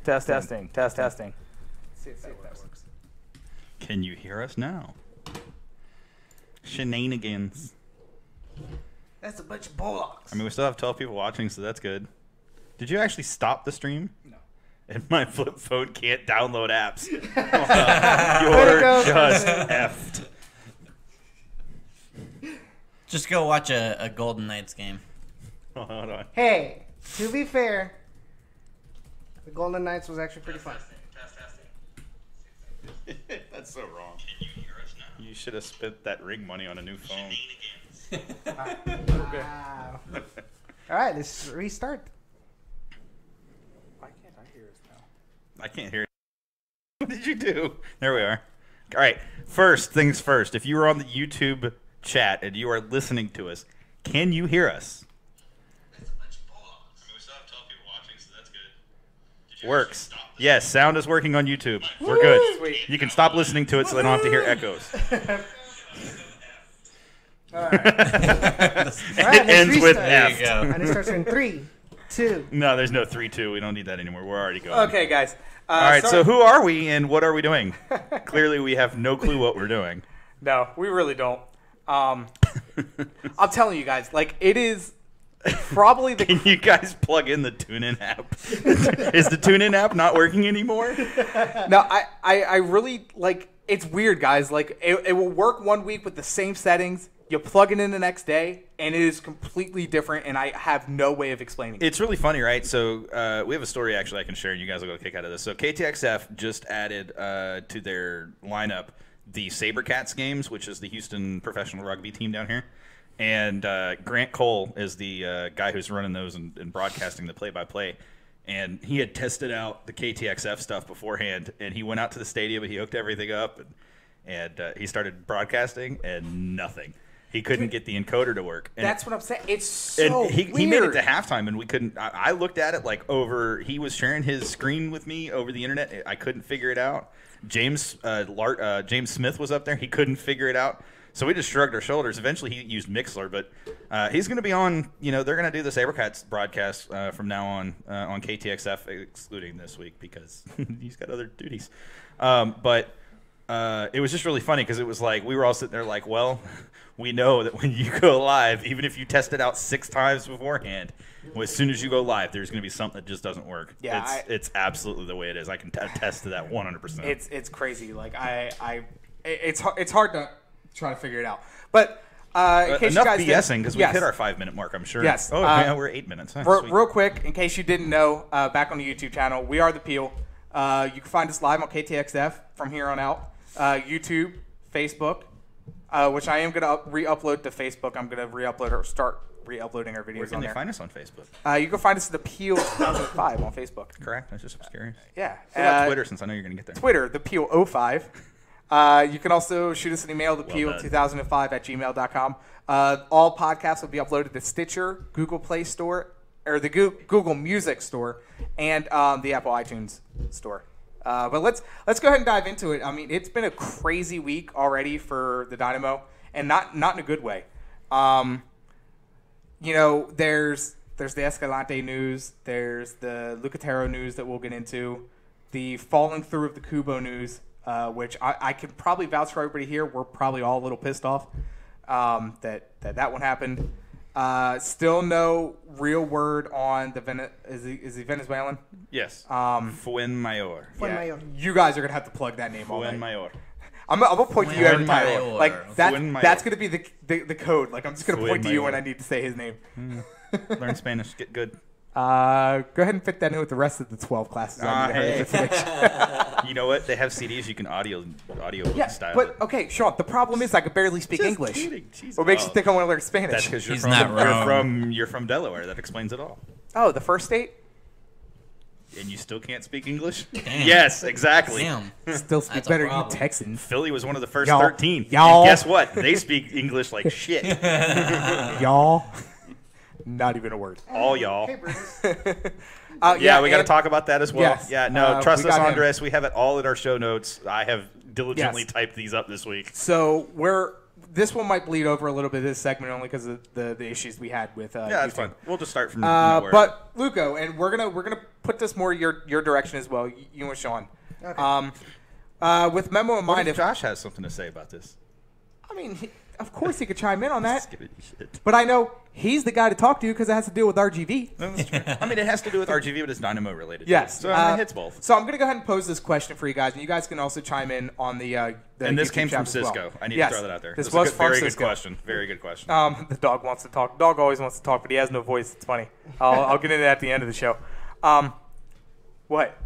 Testing. Let's see if that works. Can you hear us now? Shenanigans. That's a bunch of bullocks. I mean, we still have 12 people watching, so that's good. Did you actually stop the stream? No. And my flip phone can't download apps. You're just effed. Just go watch a Golden Knights game. Hold on. Hey, to be fair, the Golden Knights was actually pretty fun. That's so wrong. Can you hear us now? You should have spent that ring money on a new phone. Wow. All right, let's restart. Why can't I hear us now? I can't hear it. What did you do? There we are. All right. First things first. If you were on the YouTube chat and you are listening to us, can you hear us? That's a bunch of bullocks. I mean, we still have 12 people watching, so that's good. Works. Yes, sound is working on YouTube. We're good. Sweet. You can stop listening to it so they don't have to hear echoes. All right. It ends with F. And it starts in 3, 2. No, there's no 3-2. We don't need that anymore. We're already going. Okay, guys. All right, so who are we and what are we doing? Clearly, we have no clue what we're doing. No, we really don't. I'm telling you guys, like, it is probably the... Can you guys plug in the TuneIn app? Is the TuneIn app not working anymore? No, I really, like, it's weird, guys. Like, it will work one week with the same settings. You plug it in the next day, and it is completely different, and I have no way of explaining it. It's really funny, right? So we have a story, actually, I can share, and you guys will get a kick out of this. So KTXF just added to their lineup the SaberCats games, which is the Houston professional rugby team down here. And Grant Cole is the guy who's running those and broadcasting the play-by-play. And he had tested out the KTXF stuff beforehand, and he went out to the stadium, and he hooked everything up, and he started broadcasting, and nothing. He couldn't get the encoder to work. And that's what I'm saying. It's so he weird. made it to halftime, and we couldn't. I looked at it like over. He was sharing his screen with me over the internet. I couldn't figure it out. James Smith was up there. He couldn't figure it out. So we just shrugged our shoulders. Eventually, he used Mixler, but he's going to be on. You know, they're going to do the SaberCats broadcast from now on KTXF, excluding this week because he's got other duties. But it was just really funny because it was like we were all sitting there like, well, we know that when you go live, even if you test it out 6 times beforehand, as soon as you go live, there's going to be something that just doesn't work. Yeah, it's absolutely the way it is. I can attest to that 100%. It's crazy. Like it's hard to try to figure it out. But in case enough you guys BSing because we hit our 5-minute mark, I'm sure. Yes. Oh, yeah, we're 8 minutes. Real quick, in case you didn't know, back on the YouTube channel, we are The Peel. You can find us live on KTXF from here on out. YouTube, Facebook, which I am going to re-upload to Facebook. I'm going to start re-uploading our videos on there. Where can they find us on Facebook? You can find us at The Peel 2005 on Facebook. Correct. I was just curious. Yeah. What about Twitter, since I know you're going to get there? Twitter, The Peel 05. You can also shoot us an email, thepeel2005@gmail.com. All podcasts will be uploaded to Stitcher, Google Play Store, or the Google Music Store, and the Apple iTunes Store. But let's go ahead and dive into it. I mean, it's been a crazy week already for the Dynamo, and not in a good way. You know, there's the Escalante news, there's the Lucatero news that we'll get into, the falling through of the Cubo news, which I can probably vouch for everybody here. We're probably all a little pissed off that one happened. Still no real word on is he Venezuelan? Yes. Fuenmayor. Yeah. You guys are gonna have to plug that name all night. Fuenmayor. I'm gonna point to you every time. Like that's gonna be the code. Like I'm just gonna point to you when I need to say his name. Learn Spanish. Get good. Go ahead and fit that in with the rest of the 12 classes. You know what? They have CDs you can audio style. But okay, Sean. The problem is I could barely speak English. What makes you think I want to learn Spanish? That's because you're from Delaware. That explains it all. Oh, the first state. And you still can't speak English? Yes, exactly. Damn. Still speak better, you Texans. Philly was one of the first Y'all. 13. Y'all. And guess what? They speak English like shit. Y'all. Not even a word. All y'all. Hey, Brutus. Yeah, we got to talk about that as well. Yes. Yeah, no, trust we us, got him. Andres. We have it all in our show notes. I have diligently typed these up this week. So this one might bleed over a little bit this segment only because of the issues we had with yeah, that's fine. We'll just start from but Luco, and we're gonna put this more your direction as well, you and Sean. Okay. With Memo in mind, if Josh has something to say about this? I mean, of course he could chime in on that. Just give it shit. But I know he's the guy to talk to because it has to deal with RGV. No, that's true. I mean, it has to do with RGV, but it's Dynamo related. Yes. So it hits both. So I'm going to go ahead and pose this question for you guys, and you guys can also chime in on the and this YouTube came chat from as well. Cisco. I need Yes. to throw that out there. This That's was a from very Cisco. good question. Very good question. The dog wants to talk. Dog always wants to talk, but he has no voice. It's funny. I'll get into that at the end of the show. What?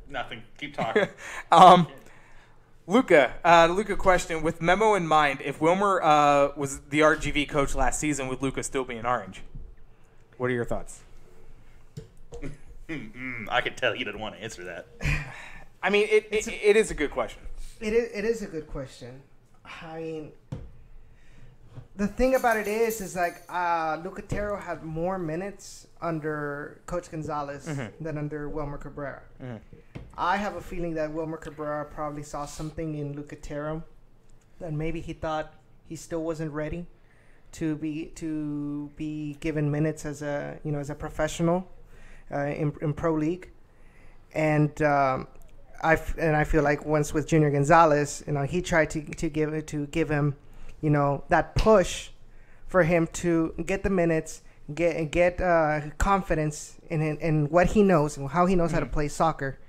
Nothing. Keep talking. Luca question. With Memo in mind, if Wilmer was the RGV coach last season, would Luca still be in orange? What are your thoughts? I could tell you didn't want to answer that. I mean, it is a good question. It is a good question. I mean, the thing about it is like Lucatero had more minutes under Coach Gonzalez than under Wilmer Cabrera. I have a feeling that Wilmer Cabrera probably saw something in Lucatero that maybe he thought he still wasn't ready to be given minutes as a professional in pro league, and I feel like once with Junior Gonzalez, he tried to give him that push for him to get the minutes, get confidence in what he knows and how he knows how to play soccer.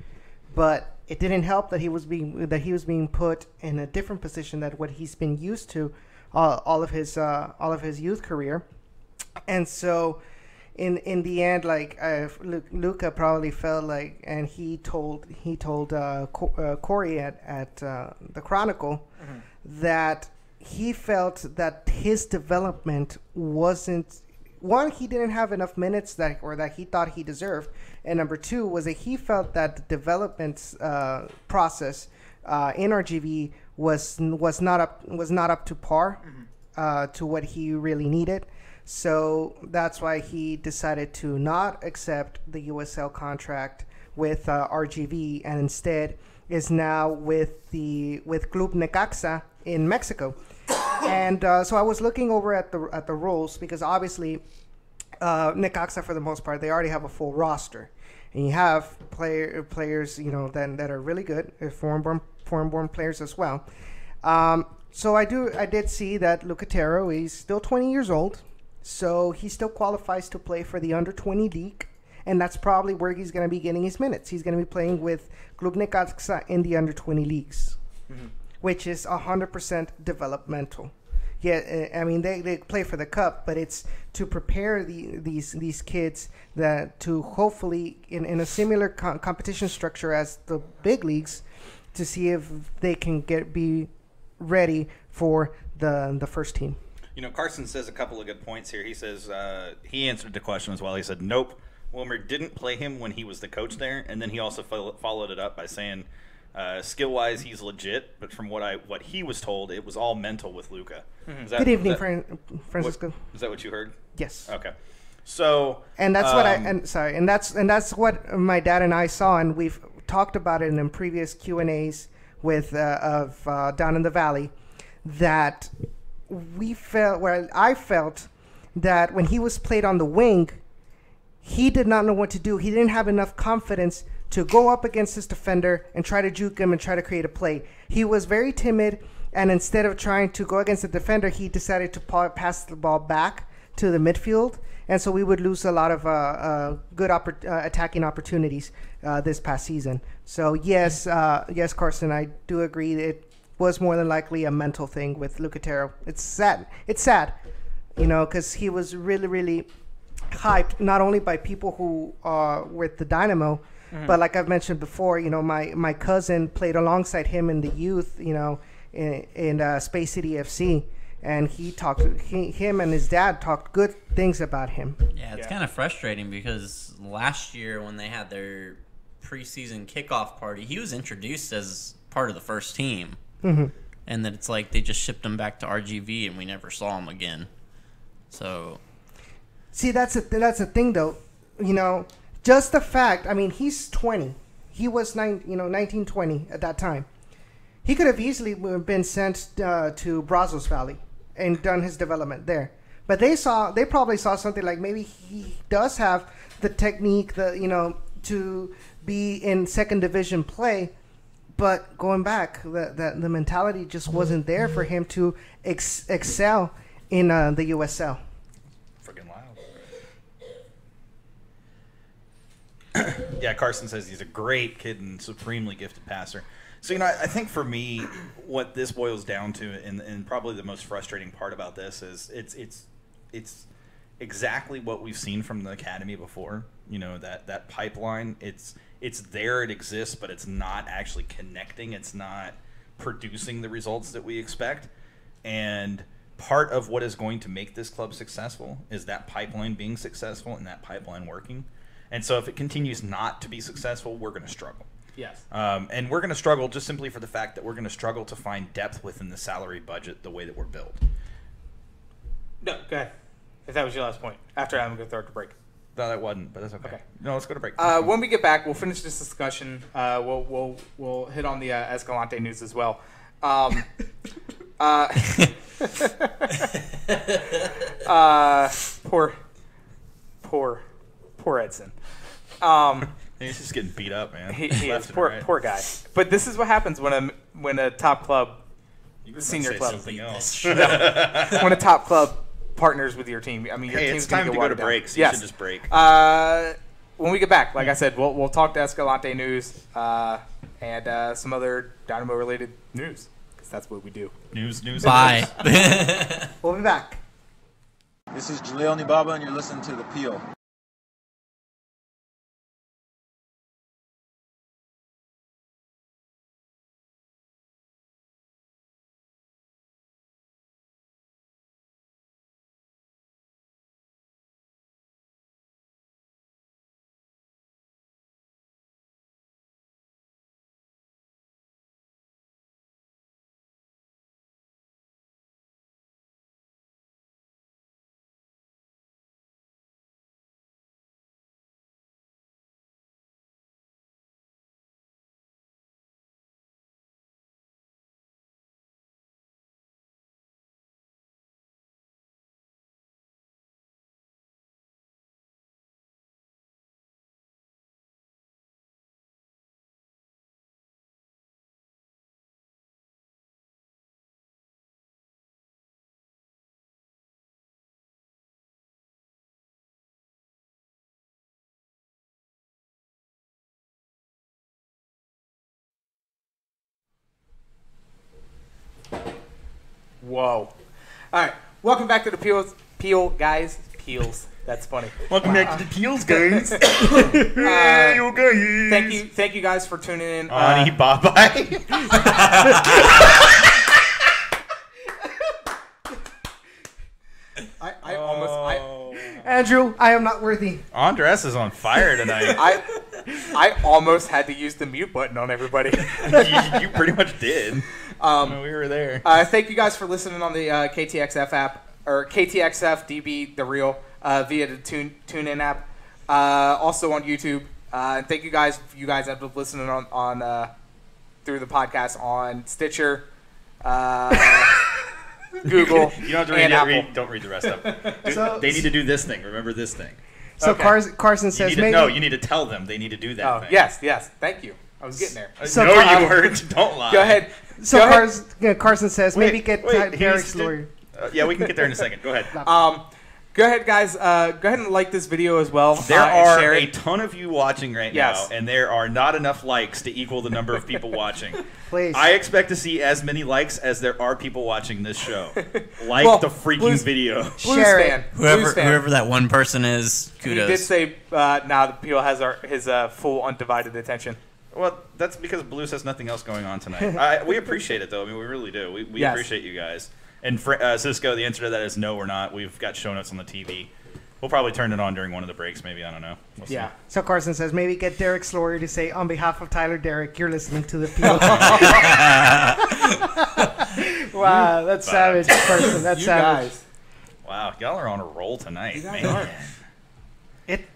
But it didn't help that he was being put in a different position than what he's been used to all of his youth career, and so in the end, like Luca probably felt like, and he told Corey at the Chronicle that he felt that his development wasn't. One, he didn't have enough minutes that he thought he deserved, and number two was that he felt that the development process in RGV was not up to par to what he really needed. So that's why he decided to not accept the USL contract with RGV, and instead is now with Club Necaxa in Mexico. And so I was looking over at the rules, because obviously Necaxa, for the most part, they already have a full roster, and you have players that are really good, foreign-born players as well. So I did see that Lucatero is still 20 years old, so he still qualifies to play for the under 20 league, and that's probably where he's going to be getting his minutes. He's going to be playing with Club Necaxa in the under 20 leagues. Which is 100% developmental. Yeah, I mean they play for the cup, but it's to prepare these kids that to hopefully in a similar competition structure as the big leagues, to see if they can be ready for the first team. Carson says a couple of good points here. He says he answered the question as well. He said, nope, Wilmer didn't play him when he was the coach there, and then he also followed it up by saying, skill-wise, he's legit, but from what he was told, it was all mental with Luca. Good evening, Francisco. Is that what you heard? Yes. Okay. So. And that's what that's what my dad and I saw, and we've talked about it in previous Q&As with down in the valley, that I felt that when he was played on the wing, he did not know what to do. He didn't have enough confidence to go up against his defender and try to juke him and try to create a play. He was very timid, and instead of trying to go against the defender, he decided to pass the ball back to the midfield, and so we would lose a lot of good attacking opportunities this past season. So yes, Carson, I do agree that it was more than likely a mental thing with Lucatero. It's sad, because he was really, really hyped, not only by people who are with the Dynamo, but like I've mentioned before, my cousin played alongside him in the youth, in Space City FC, and him and his dad talked good things about him. Yeah, it's kind of frustrating because last year when they had their preseason kickoff party, he was introduced as part of the first team, and then it's like they just shipped him back to RGV and we never saw him again. So, see, that's a thing though, Just the fact, I mean, he's 20. He was 19, 20 at that time. He could have easily been sent to Brazos Valley and done his development there. But they probably saw something like maybe he does have the technique, to be in second division play. But going back, the mentality just wasn't there for him to excel in the USL. Freaking loud. Yeah, Carson says he's a great kid and supremely gifted passer. So, I think for me, what this boils down to, and probably the most frustrating part about this is it's exactly what we've seen from the academy before. That pipeline. It's there, it exists, but it's not actually connecting. It's not producing the results that we expect. And part of what is going to make this club successful is that pipeline being successful and that pipeline working. And so if it continues not to be successful, we're going to struggle. Yes. And we're going to struggle just simply for the fact that we're going to struggle to find depth within the salary budget the way that we're built. No, go ahead. If that was your last point. After I'm going to throw it to break. No, that wasn't, but that's okay. No, let's go to break. When we get back, we'll finish this discussion. We'll hit on the Escalante news as well. Poor Edson. He's just getting beat up, man. He is poor guy. But this is what happens when a top club, senior club, something else. when a top club partners with your team. I mean, your team's it's time to go to break. So you should just break. When we get back, like I said, we'll talk to Escalante news and some other Dynamo related news, because that's what we do. News. Bye. We'll be back. This is Jaleel Nibaba, and you're listening to The Peel. Whoa. All right. Welcome back to the Peel, guys. Peels. That's funny. Welcome back to the Peels, guys. Thank you guys for tuning in. Ani bye-bye. I almost Andrew, I am not worthy. Andres is on fire tonight. I almost had to use the mute button on everybody. you pretty much did. We were there. Thank you guys for listening on the KTXF app, or KTXF-db, the real, via the TuneIn app. Also on YouTube. Thank you guys. You guys have been listening on through the podcast on Stitcher, Google, You don't have to and Apple. don't read the rest of it. They need to do this thing. Remember this thing. So Okay. Carson says maybe. No, you need to tell them they need to do that Oh, thing. yes. Thank you. I was getting there. So no, Car- you weren't. Don't lie. Go ahead. So Go ahead. Carson says maybe get wait, Derek's he's- lawyer. Yeah, we can get there in a second. Go ahead. Go ahead, guys. Go ahead and like this video as well. There and are share a it. ton of you watching right Yes. now, and there are not enough likes to equal the number of people watching. Please. I expect to see as many likes as there are people watching this show. Like Well, the freaking Blues- video. Blues Share fan. it. Blues fan. Whoever that one person is, He kudos. did say now the Peel has his full undivided attention. Well, that's because Blues has nothing else going on tonight. We appreciate it, though. I mean, we really do. We Yes. appreciate you guys. And Cisco, the answer to that is no, we're not. We've got show notes on the TV. We'll probably turn it on during one of the breaks, maybe. I don't know. We'll see. Yeah. So Carson says maybe get Derek's lawyer to say on behalf of Tyler Derek, you're listening to the Peel. Wow, that's savage, Carson. That's You savage. guys. Wow, y'all are on a roll tonight. You guys man. are.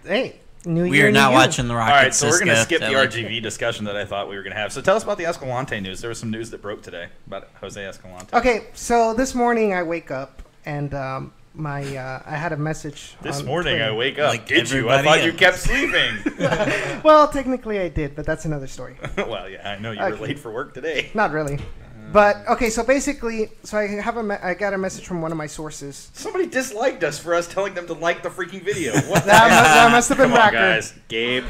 Hey, New We Year, are New now You. watching the All Rockets. right, so we're going to Cisco, skip the so, like, RGV discussion that I thought we were going to have. So tell us about the Escalante news. There was some news that broke today about Jose Escalante. Okay, so this morning I wake up and I had a message This on morning Twitter. I wake up. Like Did you? I everybody thought you else. kept sleeping. Well, technically I did, but that's another story. Well, yeah, I know you were Okay. late for work today. Not really. But okay, so basically, I got a message from one of my sources. Somebody disliked us for us telling them to like the freaking video. What the That must have been Come on, Racker. guys. Gabe.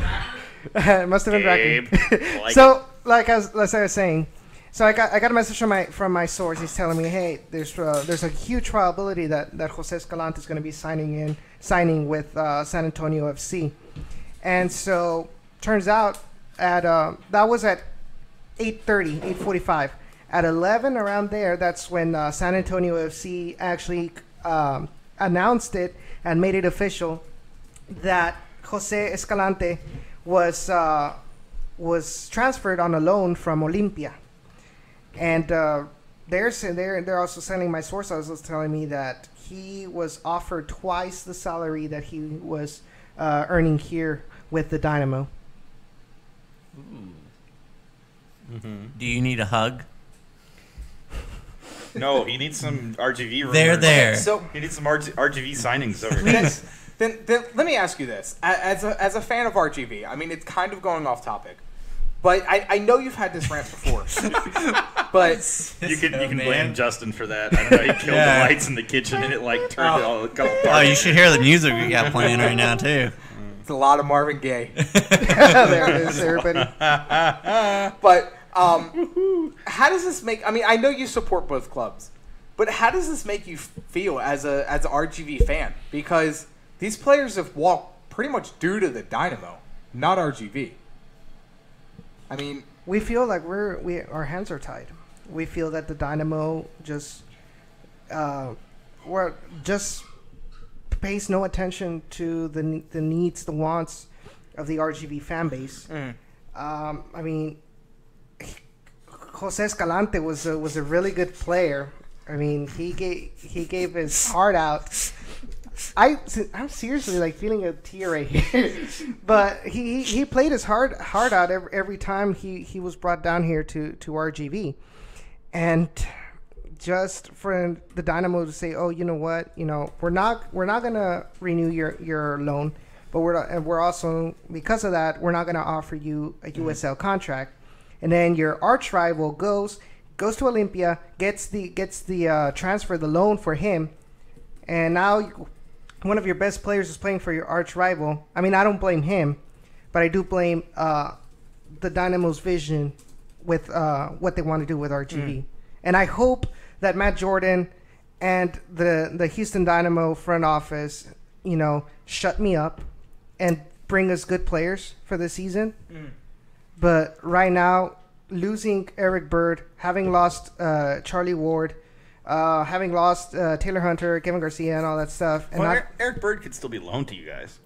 It must have been Gabe, Racker. like So, like I was saying, so I got a message from my source. He's telling me, hey, there's a huge probability that Jose Escalante is going to be signing with San Antonio FC, and so turns out that was at 8:45. At 11, around there, that's when San Antonio FC actually announced it and made it official that Jose Escalante was transferred on a loan from Olimpia. And they're also sending my source was telling me that he was offered twice the salary that he was earning here with the Dynamo. Do you need a hug? No, he needs some RGV rumors. They're there. So He needs some RGV signings over here. then let me ask you this: as a fan of RGV, I mean, it's kind of going off topic, but I know you've had this rant before. But You can man. blame Justin for that. I don't know, he killed Yeah. the lights in the kitchen and it like turned it all a couple Oh, parts. you should hear the music we got playing right now too. it's a lot of Marvin Gaye. There it is, everybody. But how does this make? I mean, I know you support both clubs, but how does this make you feel as an RGV fan? Because these players have walked pretty much due to the Dynamo, not RGV. I mean, We feel like our hands are tied. We feel that the Dynamo just pays no attention to the needs, the wants of the RGV fan base. I mean, Jose Escalante was a really good player. I mean, he gave his heart out. I'm seriously like feeling a tear right here, but he played his heart out every time he was brought down here to RGV, and just for the Dynamo to say, oh, you know what, we're not gonna renew your loan, but we're also, because of that, we're not gonna offer you a USL contract, and then your arch rival goes to Olympia, gets the transfer, the loan for him, and now one of your best players is playing for your arch rival. I mean, I don't blame him, but I do blame the Dynamo's vision with what they want to do with RGV. And I hope that Matt Jordan and the Houston Dynamo front office, shut me up and bring us good players for the season. But right now, losing Eric Bird, having lost Charlie Ward, having lost Taylor Hunter, Kevin Garcia, and all that stuff. And Well, Eric Bird could still be loaned to you guys.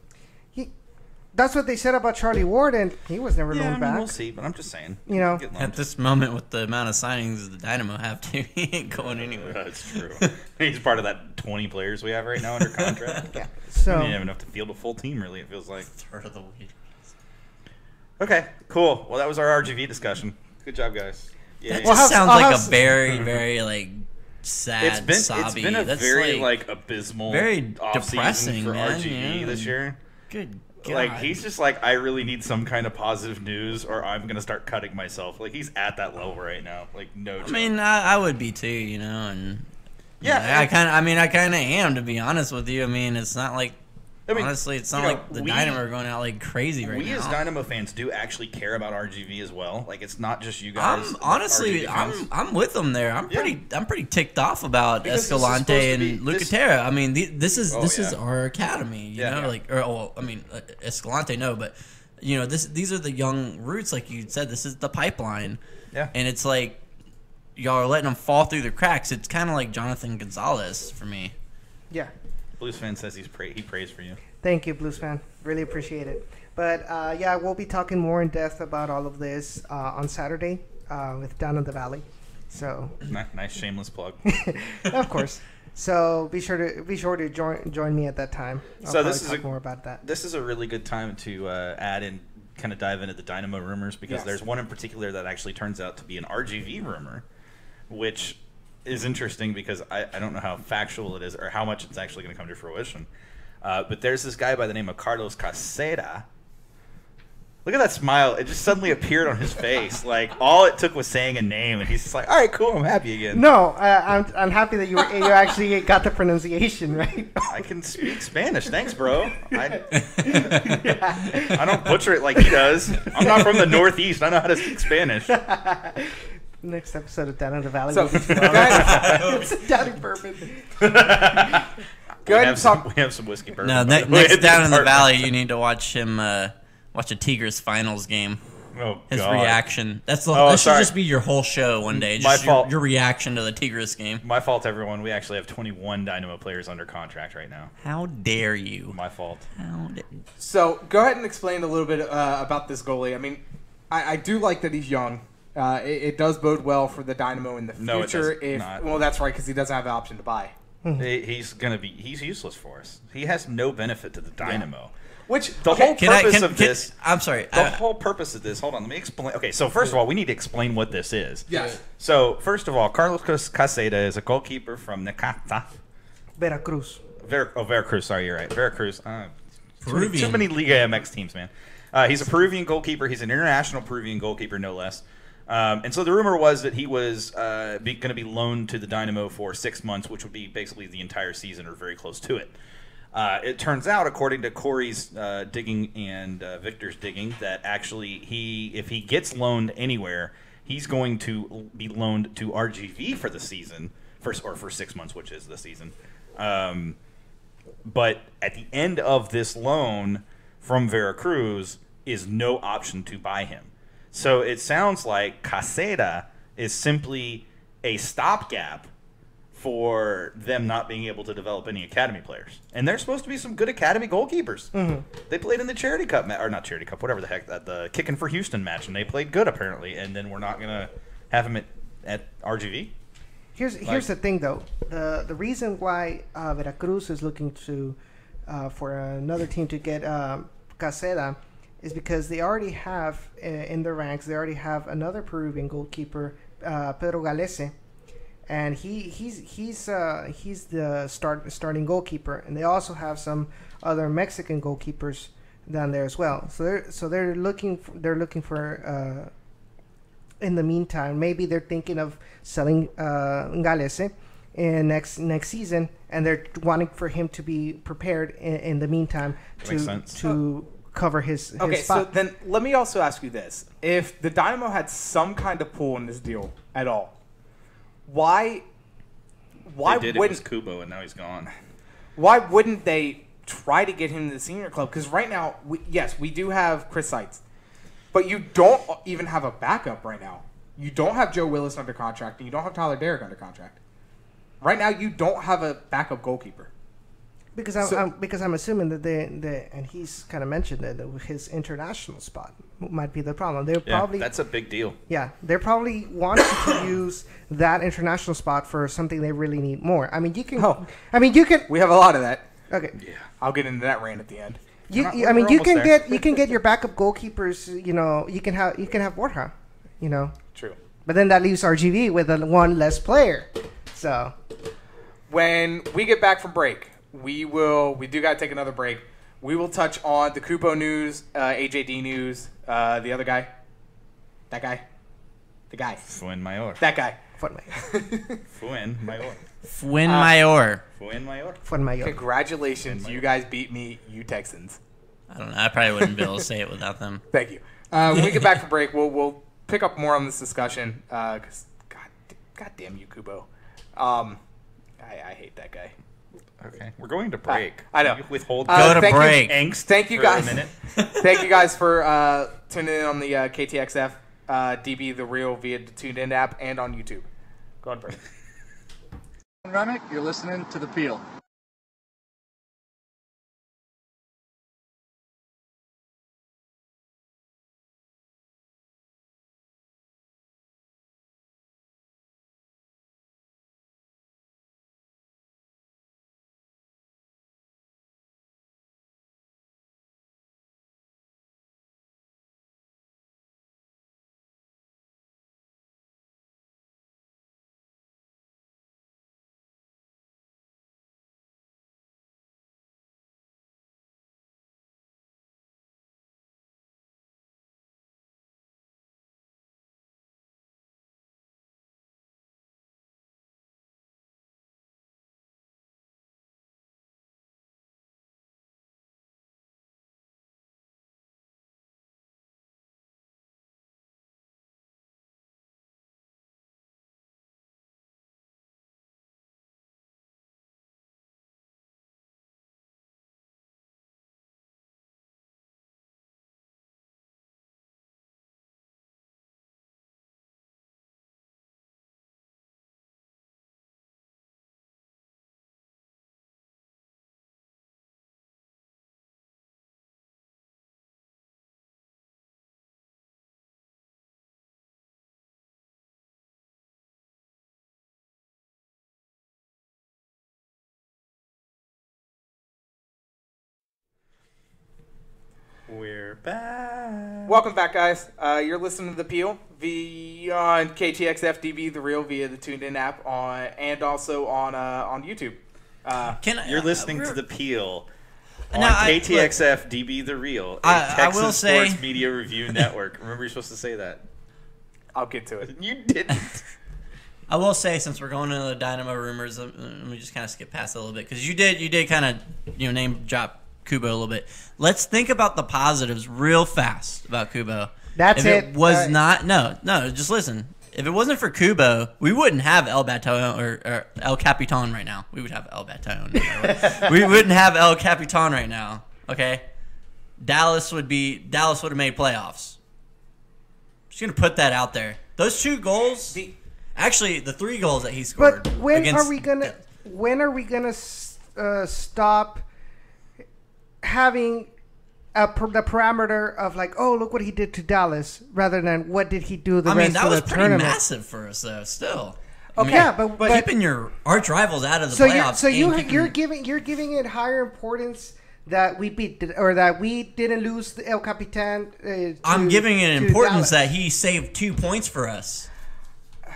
that's what they said about Charlie Ward, and he was never loaned back. We'll see, but I'm just saying. You know, Get loaned. At this moment, with the amount of signings the Dynamo have to, he ain't going anywhere. That's true. He's part of that 20 players we have right now under contract. yeah. We So didn't have enough to field a full team, really, it feels like. Third of the week. Okay, cool. Well, that was our RGV discussion. Good job, guys. Yeah, That yeah. just sounds I'll like have- a very, very like sad, it's sobby. been a That's very like abysmal, very off-season depressing, for man, RGV yeah. this year. good. God. Like he's just like, I really need some kind of positive news, or I'm gonna start cutting myself. Like he's at that level right now. Like no joke. I mean, I would be too, and Yeah, I kind of am, to be honest with you. I mean, it's not like. I mean, Honestly, it's not you know, like the we- Dynamo are going out like crazy right we now. as Dynamo fans do actually care about RGV as well. Like it's not just you guys. Honestly, RGV fans. I'm with them there. I'm pretty ticked off about Because this is Escalante supposed to and be- Lucatera. I mean, this is yeah. our academy. You Yeah, know, yeah. like Escalante, no, but these are the young roots, like you said. This is the pipeline. Yeah. And it's like y'all are letting them fall through the cracks. It's kind of like Jonathan Gonzalez for me. yeah. Blues fan says he prays for you. Thank you, Blues fan. Really appreciate it. But yeah, we'll be talking more in depth about all of this on Saturday with Down in the Valley. So Nice shameless plug. of course. So be sure to join me at that time. I'll So this probably is talk more about that. This is a really good time to add in, kind of dive into the Dynamo rumors, because Yes. there's one in particular that actually turns out to be an RGV rumor, which is interesting because I don't know how factual it is or how much it's actually going to come to fruition. But there's this guy by the name of Carlos Casera. Look at that smile. It just suddenly appeared on his face. Like, all it took was saying a name, and he's just like, all right, cool, I'm happy again. No, I'm happy that you actually got the pronunciation right. I can speak Spanish. Thanks, bro. I don't butcher it like he does. I'm not from the Northeast. I know how to speak Spanish. Next episode of Down in the Valley. So, It's Down in Bourbon. We have some whiskey bourbon. No, next Down in the Valley, you need to watch him watch a Tigres finals game. Oh, His God. reaction. That should sorry. just be your whole show one day. My Just fault. your reaction to the Tigres game. My fault, everyone. We actually have 21 Dynamo players under contract right now. How dare you? My fault. So go ahead and explain a little bit about this goalie. I mean, I do like that he's young. It does bode well for the Dynamo in the No, it future. does not. Well, that's right, because he doesn't have the option to buy. He's useless for us. He has no benefit to the Dynamo. Which The whole purpose of this. I'm sorry. The whole purpose of this. Hold on, let me explain. Okay, so first of all, we need to explain what this is. Yes. So first of all, Carlos Caseda is a goalkeeper from Necaxa. Veracruz. Veracruz. Sorry, you're right. Veracruz. Peruvian. Too many Liga MX teams, man. He's a Peruvian goalkeeper. He's an international Peruvian goalkeeper, no less. And so the rumor was that he was going to be loaned to the Dynamo for 6 months, which would be basically the entire season or very close to it. It turns out, according to Corey's digging and Victor's digging, that actually if he gets loaned anywhere, he's going to be loaned to RGV for the season, for 6 months, which is the season. But at the end of this loan from Veracruz is no option to buy him. So it sounds like Caseda is simply a stopgap for them not being able to develop any academy players. And they're supposed to be some good academy goalkeepers. Mm-hmm. They played in the Charity Cup, or not Charity Cup, whatever the heck, the Kicking for Houston match, and they played good apparently, and then we're not going to have them at RGV? Here's the thing, though. The reason why Veracruz is looking to for another team to get Caseda is because they already have in their ranks, they already have another Peruvian goalkeeper, Pedro Galese. And he's the starting goalkeeper, and they also have some other Mexican goalkeepers down there as well. So they're looking for in the meantime, maybe they're thinking of selling Galese in next season, and they're wanting for him to be prepared in the meantime to cover his Okay, spot. so then let me also ask you this: if the Dynamo had some kind of pull in this deal at all, why They did it with wouldn't Cubo, and now he's gone. why wouldn't they try to get him to the senior club? Because right now, we do have Chris Seitz, but you don't even have a backup right now. You don't have Joe Willis under contract, and you don't have Tyler Derrick under contract. Right now, you don't have a backup goalkeeper. Because I'm assuming that they and he's kind of mentioned that his international spot might be the problem. That's a big deal. Yeah, they're probably wanting to use that international spot for something they really need more. I mean, you can. We have a lot of that. Okay. Yeah. I'll get into that rant at the end. You can get your backup goalkeepers. You know, you can have Borja. You know. True. But then that leaves RGV with one less player. So. When we get back from break, we do got to take another break. We will touch on the Cubo news, AJD news, the other guy. That guy. The guy. Fuenmayor. That guy. Fuenmayor. Fuenmayor. Congratulations. You guys beat me, you Texans. I don't know. I probably wouldn't be able to say it without them. Thank you. When we get back from break, we'll pick up more on this discussion. Because, God damn you, Cubo. I hate that guy. Okay, we're going to break. I know. Can you withhold Go to thank break. angst. Thank you for guys. a minute. Thank you guys for tuning in on the KTXF-db, the real via the Tuned In app, and on YouTube. Go on break. Remick, you're listening to The Peel. back. Welcome back, guys. You're listening to The Peel on KTXF-db, The Real, via the TuneIn app, and also on YouTube. You're listening to The Peel on Now, KTXF-db, The Real, Texas Sports Media Review Network. Remember, you're supposed to say that. I'll get to it. You didn't. I will say, since we're going into the Dynamo rumors, let me just kind of skip past it a little bit, because you did kind of name drop Cubo a little bit. Let's think about the positives real fast about Cubo. That's if it was not no, just listen. If it wasn't for Cubo, we wouldn't have El Baton or El Capitan right now. We would have El Baton. We wouldn't have El Capitan right now. Okay, Dallas would have made playoffs. Just gonna put that out there. Those 2 goals, actually the 3 goals that he scored. But when are we gonna stop having the parameter of like, oh, look what he did to Dallas, rather than what did he do the rest of the tournament? That was pretty massive for us, though. Still, okay, yeah, but keeping your arch rivals out of the playoffs. You're giving it higher importance that we beat or that we didn't lose the El Capitan. I'm giving it importance that he saved 2 points for us.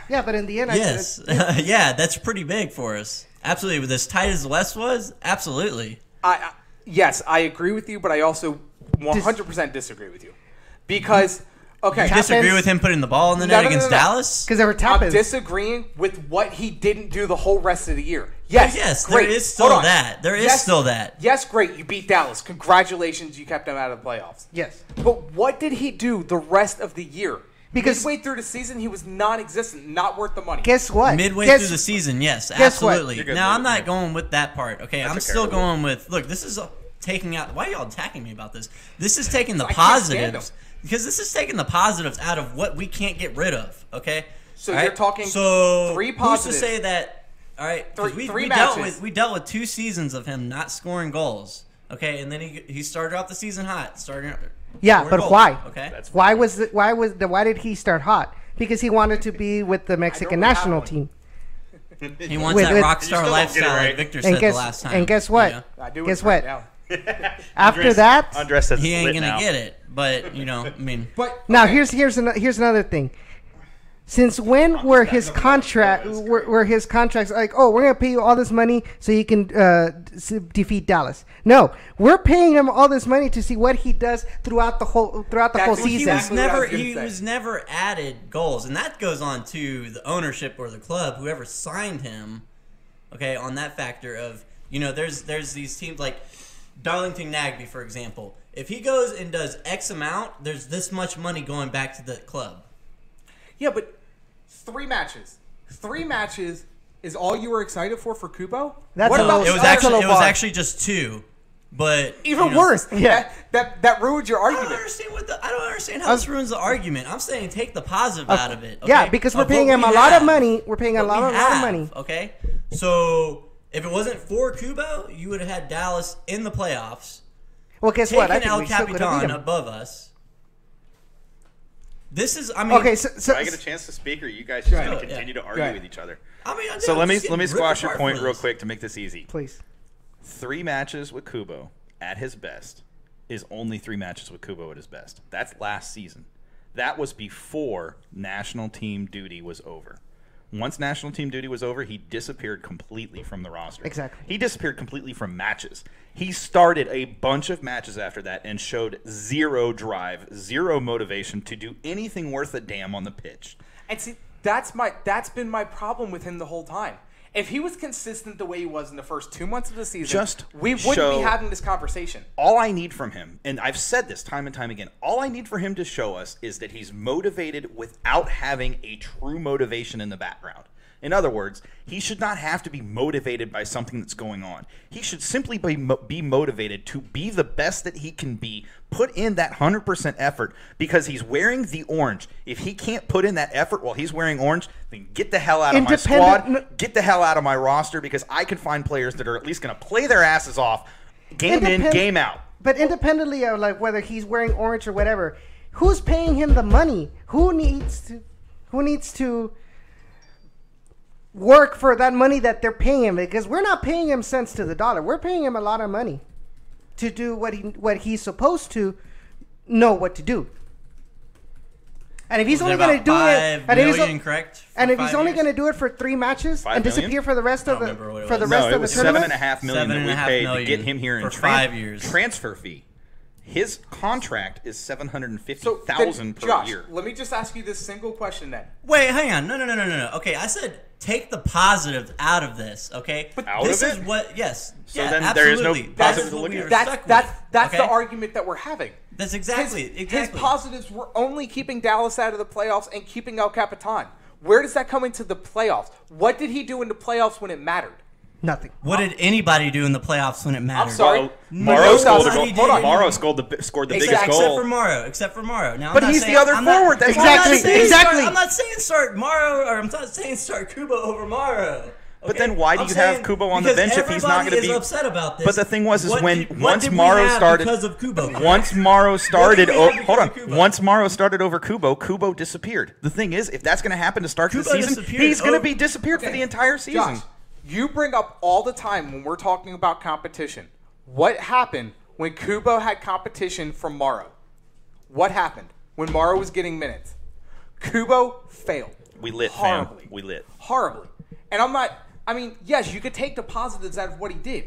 Yeah, but in the end, yes, yeah, that's pretty big for us. Absolutely, with as tight as the West was, absolutely. Yes, I agree with you, but I also 100% disagree with you. Because, okay. You disagree with him putting the ball in the net against Dallas? Because they were tapping. I'm disagreeing with what he didn't do the whole rest of the year. Yes, great. There is still that. There is still that. Yes, great. You beat Dallas. Congratulations, you kept them out of the playoffs. Yes. But what did he do the rest of the year? Because midway through the season, he was non-existent, not worth the money. Guess what? Midway through the season, yes, absolutely. Now, I'm not going with that part, okay? I'm still going with, look, this is taking out, why are y'all attacking me about this? This is taking the positives, because this is taking the positives out of what we can't get rid of, okay? So you're talking 3 positives. Who's to say that, all right, we dealt with 2 seasons of him not scoring goals, okay? And then he started off the season hot, yeah, but goals, why? Okay. Why did he start hot? Because he wanted to be with the Mexican national team. He wants that rock star lifestyle, like Victor said the last time. And guess what? I do guess what? After that, he ain't gonna get it. But I mean. But now here's another thing. Since when were his contracts like, oh, we're gonna pay you all this money so you can defeat Dallas? No, we're paying him all this money to see what he does throughout the whole season. He was never added goals, and that goes on to the ownership or the club, whoever signed him. Okay, on that factor of there's these teams like Darlington Nagby, for example. If he goes and does X amount, there's this much money going back to the club. Yeah, but 3 matches. 3 matches is all you were excited for Cubo? It was actually just 2. But even worse. Yeah. That ruins your argument. I don't understand how this ruins the argument. I'm saying take the positive out of it. Okay? Yeah, because we're paying him a lot of money. We're paying a lot of money. Okay? So if it wasn't for Cubo, you would have had Dallas in the playoffs. Well, guess what? Taking El Capitan above us. This is, okay. So I get a chance to speak, or you guys just going to continue to argue with each other? So let me squash your point real quick to make this easy. Please. 3 matches with Cubo at his best is only 3 matches with Cubo at his best. That's last season. That was before national team duty was over. Once national team duty was over, he disappeared completely from the roster. Exactly. He disappeared completely from matches. He started a bunch of matches after that and showed 0 drive, 0 motivation to do anything worth a damn on the pitch. And see, that's been my problem with him the whole time. If he was consistent the way he was in the first 2 months of the season, we wouldn't be having this conversation. All I need from him, and I've said this time and time again, all I need for him to show us is that he's motivated without having a true motivation in the background. In other words, he should not have to be motivated by something that's going on. He should simply be motivated to be the best that he can be, put in that 100% effort because he's wearing the orange. If he can't put in that effort while he's wearing orange, then get the hell out of my squad, get the hell out of my roster, because I can find players that are at least going to play their asses off game in, game out. But independently of like whether he's wearing orange or whatever, who's paying him the money? Who needs to work for that money that they're paying him? Because we're not paying him cents to the dollar. We're paying him a lot of money to do what he's supposed to know what to do. And if he's Was only it going to do about it, 5 million, correct? and For if he's 5 only years? going to do it for 3 matches 5 and million? disappear for the rest of I don't remember what it the was. rest No, of it the was tournament, $7.5 million that we $7.5 paid to million get him here in for 5 years. transfer fee. His contract is So, $750,000 per Josh, year. let me just ask you this single question then. Wait, hang on. No. Okay, I said take the positive out of this, okay? But Out this of is it? what, yes. So yeah, then there is no absolutely. positive That's to what look we at. were That's stuck that's with, the okay? argument that we're having. That's exactly. His positives were only keeping Dallas out of the playoffs and keeping El Capitan. Where does that come into the playoffs? What did he do in the playoffs when it mattered? nothing. What did anybody do in the playoffs when it mattered? I'm sorry. Well, No, Morrow scored nobody the goal. did. Morrow scored the biggest Except goal. for Morrow. Now, But I'm not he's saying, the other I'm not- forward. That's I'm not Exactly, saying exactly. Start, I'm not saying start Morrow, or I'm not saying start Cubo over Morrow. But then why do I'm you have saying Cubo on the because bench if he's not going to everybody be is upset about this? But the thing was, is What when did- what once did we Morrow have started, because of Cubo. once Morrow started, What did we have hold on, because of Cubo? once Morrow started over Kubo disappeared. The thing is, if that's going to happen to start the Kubo season, disappeared he's going to over- be disappeared for the entire season. Josh, you bring up all the time when we're talking about competition. What happened when Kubo had competition from Morrow? What happened when Morrow was getting minutes? Kubo failed. We lit, horribly. fam. We lit. Horribly. And I'm not, I mean, yes, you could take the positives out of what he did.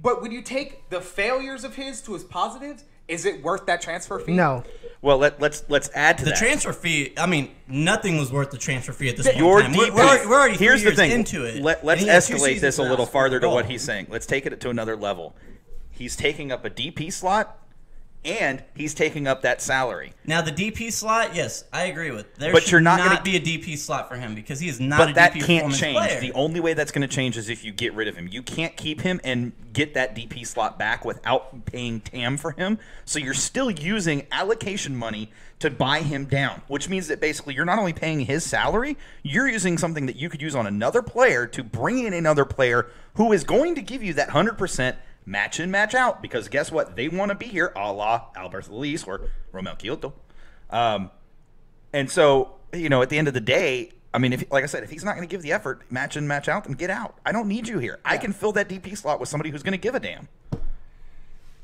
But when you take the failures of his to his positives, is it worth that transfer fee? No. Well, let's add to The that. transfer fee, I mean, nothing was worth the transfer fee at this point Your in time. DP, We're already 3 here's the years thing. into it. Let's And he had 2 escalate seasons this a now little to farther to go. what he's saying. Let's take it to another level. He's taking up a DP slot, and he's taking up that salary. Now, the DP slot, yes, I agree with. There But should you're not not gonna- be a DP slot for him because he is not But a that DP can't performance change. player. The only way that's going to change is if you get rid of him. You can't keep him and get that DP slot back without paying TAM for him. So you're still using allocation money to buy him down, which means that basically you're not only paying his salary, you're using something that you could use on another player to bring in another player who is going to give you that 100% match in, match out. Because guess what? They want to be here, a la Albert Elise or Romel Kyoto. And so, you know, at the end of the day, I mean, if, like I said, if he's not going to give the effort, match in, match out, then get out. I don't need you here. I can fill that DP slot with somebody who's going to give a damn.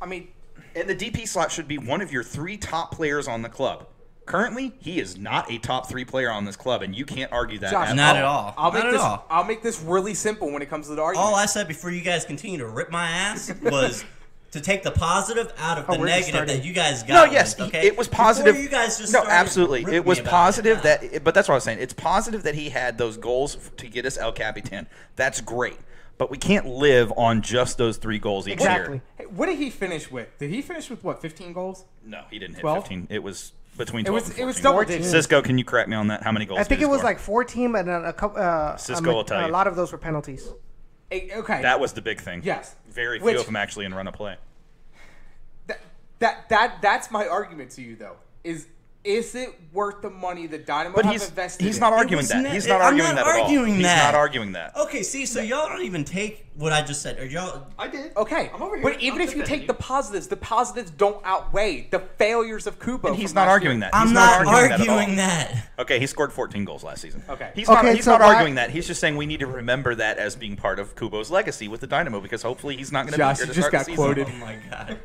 I mean, And the DP slot should be one of your 3 top players on the club. Currently, he is not a top 3 player on this club, and you can't argue that Josh, at Not all. at all. I'll make Not this. at all. I'll make this really simple when it comes to the argument. All I said before you guys continue to rip my ass was to take the positive out of the we're just negative starting. that you guys No, got. yes, with, okay? it was positive. Before you guys just no, started absolutely, ripping it was me about positive it. but that's what I was saying. It's positive that he had those goals to get us El Capitan. That's great, but we can't live on just those 3 goals each Exactly. year. Hey, what did he finish with? Did he finish with what? 15 goals? No, he didn't hit 12? 15. It was between It 12 was. and It was 14. double 14. digits. Cisco, can you correct me on that? How many goals? I think did it he was score? like 14, and a couple. Cisco will tell a you. lot of those were penalties. Okay. That was the big thing. Yes. Very few Which- of them actually in run a play. That's my argument to you though. Is it worth the money that Dynamo But have he's invested? he's in? not It arguing was that. not- He's not I'm arguing not that at all. arguing He's that. not arguing that. Okay, see, so y'all don't even take what I just said. Or y'all, I did. Okay, I'm over here. but even I'm if you defending take the positives don't outweigh the failures of Kubo. And he's from not last arguing year. that. He's I'm not arguing arguing that. At all. that. Okay, he scored 14 goals last season. Okay. He's not, Okay, he's so not why- arguing that. He's just saying we need to remember that as being part of Kubo's legacy with the Dynamo because hopefully he's not going to be Josh, here you to just start got the season. quoted. Oh my god.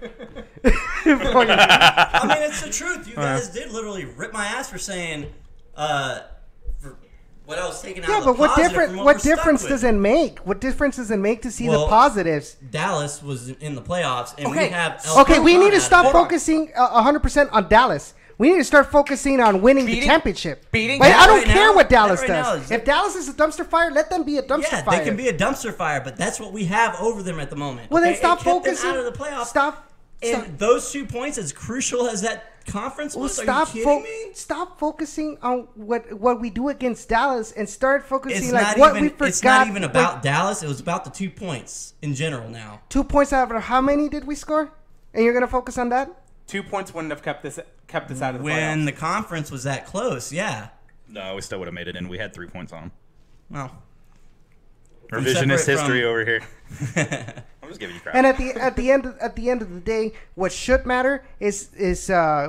Fucking- I mean, it's the truth. You guys did literally rip my ass for saying, for what I was taking out. yeah, of the but what positive different? from What we're stuck difference with. does it make? What difference does it make to see Well, the positives? Dallas was in the playoffs, and Okay. we have. Okay, we need to stop Hold on. focusing 100% on Dallas. We need to start focusing on winning the Beating- championship. beating Like, Dallas I don't right care now- what Dallas right now does. is- If Dallas is a dumpster fire, let them be a dumpster Yeah, fire. they can be a dumpster fire, but that's what we have over them at the moment. Well, okay? then stop It kept them focusing. out of the playoffs. Stop. And those 2 points, as crucial as that conference Well, was, are you kidding me? stop focusing on what we do against Dallas and start focusing It's like not what even. we forgot. It's not even like, about Dallas. It was about the 2 points in general. Now 2 points out of how many did we score? And you're gonna focus on that? 2 points wouldn't have kept us out of the when playoffs. the conference was that close, yeah. No, we still would have made it in. We had 3 points on him. Well, Revisionist separate history from- over here. I'm just giving you crap. And at the end of the day, what should matter is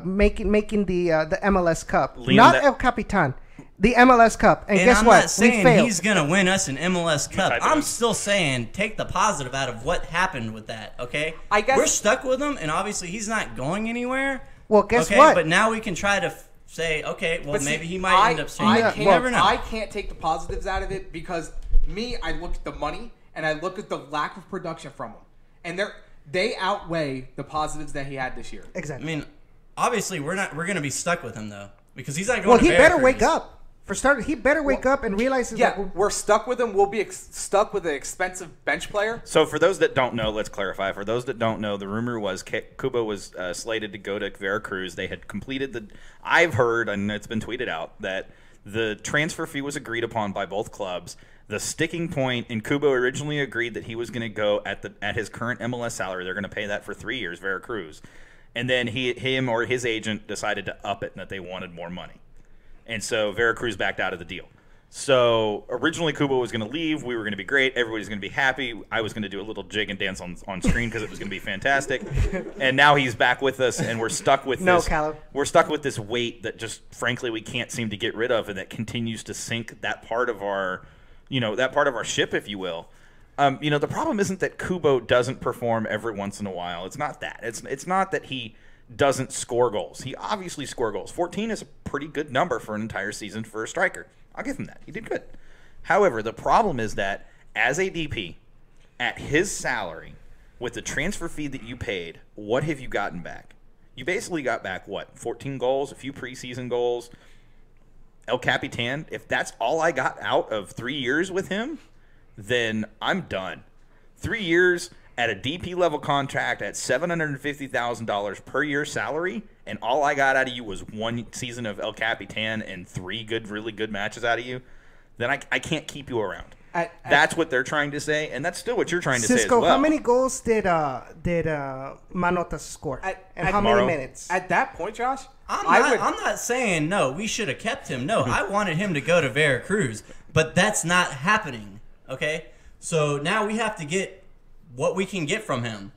making the MLS Cup, Liam, not that- El Capitan, the MLS Cup. And guess I'm what? not saying We failed. he's gonna win us an MLS Cup. type it I'm in. still saying take the positive out of what happened with that. Okay, I guess- we're stuck with him, and obviously he's not going anywhere. Well, guess okay, what? But now we can try to say, okay, well, But maybe see, he might end up saying that. You never know. I can't take the positives out of it because I look at the money and I look at the lack of production from him, and they outweigh the positives that he had this year. Exactly. I mean, obviously, we're going to be stuck with him though because he's not going. Well, to he better Veracruz. wake up. For starters, he better wake up and realize. We're stuck with him. We'll be stuck with an expensive bench player. So for those that don't know, let's clarify. For those that don't know, the rumor was Cubo was slated to go to Veracruz. They had completed I've heard, and it's been tweeted out, that the transfer fee was agreed upon by both clubs. The sticking point, and Cubo originally agreed that he was going to go at his current MLS salary. They're going to pay that for 3 years, Veracruz. And then him or his agent decided to up it and that they wanted more money. And so Veracruz backed out of the deal. So originally Cubo was going to leave. We were going to be great. Everybody's going to be happy. I was going to do a little jig and dance on screen because it was going to be fantastic. And now he's back with us, and we're stuck with this. Callum. We're stuck with this weight that just, frankly, we can't seem to get rid of, and that continues to sink that part of our, ship, if you will. The problem isn't that Cubo doesn't perform every once in a while. It's not that. It's not that he doesn't score goals. He obviously scores goals. 14 is a pretty good number for an entire season for a striker. I'll give him that. He did good. However, the problem is that as a DP, at his salary, with the transfer fee that you paid, what have you gotten back? You basically got back, 14 goals, a few preseason goals, El Capitan. If that's all I got out of 3 years with him, then I'm done. 3 years at a DP level contract at $750,000 per year salary, and all I got out of you was 1 season of El Capitan and 3 really good matches out of you, then I can't keep you around. That's what they're trying to say, and that's still what you're trying to say as well. How many goals did Manotas score? And how many minutes? At that point, Josh, I'm not saying no, we should have kept him. No, I wanted him to go to Veracruz, but that's not happening. Okay? So now we have to get what we can get from him.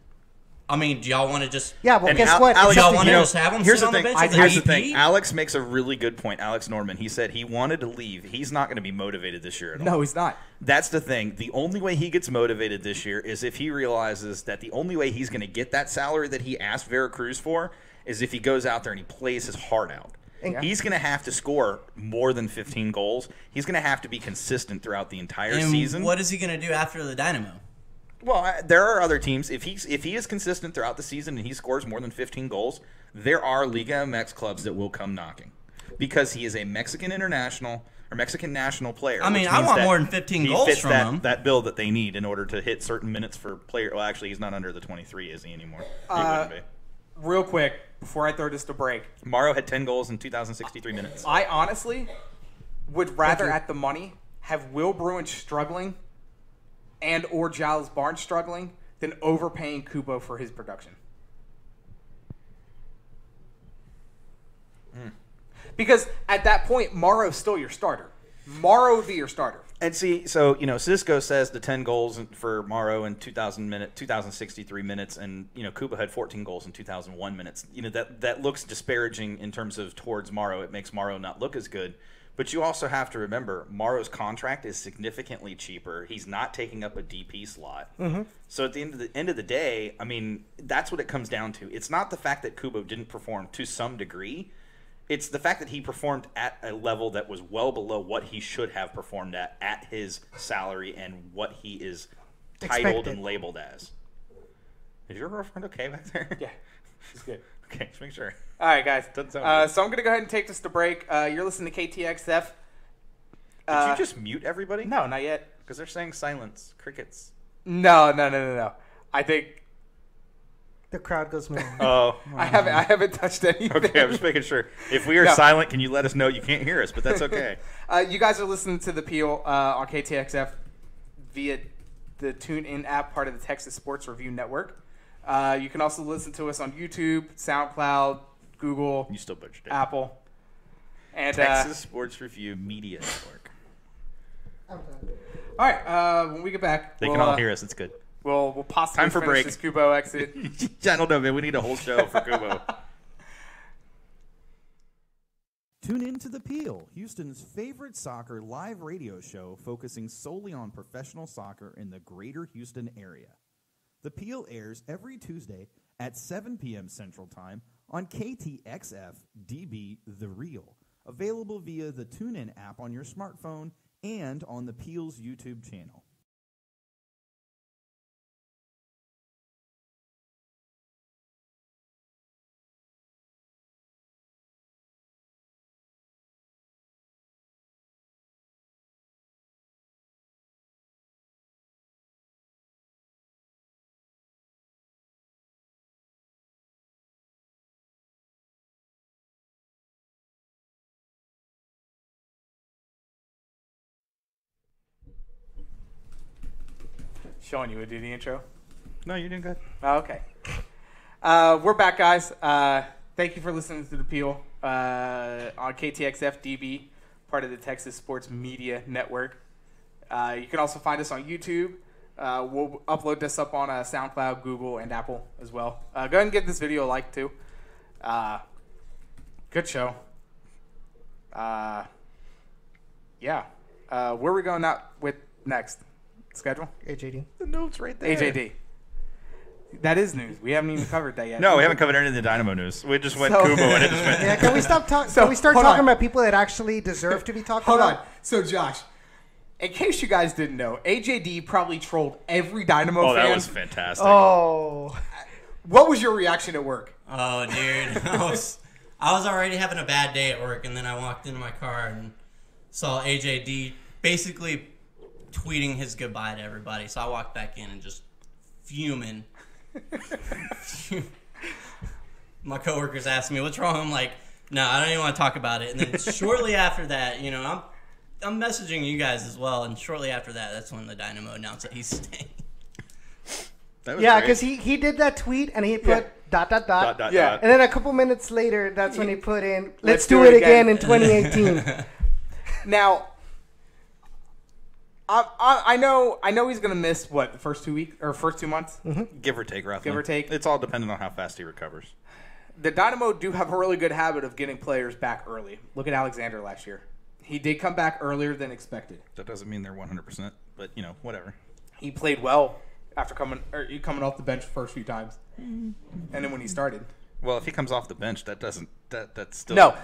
I mean, do y'all want to just... Yeah, well, guess what? Do y'all want to just have him sit on the bench as a Here's the DP? thing. Alex makes a really good point. Alex Norman. He said he wanted to leave. He's not going to be motivated this year at all. No, he's not. That's the thing. The only way he gets motivated this year is if he realizes that the only way he's going to get that salary that he asked Veracruz for is if he goes out there and he plays his heart out. Yeah. He's going to have to score more than 15 goals. He's going to have to be consistent throughout the entire season. What is he going to do after the Dynamo? Well, there are other teams. If he is consistent throughout the season and he scores more than 15 goals, there are Liga MX clubs that will come knocking because he is a Mexican international or Mexican national player. I mean, I want more than 15 goals from him. That bill that they need in order to hit certain minutes for player. Well, actually, he's not under the 23, is he anymore? He wouldn't be. Real quick, before I throw this to break, Morrow had 10 goals in 2,063 minutes. I honestly would rather at the money have Will Bruin struggling and or Giles Barnes struggling than overpaying Cubo for his production. Because at that point, Morrow's still your starter. Morrow would be your starter. And see, so, Cisco says the 10 goals for Morrow in 2,063 minutes, and, Cuba had 14 goals in 2,001 minutes. That looks disparaging in terms of towards Morrow. It makes Morrow not look as good. But you also have to remember, Morrow's contract is significantly cheaper. He's not taking up a DP slot. Mm-hmm. So at the end of the day, I mean, that's what it comes down to. It's not the fact that Cubo didn't perform to some degree. It's the fact that he performed at a level that was well below what he should have performed at his salary and what he is titled and labeled as. Is your girlfriend okay back there? Yeah, she's good. Okay, just make sure. All right, guys. So I'm going to go ahead and take this to break. You're listening to KTXF. Did you just mute everybody? No, not yet. Because they're saying silence, crickets. No. I think the crowd goes mad. Oh, I haven't touched anything. Okay, I'm just making sure. If we are silent, can you let us know you can't hear us? But that's okay. You guys are listening to The Peel on KTXF via the TuneIn app, part of the Texas Sports Review Network. You can also listen to us on YouTube, SoundCloud, Google, you still butchered it. Apple, and Texas Sports Review Media Network. Okay. All right, when we get back, they can all hear us. It's good. We'll possibly time for finish break. This Cubo exit. I don't know, man. We need a whole show for Cubo. Tune in to The Peel, Houston's favorite soccer live radio show focusing solely on professional soccer in the greater Houston area. The Peel airs every Tuesday at 7 p.m. Central Time on KTXF-db The Real, available via the TuneIn app on your smartphone and on the Peel's YouTube channel. Sean, you would do the intro? No, you're doing good. Oh, okay. We're back, guys. Thank you for listening to The Peel on KTXF-db, part of the Texas Sports Media Network. You can also find us on YouTube. We'll upload this up on SoundCloud, Google, and Apple as well. Go ahead and give this video a like, too. Good show. Yeah. Where are we going out with next? Schedule? AJD. The note's right there. AJD. That is news. We haven't even covered that yet. No, we haven't covered any of the Dynamo news. We just went So- Cubo and it just went. Yeah, can we stop talking? So, Can we start hold talking on. about people that actually deserve to be talked Hold about? on. So, Josh, in case you guys didn't know, AJD probably trolled every Dynamo Oh, fan. that was fantastic. Oh. What was your reaction at work? Oh, dude. I was already having a bad day at work, and then I walked into my car and saw AJD basically tweeting his goodbye to everybody. So I walked back in and just fuming. My coworkers asked me, "What's wrong?" I'm like, "No, I don't even want to talk about it." And then shortly after that, I'm messaging you guys as well. And shortly after that, that's when the Dynamo announced that he's staying. That was Yeah, great. because he did that tweet and he put Yeah. dot. Yeah. And then a couple minutes later, that's when he put in, Let's let's do do it it again again." in 2018. Now, I know he's gonna miss the first 2 weeks or first 2 months. Give or take, roughly. Give or take. It's all dependent on how fast he recovers. The Dynamo do have a really good habit of getting players back early. Look at Alexander last year. He did come back earlier than expected. That doesn't mean they're 100%, but whatever. He played well after coming off the bench the first few times, and then when he started. Well, if he comes off the bench, that's still No,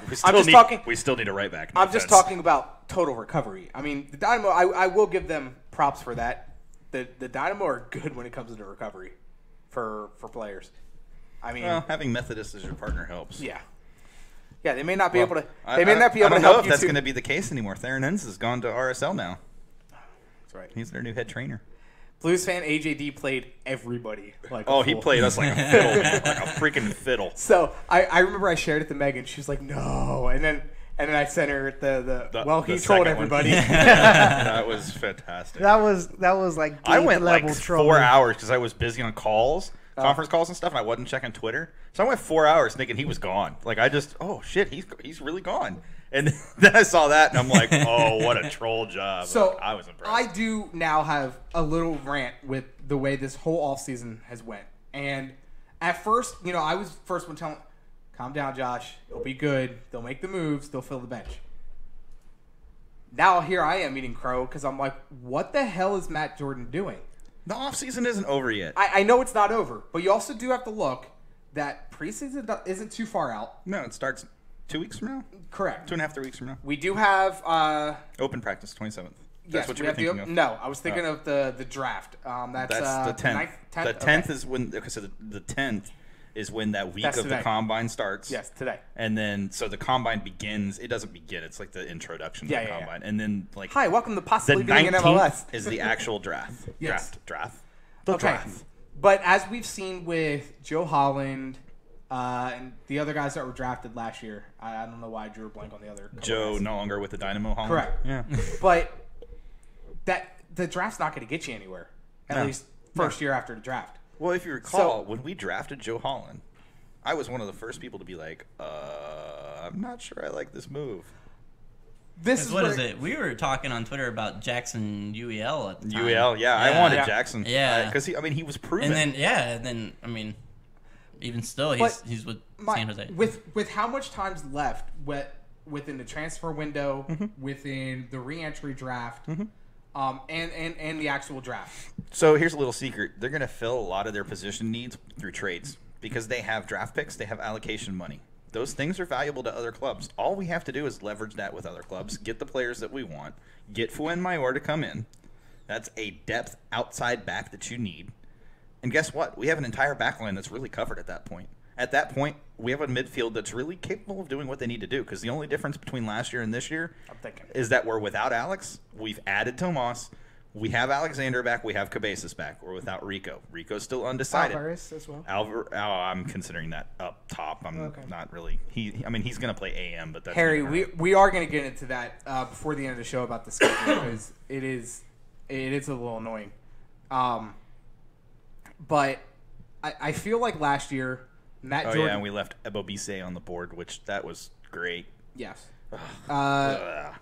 We still need a right back. I'm just talking about total recovery. I mean, the Dynamo. I will give them props for that. The Dynamo are good when it comes to recovery for players. I mean, Well, having Methodist as your partner helps. yeah, they may not be able to. I They may not be able to don't know help if you that's too. going to be the case anymore. Theron Enns has gone to RSL now. That's right. He's their new head trainer. Blues fan AJD played everybody. Like a Oh, he fool. played us like a fiddle, like a freaking fiddle. So I remember I shared it to Megan. She was like, "No," and then I sent her the he the trolled second one. everybody. That was fantastic. that was like I deep went like level 4 trolling. hours because I was busy on calls, conference calls and stuff, and I wasn't checking Twitter. So I went 4 hours thinking he was gone. Like oh shit, he's really gone. And then I saw that and I'm like, oh, what a troll job. So I was impressed. I do now have a little rant with the way this whole offseason has went. And at first, I was first one telling, calm down, Josh. It'll be good. They'll make the moves. They'll fill the bench. Now here I am eating crow because I'm like, what the hell is Matt Jordan doing? The offseason isn't over yet. I know it's not over, but you also do have to look that preseason isn't too far out. No, it starts 2 weeks from now? Correct. 2.5, 3 weeks from now. We do have Open practice, 27th. yes, That's what we you were have thinking of? No, I was thinking of the draft. That's That's the 10th. 10th? The 10th Okay. is when, okay, so the 10th is when that week That's of today. the combine starts. Yes, today. And then, so the combine begins. It doesn't begin. It's like the introduction to Yeah, the yeah, yeah. combine. And then, like, Hi, welcome to the possibly being in 19th MLS. is the actual draft. Yes. Draft. The Okay. draft. But as we've seen with Joe Holland and the other guys that were drafted last year, I don't know why I drew a blank on the other. couple Joe guys. no longer with the Dynamo Holland. Correct. Yeah. But the draft's not going to get you anywhere, at No. least first year after the draft. Well, if you recall, when we drafted Joe Holland, I was one of the first people to be like, I'm not sure I like this move. This is What where- is it? We were talking on Twitter about Jackson UEL at the time. UEL, yeah. I wanted Yeah. Jackson. Yeah. Because he was proven. And then I mean, even still, But he's with My- San Jose. with how much time's left within the transfer window, Mm-hmm. within the re-entry draft, and the actual draft. So here's a little secret. They're going to fill a lot of their position needs through trades. because they have draft picks, they have allocation money. Those things are valuable to other clubs. All we have to do is leverage that with other clubs, get the players that we want, get Fuen Mayor to come in. That's a depth outside back that you need. And guess what? We have an entire backline that's really covered at that point. At that point, we have a midfield that's really capable of doing what they need to do, because the only difference between last year and this year is that we're without Alex. We've added Tomas. We have Alexander back. We have Cabezas back. We're without Rico. Rico's still undecided. Alvarez as well. I'm considering that up top. I'm not really. He's going to play AM, but that's Harry. We are going to get into that before the end of the show about the schedule, because it is a little annoying. But I feel like last year, Matt Jordan. Yeah, and we left Ebo Bise on the board, which that was great. Yes. I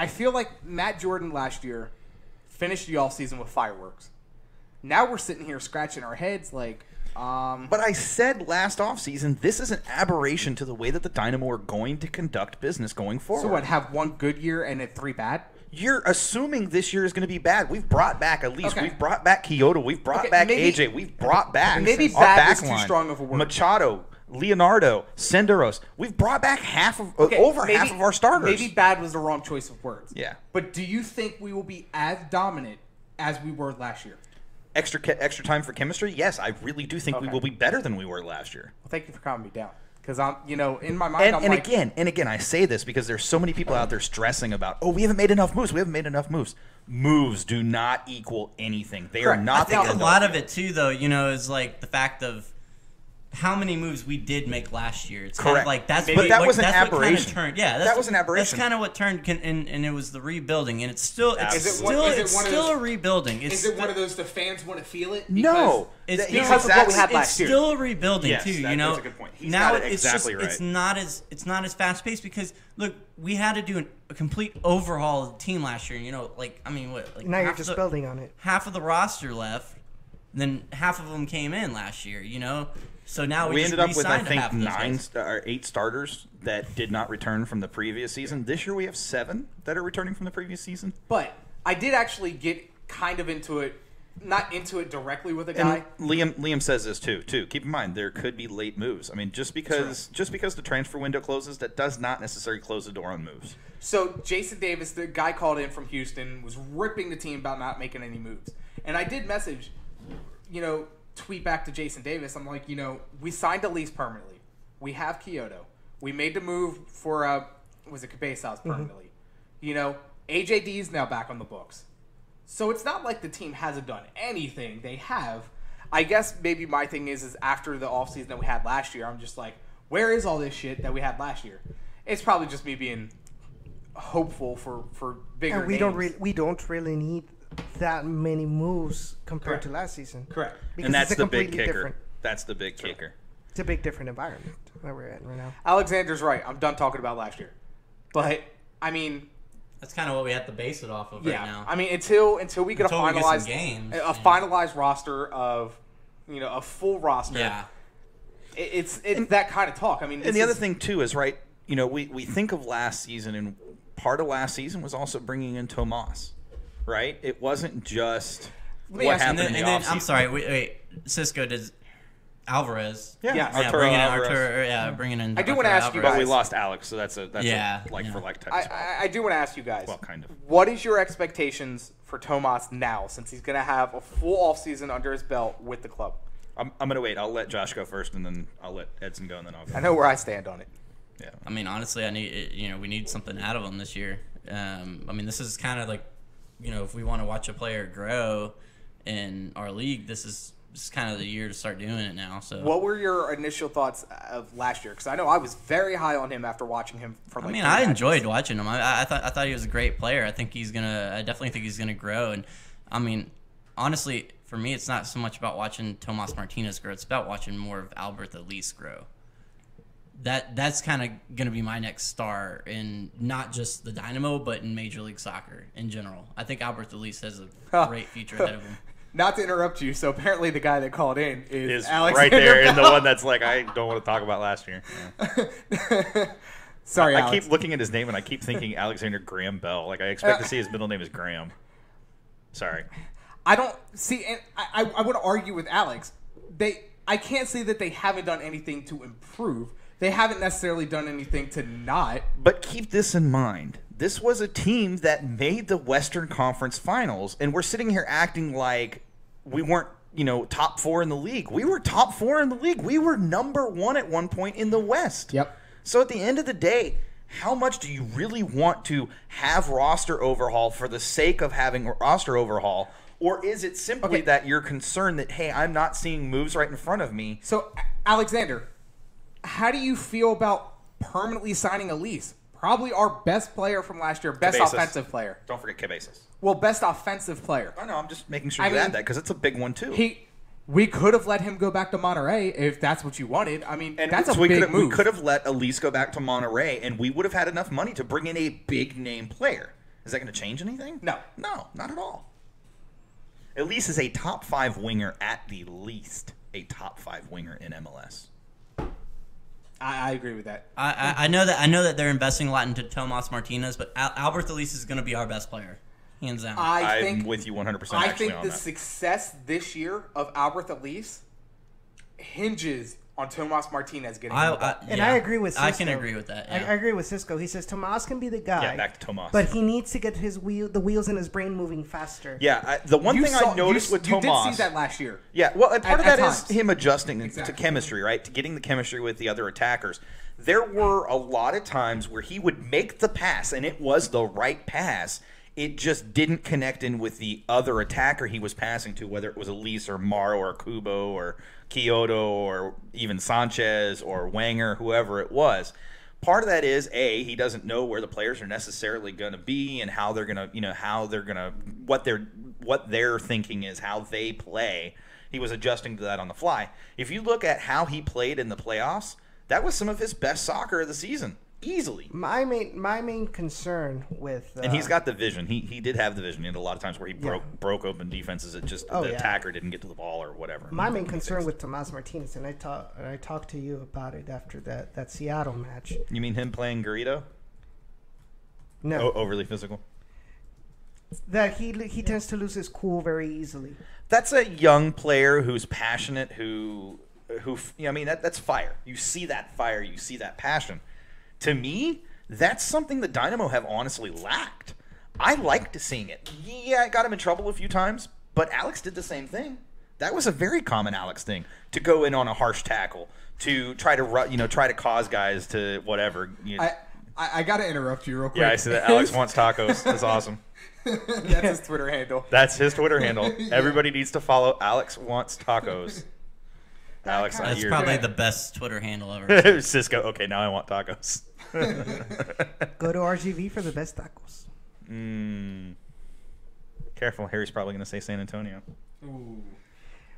feel like Matt Jordan last year finished the offseason with fireworks. Now we're sitting here scratching our heads like. But I said last offseason, this is an aberration to the way that the Dynamo are going to conduct business going forward. So what, have one good year and then 3 bad? You're assuming this year is going to be bad. We've brought back at least. Okay. We've brought back Kyoto. We've brought back AJ. We've brought back maybe bad is too strong of a word. Machado, Leonardo, Senderos. We've brought back half of our starters. Maybe bad was the wrong choice of words. Yeah. But do you think we will be as dominant as we were last year? Extra time for chemistry? Yes, I really do think we will be better than we were last year. Well, thank you for calming me down. Because I'm, in my mind, and again, I say this because there's so many people out there stressing about, we haven't made enough moves. We haven't made enough moves. Moves do not equal anything. They are not. I think a lot of it too, though, is like the fact of how many moves we did make last year. It's kind of like that's but that was an aberration. That was an aberration. That's kind of what turned, and it was the rebuilding, and it's still a rebuilding. Is it one of those the fans want to feel it? No, it's because of what we had last year. It's still a rebuilding too. That's a good point. He's now it's exactly right. It's not as fast paced because look, we had to do a complete overhaul of the team last year. Now you're just building on it. Half of the roster left, then half of them came in last year. So now we ended up with, I think, 8 starters that did not return from the previous season. This year we have 7 that are returning from the previous season. But I did actually get kind of into it, not into it directly with a guy. And Liam says this too. Keep in mind there could be late moves. I mean, just because the transfer window closes, that does not necessarily close the door on moves. So Jason Davis, the guy called in from Houston, was ripping the team about not making any moves, and I did message, tweet back to Jason Davis. I'm like, we signed a lease permanently. We have Kyoto. We made the move for Cabezas permanently. AJD is now back on the books. So it's not like the team hasn't done anything. They have. I guess maybe my thing is after the offseason that we had last year, I'm just like, where is all this shit that we had last year? It's probably just me being hopeful for bigger and we don't really need that many moves compared to last season. Correct. Because and that's the big kicker. That's the big kicker. It's a big different environment that we're in right now. Alexander's right. I'm done talking about last year. But, that's kind of what we have to base it off of right now. Until we get a finalized roster of, a full roster. Yeah. It's that kind of talk. And the other thing, too, is, right, we think of last season, and part of last season was also bringing in Tomas. Right? It wasn't just what happened in the offseason. I'm sorry. Wait. Cisco did Alvarez. Yeah. Bringing in. I do want to ask you guys. But we lost Alex, so that's a like-for-like type. I do want to ask you guys. Well, kind of. What is your expectations for Tomas now, since he's going to have a full offseason under his belt with the club? I'm going to wait. I'll let Josh go first, and then I'll let Edson go, and then I'll go. I know where I stand on it. Yeah. Honestly, we need something out of him this year. This is kind of like, if we want to watch a player grow in our league, this is kind of the year to start doing it now. So, what were your initial thoughts of last year? Because I know I was very high on him after watching him for. I enjoyed watching him. I thought he was a great player. I definitely think he's gonna grow. And honestly, for me, it's not so much about watching Tomas Martinez grow. It's about watching more of Albert Elise grow. That's kind of going to be my next star in not just the Dynamo, but in Major League Soccer in general. I think Albert Elise has a great future ahead of him. Not to interrupt you, so apparently the guy that called in is Alexander right there, Bell. and the one that's like, I don't want to talk about last year. Yeah. Sorry, I keep looking at his name, and I keep thinking Alexander Graham Bell. Like, I expect to see his middle name is Graham. Sorry. I don't see, and I would argue with Alex. I can't say that they haven't done anything to improve. They haven't necessarily done anything to not. But keep this in mind. This was a team that made the Western Conference Finals, and we're sitting here acting like we weren't, top 4 in the league. We were top 4 in the league. We were number 1 at one point in the West. Yep. So at the end of the day, how much do you really want to have roster overhaul for the sake of having roster overhaul? Or is it simply that you're concerned that, hey, I'm not seeing moves right in front of me? So, Alexander, how do you feel about permanently signing Elise? Probably our best player from last year, best Cabezas. offensive player. Don't forget Cabezas. Well, best offensive player. I know, I'm just making sure you add that because it's a big one too. We could have let him go back to Monterey if that's what you wanted. I mean, that's a big move. We could have let Elise go back to Monterey, and we would have had enough money to bring in a big-name player. Is that going to change anything? No. No, not at all. Elise is a top 5 winger at the least. A top 5 winger in MLS. I agree with that. I know that they're investing a lot into Tomas Martinez, but Albert Elise is going to be our best player, hands down. I'm with you 100%. I think the success this year of Albert Elise hinges on Tomas Martinez getting the ball. I agree with Cisco. I can agree with that. Yeah. I agree with Cisco. He says Tomas can be the guy. Yeah, back to Tomas. But he needs to get the wheels in his brain moving faster. Yeah, the one thing I noticed with Tomas... You did see that last year. Yeah, well, and part of that times. is him adjusting to chemistry, right? To getting the chemistry with the other attackers. There were a lot of times where he would make the pass, and it was the right pass. It just didn't connect in with the other attacker he was passing to, whether it was Elise or Maro or Cubo or Kyoto or even Sanchez or Wenger, whoever it was. Part of that is, A, he doesn't know where the players are necessarily going to be and how they're going to, what their thinking is, how they play. He was adjusting to that on the fly. If you look at how he played in the playoffs, that was some of his best soccer of the season. Easily. My main concern with and he's got the vision. He did have the vision. He had a lot of times where he broke open defenses. It just the attacker didn't get to the ball or whatever. My main concern with Tomas Martinez, and I talked to you about it after that Seattle match. You mean him playing Garrido? No. Overly physical? That he tends to lose his cool very easily. That's a young player who's passionate, that's fire. You see that fire, you see that passion. To me, that's something the Dynamo have honestly lacked. I liked seeing it. Yeah, it got him in trouble a few times, but Alex did the same thing. That was a very common Alex thing, to go in on a harsh tackle, to try to cause guys to whatever. I got to interrupt you real quick. Yeah, I see that. Alex wants tacos. That's awesome. That's his Twitter handle. That's his Twitter handle. Everybody needs to follow Alex Wants Tacos. Alex, that's probably the best Twitter handle ever. Cisco. Okay, now I want tacos. Go to RGV for the best tacos. Careful, Harry's probably going to say San Antonio. Ooh.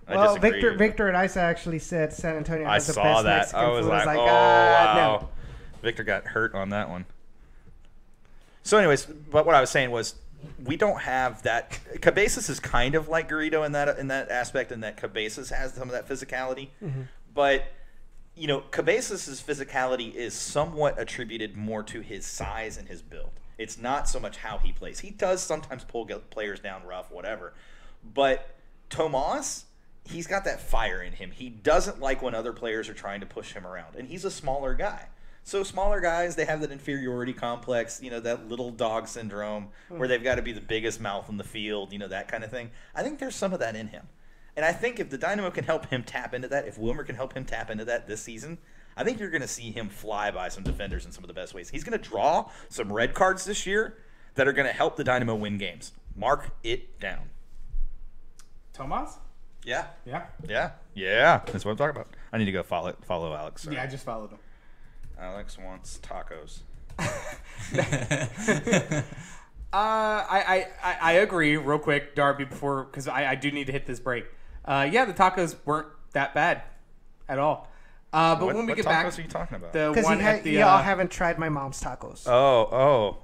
Well, Victor and Isa actually said San Antonio has the best Mexican food. I was like, wow. No. Victor got hurt on that one. So anyways, but what I was saying was, we don't have that. Cabezas is kind of like Garrido in that aspect, in that Cabezas has some of that physicality. Mm-hmm. But, Cabezas' physicality is somewhat attributed more to his size and his build. It's not so much how he plays. He does sometimes pull players down rough, whatever. But Tomas, he's got that fire in him. He doesn't like when other players are trying to push him around. And he's a smaller guy. So smaller guys, they have that inferiority complex, that little dog syndrome where they've got to be the biggest mouth in the field, that kind of thing. I think there's some of that in him. And I think if the Dynamo can help him tap into that, if Wilmer can help him tap into that this season, I think you're going to see him fly by some defenders in some of the best ways. He's going to draw some red cards this year that are going to help the Dynamo win games. Mark it down. Tomas? Yeah. Yeah? Yeah. Yeah. That's what I'm talking about. I need to go follow Alex. Sorry. Yeah, I just followed him. Alex wants tacos. I agree real quick, Darby, because I do need to hit this break. The tacos weren't that bad at all. But when we get back, what tacos are you talking about? The one at the y'all haven't tried my mom's tacos. Oh.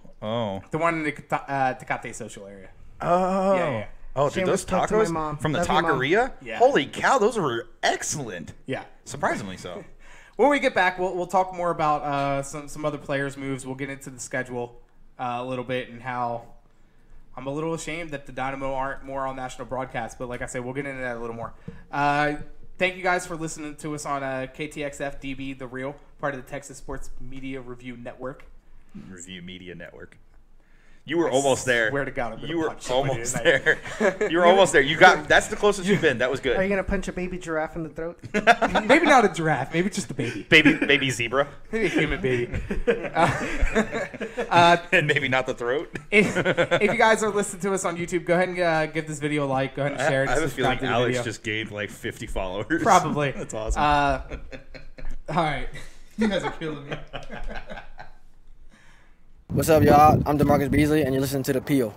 The one in the Tecate social area. Oh. Yeah. Oh, dude, those tacos from the taqueria? Yeah. Holy cow, those were excellent. Yeah. Surprisingly so. When we get back, we'll talk more about some other players' moves. We'll get into the schedule a little bit and how I'm a little ashamed that the Dynamo aren't more on national broadcast. But like I said, we'll get into that a little more. thank you guys for listening to us on KTXF-db, The Real, part of the Texas Sports Media Review Network. Review Media Network. You were almost there. Swear to God, you were almost there. You were almost there. You got. That's the closest you've been. That was good. Are you gonna punch a baby giraffe in the throat? Maybe not a giraffe. Maybe just a baby. Baby zebra. Maybe a human baby. And maybe not the throat. If you guys are listening to us on YouTube, go ahead and give this video a like. Go ahead and share it. I have a feeling Alex video. just gained like 50 followers. Probably. That's awesome. All right. You guys are killing me. What's up, y'all? I'm DeMarcus Beasley, and you're listening to The Peel.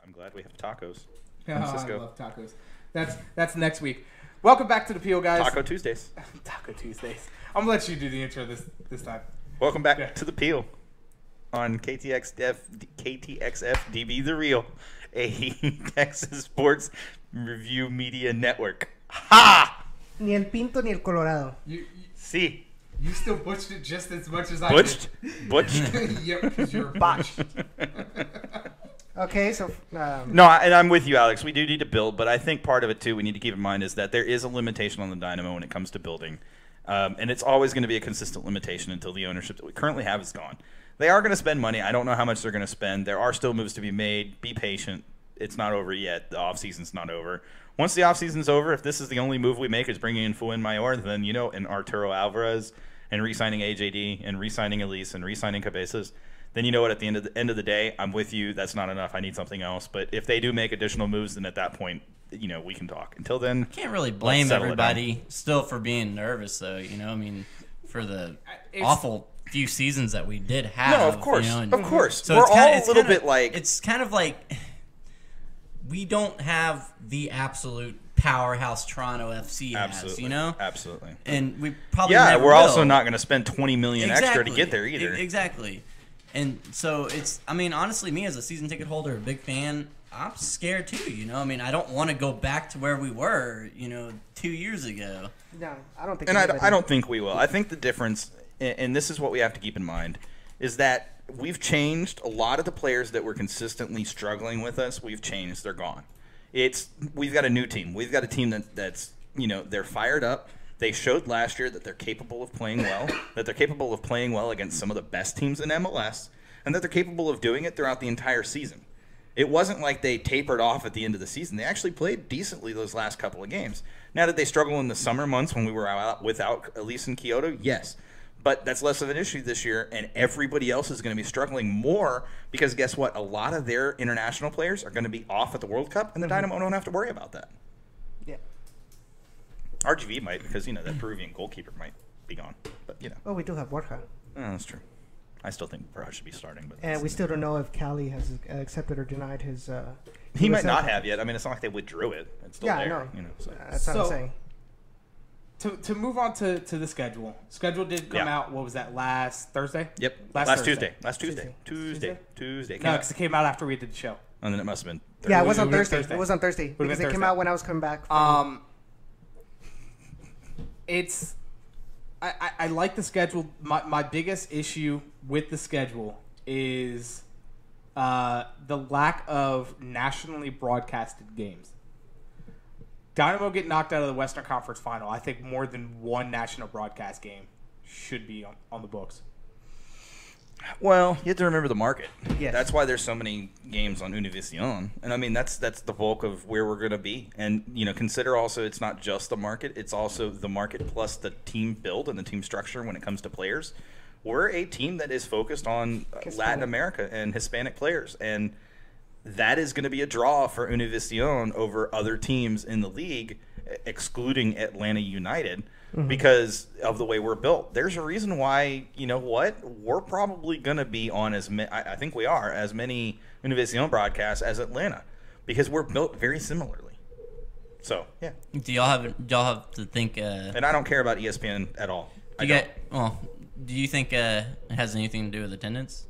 I'm glad we have tacos. Oh, I love tacos. That's next week. Welcome back to the Peel, guys. Taco Tuesdays. Taco Tuesdays. I'm gonna let you do the intro this time. Welcome back to the Peel on KTXF-db, The Real, a Texas Sports Review Media Network. Ha! Ni el Pinto ni el Colorado. See. You still butched it just as much as I Butched? did. Butched? Yep, because you're botched. Okay, so No, and I'm with you, Alex. We do need to build, but I think part of it too we need to keep in mind is that there is a limitation on the Dynamo when it comes to building, and it's always going to be a consistent limitation until the ownership that we currently have is gone. They are going to spend money. I don't know how much they're going to spend. There are still moves to be made. Be patient. It's not over yet. The offseason's not over. Once the offseason's over, if this is the only move we make is bringing in Fuin Mayor, then and Arturo Alvarez and re-signing AJD and re-signing Elise and re-signing Cabezas, then you know what, at the end of the day, I'm with you. That's not enough. I need something else. But if they do make additional moves, then at that point, we can talk. Until then, Can't really blame everybody still for being nervous, though. I mean, for the awful few seasons that we did have. No, of course, of course. So We're all a little bit like it's kind of like we don't have the absolute powerhouse Toronto FC has, absolutely. And we probably we're will. also not going to spend $20 million extra to get there either. Exactly. And so honestly, me as a season ticket holder, a big fan, I'm scared too, I mean, I don't want to go back to where we were, 2 years ago. no, I don't think. And I don't think we will. I think the difference, and this is what we have to keep in mind, is that we've changed a lot of the players that were consistently struggling with us. We've changed. They're gone. We've got a new team. We've got a team that's they're fired up. They showed last year that they're capable of playing well, that they're capable of playing well against some of the best teams in MLS, and that they're capable of doing it throughout the entire season. It wasn't like they tapered off at the end of the season. They actually played decently those last couple of games. Now, did they struggle in the summer months when we were out without Elise and Kyoto? Yes. But that's less of an issue this year, and everybody else is going to be struggling more because guess what? A lot of their international players are going to be off at the World Cup, and the Dynamo don't have to worry about that. Yeah. RGV might because, that Peruvian goalkeeper might be gone. But, Oh, we do have Borja. Oh, that's true. I still think Barrage should be starting. But And we still don't know if Cali has accepted or denied his. He might not have yet. I mean, it's not like they withdrew it. It's still there. I know. So. That's what I'm saying. To move on to the schedule. Schedule did come out. What was that? Last Thursday? Yep. Last Tuesday. Tuesday. Tuesday. No, Came because it came out after we did the show. And then it must have been Thursday. Yeah, it was on Would've been Thursday. Thursday. It was on Thursday Would've because been it came Thursday. out when I was coming back. From, It's I like the schedule. My biggest issue with the schedule is the lack of nationally broadcasted games. Dynamo get knocked out of the Western Conference Final. I think more than one national broadcast game should be on the books. Well, you have to remember the market. Yes. That's why there's so many games on Univision. And I mean, that's the bulk of where we're going to be. And, consider also it's not just the market. It's also the market plus the team build and the team structure when it comes to players. We're a team that is focused on Latin America and Hispanic players. And that is going to be a draw for Univision over other teams in the league, excluding Atlanta United. Because of the way we're built. There's a reason why, we're probably going to be on I think we are, as many Univision broadcasts as Atlanta. Because we're built very similarly. So, yeah. Do y'all have to think? And I don't care about ESPN at all. Do you think it has anything to do with attendance?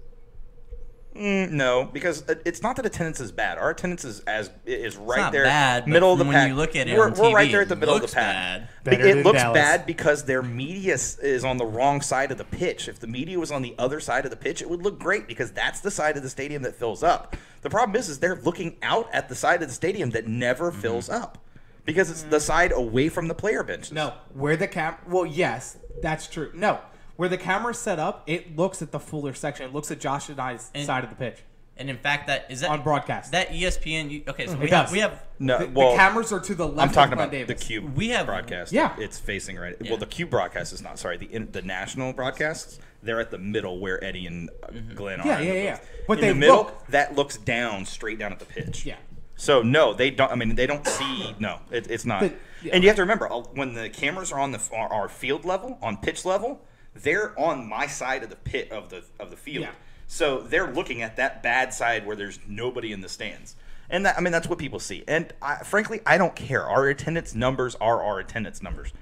No, because it's not that attendance is bad. Our attendance is right not there, bad, but middle of the when pack. you look at it we're on TV, right there at the middle of the looks pack. bad. It looks Dallas. bad because their media is on the wrong side of the pitch. If the media was on the other side of the pitch, it would look great because that's the side of the stadium that fills up. The problem is they're looking out at the side of the stadium that never fills up because it's the side away from the player benches. No, where the well, yes, that's true. No, where the camera's set up, it looks at the fuller section. It looks at Josh and I's side of the pitch. And in fact, that on broadcast. That ESPN. Okay, so we have the cameras are to the left. I'm talking of about Davis. the Cube broadcast. Yeah, it's facing right. Yeah. Well, the Cube broadcast is not. Sorry, the national broadcasts. They're at the middle where Eddie and Glenn are. Yeah. But in they the middle, that looks down, straight down at the pitch. Yeah. So no, they don't. I mean, they don't see. No, it's not. And you have to remember when the cameras are on our field level, on pitch level, they're on my side of the pit of the field. Yeah. So they're looking at that bad side where there's nobody in the stands. And that's what people see. And frankly, I don't care. Our attendance numbers are our attendance numbers.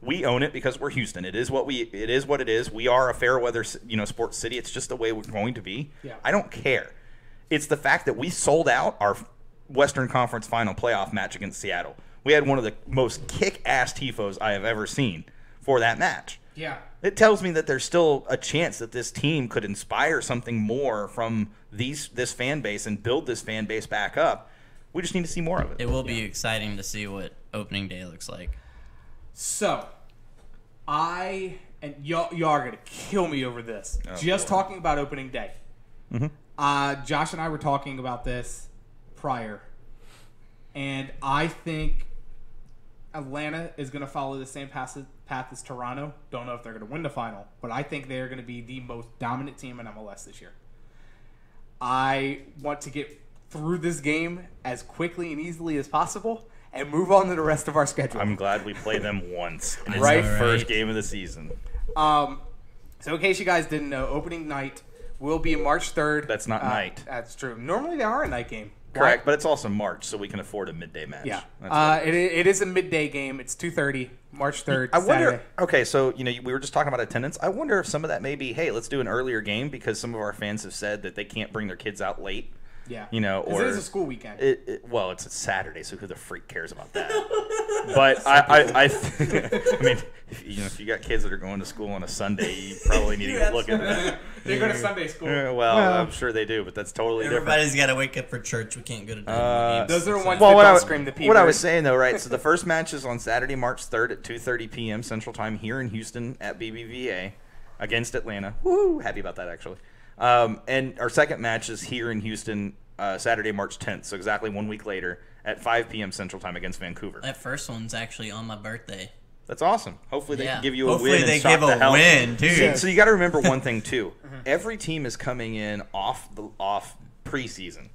We own it because we're Houston. It is what it is. We are a fair weather, sports city. It's just the way we're going to be. Yeah. I don't care. It's the fact that we sold out our Western Conference Final playoff match against Seattle. We had one of the most kick-ass tifos I have ever seen for that match. Yeah. It tells me that there's still a chance that this team could inspire something more from this fan base and build this fan base back up. We just need to see more of it. It will be exciting to see what opening day looks like. So, and y'all are going to kill me over this. Talking about opening day. Mm-hmm. Josh and I were talking about this prior. And I think Atlanta is going to follow the same path as Toronto. Don't know if they're going to win the final, but I think they're going to be the most dominant team in MLS this year. I want to get through this game as quickly and easily as possible and move on to the rest of our schedule. I'm glad we play them once. And it's Right. the first game of the season. So in case you guys didn't know, opening night will be March 3rd. That's not night. That's true. Normally they are a night game. Correct, but it's also March, so we can afford a midday match. Yeah. It is a midday game. It's 2:30, March 3rd, I wonder. Saturday. Okay, so we were just talking about attendance. I wonder if some of that may be, hey, let's do an earlier game because some of our fans have said that they can't bring their kids out late. Yeah. Or it is a school weekend. Well, it's a Saturday, so who the freak cares about that? But I mean, if you got kids that are going to school on a Sunday, you probably need to look at that. They go to Sunday school. Well, I'm sure they do, but that's totally Everybody's got to wake up for church. We can't go to games. Those are the ones well, that what don't scream the P What I word. was saying, though, right, so the first match is on Saturday, March 3rd at 2:30 p.m. Central Time here in Houston at BBVA against Atlanta. Woo! Happy about that, actually. And our second match is here in Houston Saturday, March 10th, so exactly 1 week later at 5 p.m. Central Time against Vancouver. That first one's actually on my birthday. That's awesome. Hopefully they can give you a Hopefully win. they and shock give the a hell. win, too. So you got to remember one thing, too. Every team is coming in off preseason.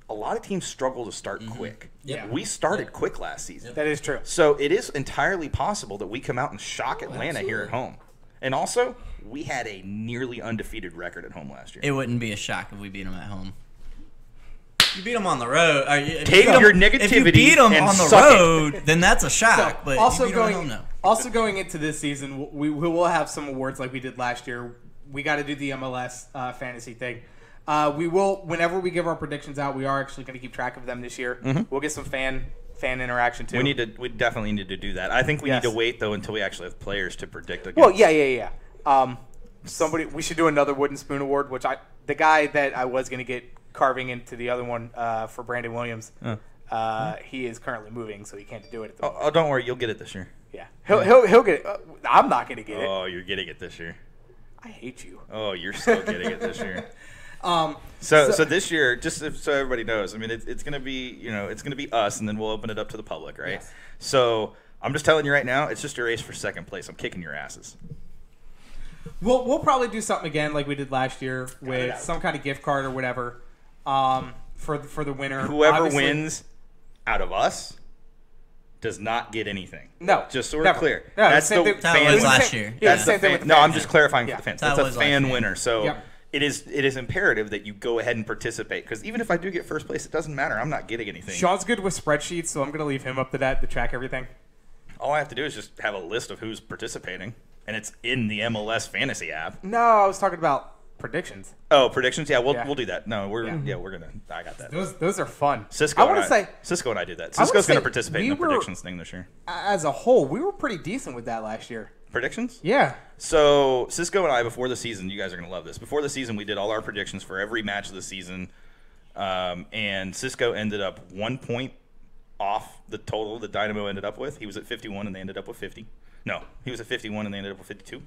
A lot of teams struggle to start quick. Yeah. We started quick last season. That is true. So it is entirely possible that we come out and shock Atlanta here at home. And also, we had a nearly undefeated record at home last year. It wouldn't be a shock if we beat them at home. You beat them on the road. Take your negativity If you beat them and on the suck it. road, then that's a shock. But also if you beat them at home, no. Also going into this season, we will have some awards like we did last year. we got to do the MLS fantasy thing. We will, whenever we give our predictions out, we are actually going to keep track of them this year. Mm-hmm. We'll get some fan interaction too. We definitely need to do that. I think we need to wait though until we actually have players to predict against. Well, yeah. We should do another Wooden Spoon Award, which the guy that I was going to get carving into the other one for Brandon Williams. He is currently moving, so he can't do it at the moment. Oh, don't worry, you'll get it this year. Yeah, he'll get it. I'm not going to get it. Oh, you're getting it this year. I hate you. Oh, you're still getting it this year. So this year, just so everybody knows, I mean, it's gonna be it's gonna be us, and then we'll open it up to the public, right? Yes. So I'm just telling you right now, it's just a race for second place. I'm kicking your asses. We'll probably do something again like we did last year with some kind of gift card or whatever for the winner. Whoever wins out of us does not get anything. No, just so we're clear. No, that's the fan was last year. Yeah, same thing with the no, fans. I'm just clarifying for the fans. That's a fan winner. So. Yep. It is imperative that you go ahead and participate, because even if I do get first place, it doesn't matter. I'm not getting anything. Sean's good with spreadsheets, so I'm going to leave him up to that to track everything. All I have to do is just have a list of who's participating, and it's in the MLS fantasy app. No, I was talking about predictions. Oh, predictions? Yeah, we'll do that. No, we're gonna. I got that. Those are fun. Cisco and I do that. Cisco's going to participate in the predictions thing this year. As a whole, we were pretty decent with that last year. Predictions? Yeah. So Cisco and I, before the season, you guys are going to love this. Before the season, we did all our predictions for every match of the season, and Cisco ended up 1 point off the total that Dynamo ended up with. He was at 51, and they ended up with 50. No, he was at 51, and they ended up with 52.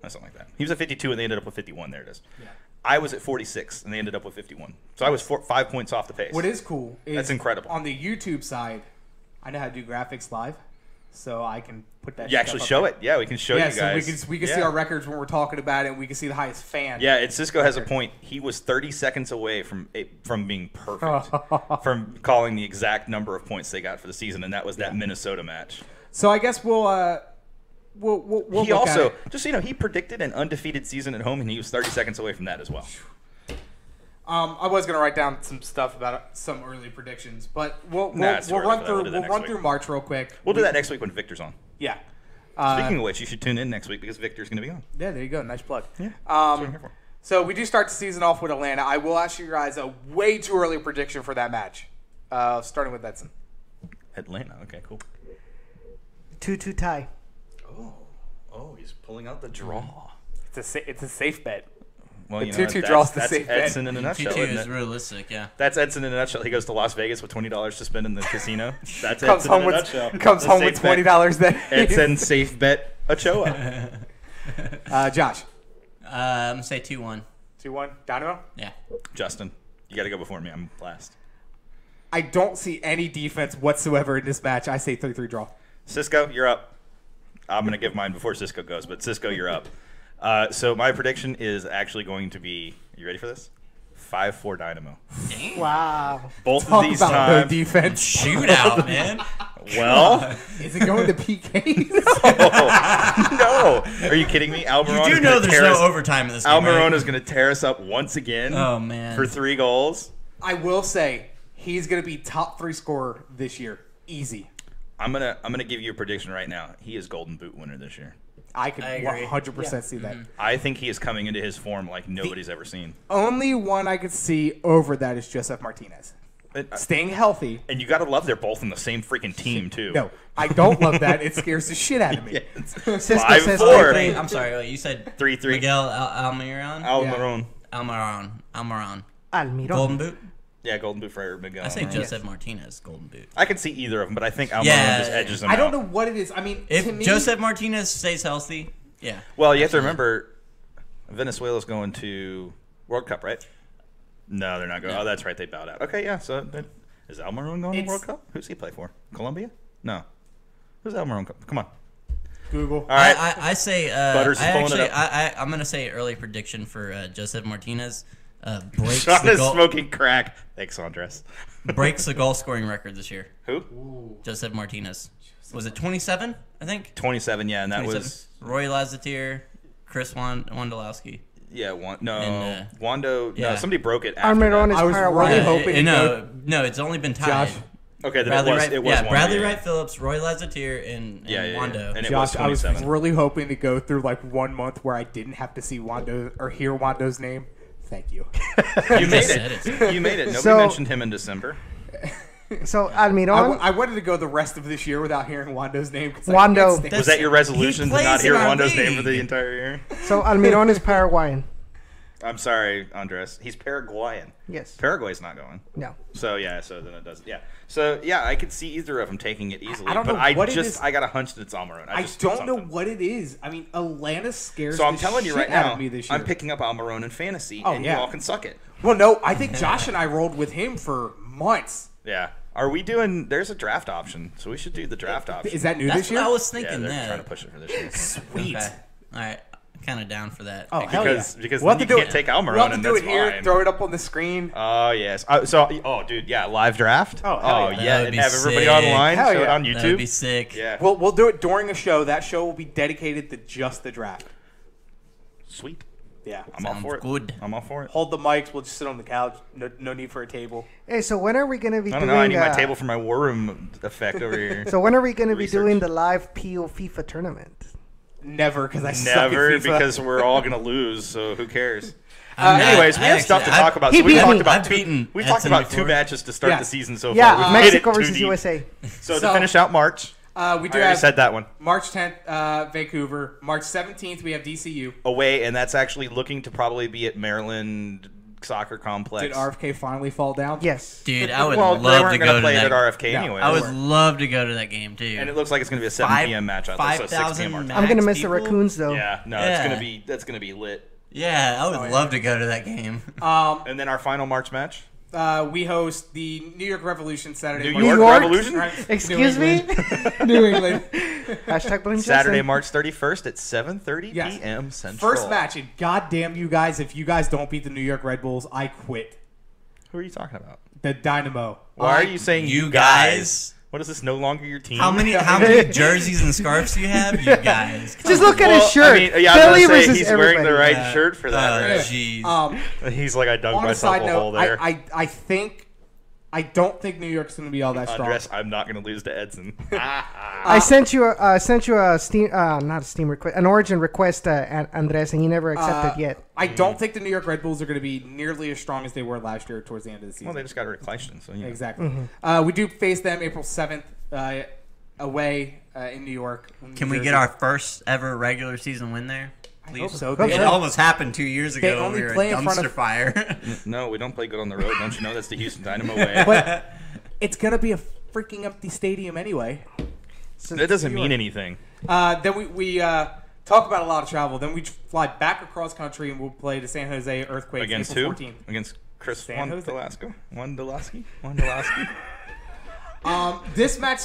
Something like that. He was at 52, and they ended up with 51. There it is. Yeah. I was at 46, and they ended up with 51. So I was 5 points off the pace. What is cool is that's incredible. On the YouTube side, I know how to do graphics live. So I can put that. You actually show it. Yeah, we can show you guys. So we can see our records when we're talking about it. And we can see the highest fan. Yeah, and Cisco has a point. He was 30 seconds away from being perfect, from calling the exact number of points they got for the season, and that was that Minnesota match. So I guess we'll he also just he predicted an undefeated season at home, and he was 30 seconds away from that as well. I was going to write down some stuff about some early predictions, but we'll run through March real quick. We'll do that next week when Victor's on. Yeah. Speaking of which, you should tune in next week because Victor's going to be on. Yeah, there you go. Nice plug. Yeah. That's what I'm here for. So we do start the season off with Atlanta. I will ask you guys a way too early prediction for that match, starting with Edson. Atlanta. Okay, cool. 2-2 tie. Oh, he's pulling out the draw. It's a safe bet. Well, the 2-2 draws the safe bet. That's Edson in a nutshell. 2-2 is realistic, yeah. That's Edson in a nutshell. He goes to Las Vegas with $20 to spend in the casino. That's comes Edson home in a with, nutshell. Comes home with $20 then. Edson safe bet Ochoa. Josh. I'm going to say 2-1. 2-1. Dynamo? Yeah. Justin, you got to go before me. I'm last. I don't see any defense whatsoever in this match. I say 3-3 draw. Cisco, you're up. I'm going to give mine before Cisco goes, but Cisco, you're up. So my prediction is actually going to be, you ready for this? 5-4 Dynamo. Damn. Wow. Both of these times. No defense. Shootout, man. Well. Is it going to PK? No. Are you kidding me? Almiron You do know there's no overtime in this game, Almiron right? is going to tear us up once again. Oh, man. For 3 goals. I will say he's going to be top 3 scorer this year. Easy. I'm gonna give you a prediction right now. He is Golden Boot winner this year. I could 100% see that. I think he is coming into his form like nobody's ever seen. Only one I could see over that is Joseph Martinez. Staying healthy. And you got to love they're both on the same freaking team, too. No, I don't love that. It scares the shit out of me. Cisco says 5-4. Wait, I'm sorry. You said 3-3. Miguel Almiron? Almiron. Almiron. Golden Boot? Yeah, Golden Boot for Miguel. I say Joseph Martinez, Golden Boot. I can see either of them, but I think Almiron just edges them out. I don't know what it is. I mean, if Joseph Martinez stays healthy, yeah. Well, you have to remember, Venezuela's going to World Cup, right? No, they're not going. No. Oh, that's right. They bowed out. Okay, yeah. So is Almiron going to World Cup? Who's he play for? Colombia? No. Who's Almiron? Come on. Google. All right. I say. Butters is pulling it up. I'm going to say early prediction for Joseph Martinez. Breaks Sean is smoking crack. Thanks, Andres. Breaks the goal scoring record this year. Who? Ooh. Joseph Martinez. Was it 27? I think 27. Yeah, and that was Roy Lazatir, Chris Wondolowski. Yeah, Wando. Yeah. No, somebody broke it. I was really hoping. No, it's only been tied. Josh, Okay, then Bradley Wright, it was one. Bradley yeah. Wright Phillips, Roy Lazetir, and Wando. And it Josh, was I was 27. really hoping to go through like 1 month where I didn't have to see Wando or hear Wando's name. Thank you. You made said it. You made it. Nobody So- mentioned him in December. So Almiron, I wanted to go the rest of this year without hearing Wando's name. 'Cause Wando. I can't Was that your resolution to plays not hear in our Wando's name league. for the entire year? so Almiron is Paraguayan. I'm sorry, Andres. He's Paraguayan. Yes. Paraguay's not going. No. So yeah, so then it does. Yeah. So yeah, I could see either of them taking it easily. I don't but know I what it just is. I got a hunch that it's Almiron. I just don't know something. what it is. I mean, Atlanta scares So I'm the telling you shit right out now, of me this year. I'm picking up Almiron in fantasy, Oh, and yeah. you all can suck it. Well, no, I think Josh and I rolled with him for months. Yeah. Are we doing? There's a draft option, so we should do the draft option. Is that new That's this what year? I was Yeah, thinking. they're trying to push it for this year. Sweet. Okay. All right. Kind of down for that. Oh, hell Because yeah. because We'll then have to you do can't it. take We'll Almiron, have to and do that's it here. fine. Throw it up on the screen. Oh yes. Oh dude, yeah, live draft. Oh, hell yeah. yeah, That would and be have everybody sick. online, Hell show it yeah. on That would YouTube. be sick. Yeah. We'll do it during a show. That show will be dedicated to just the draft. Sweet. Yeah. I'm all Sounds for it. good. I'm all for it. Hold the mics. We'll just sit on the couch. No need for a table. Hey, so when are we gonna be I doing? don't know. I need my table for my war room effect over here. So when are we gonna be Research. doing the live PO FIFA tournament? Never, because I suck at Never, FIFA. because we're all gonna lose. So who cares? I Anyways, we have actually- stuff to I've- talk about. he So we beat talked me. about I've beaten we talked Edson about two before. matches to start Yeah. the season so Yeah, far. We've made Mexico it too versus deep. USA. So to So- finish out March, we do I already have said that one. March 10th, Vancouver. March 17th, we have DCU. Away, and that's actually looking to probably be at Maryland Soccer Complex. Did RFK finally fall down? Yes. Dude, I would Well, they love weren't to gonna go to play it that. at RFK No, anyway. I would love to go to that game too. And it looks like it's going to be a 7 p.m. match out there, so 6 p.m. 5,000 our time. I'm gonna Max miss the people? raccoons though. Yeah, no, Yeah. that's gonna be lit. Yeah, I would yeah. love to go to that game. And then our final March match, We host the New York Revolution Saturday. New March- York Revolution, Right. Excuse New me. England. New England. Hashtag blame Saturday, Justin. March 31st at 7:30 Yes. p.m. Central. First match, and goddamn you guys, if you guys don't beat the New York Red Bulls, I quit. Who are you talking about? The Dynamo. Why are you saying you guys? What is this? No longer your team? How many jerseys and scarves do you have, you guys? Just look at Well, his shirt. I mean, yeah, I Philly was gonna say, versus he's wearing the everybody. right shirt for that. right? Jeez. He's like, I dug On a myself side a hole note, there. I don't think New York's going to be all that strong. Andres, I'm not going to lose to Edson. I sent you a Steam, not a Steam request, an Origin request, Andres, and you never accepted yet. I don't think the New York Red Bulls are going to be nearly as strong as they were last year towards the end of the season. Well, they just got reclation, so you know. Exactly. We do face them April 7th away in New York. Can we get our first ever regular season win there? I hope Please. so. Hope It so. almost happened 2 years They ago. only We were play a in front dumpster of- fire. No, we don't play good on the road. Don't you know that's the Houston Dynamo way? But it's going to be a freaking empty stadium anyway. That doesn't mean anything. Then we talk about a lot of travel. Then we fly back across country and we'll play the San Jose Earthquakes Against April who? 14th. Against Chris San Jose. Wondolowski? This match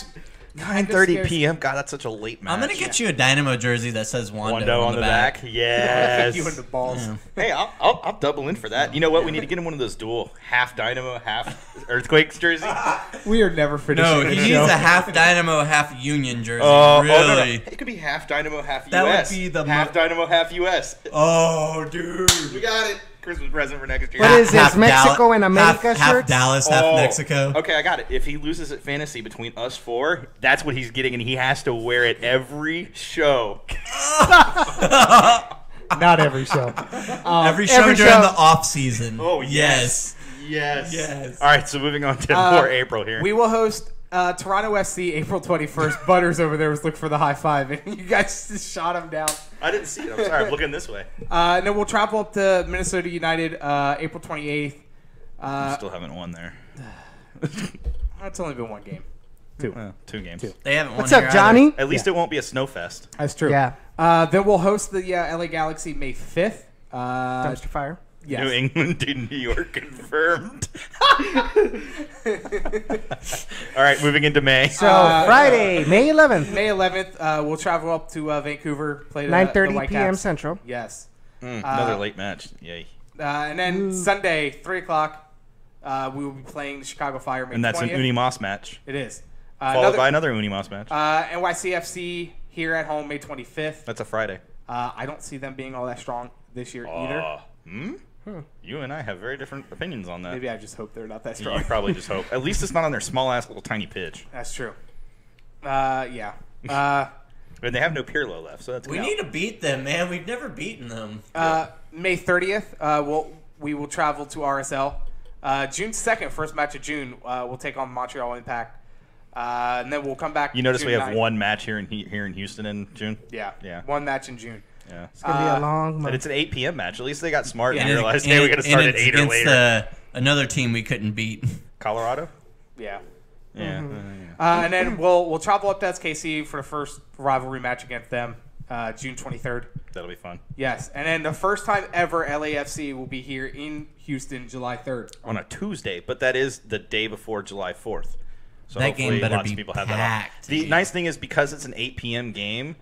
9:30 p.m. God, that's such a late match. I'm gonna get you a Dynamo jersey that says Wando, Wando on the back. Yes. Kick you in the balls. Yeah. Hey, I'll double in for that. You know what? We need to get him one of those dual half Dynamo, half Earthquakes jersey. We are never finishing No, this he show. needs a half Dynamo, half Union jersey. No. Really? It could be half Dynamo, half That would US. be the half Dynamo, half US. Oh, dude. We got it. Christmas present for next year. What is this, Mexico and America half shirts? Dallas, half Mexico. Okay, I got it. If he loses at fantasy between us four, that's what he's getting, and he has to wear it every show. Not every show. every show every during show. the off season. Oh, yes. Yes. Yes. All right, so moving on to more April here. We will host Toronto FC April 21st. Butters over there was looking for the high five, and you guys just shot him down. I didn't see it. I'm sorry. I'm looking this way. And then we'll travel up to Minnesota United April 28th. Still haven't won there. It's only been one game. Two games. They haven't won What's here up, Johnny? At least it won't be a snow fest. That's true. Yeah. Then we'll host the LA Galaxy May 5th. Dumpster fire. Yes. New England to New York confirmed. All right, moving into May. So Friday, May 11th, May 11th, we'll travel up to Vancouver, play the 9:30 White p.m. Caps. Central. Yes. Another late match. Yay. And then Sunday, 3 o'clock, we will be playing the Chicago Fire May And that's 20th. an Unimas match, It is. followed by another Unimas match. NYCFC here at home May 25th. That's a Friday. I don't see them being all that strong this year either. You and I have very different opinions on that. Maybe I just hope they're not that strong. You probably just hope. At least it's not on their small-ass little tiny pitch. That's true. Yeah. And they have no Pirlo left, so that's We need to beat them, man. We've never beaten them. May 30th, we will travel to RSL. June 2nd, first match of June, we'll take on Montreal Impact. And then we'll come back. You notice June we have 9th. one match here in Houston in June? Yeah. One match in June. Yeah. It's gonna be a long month. And it's an 8 p.m. match. At least they got smart and And realized, hey, we got to start at it's 8 or later. against another team we couldn't beat. Colorado? Yeah. Yeah. And then we'll travel up to SKC for the first rivalry match against them, June 23rd. That'll be fun. Yes, and then the first time ever LAFC will be here in Houston, July 3rd. On a Tuesday, but that is the day before July 4th. So That hopefully game better lots be of people have that packed, on. The dude. nice thing is because it's an 8 p.m. game,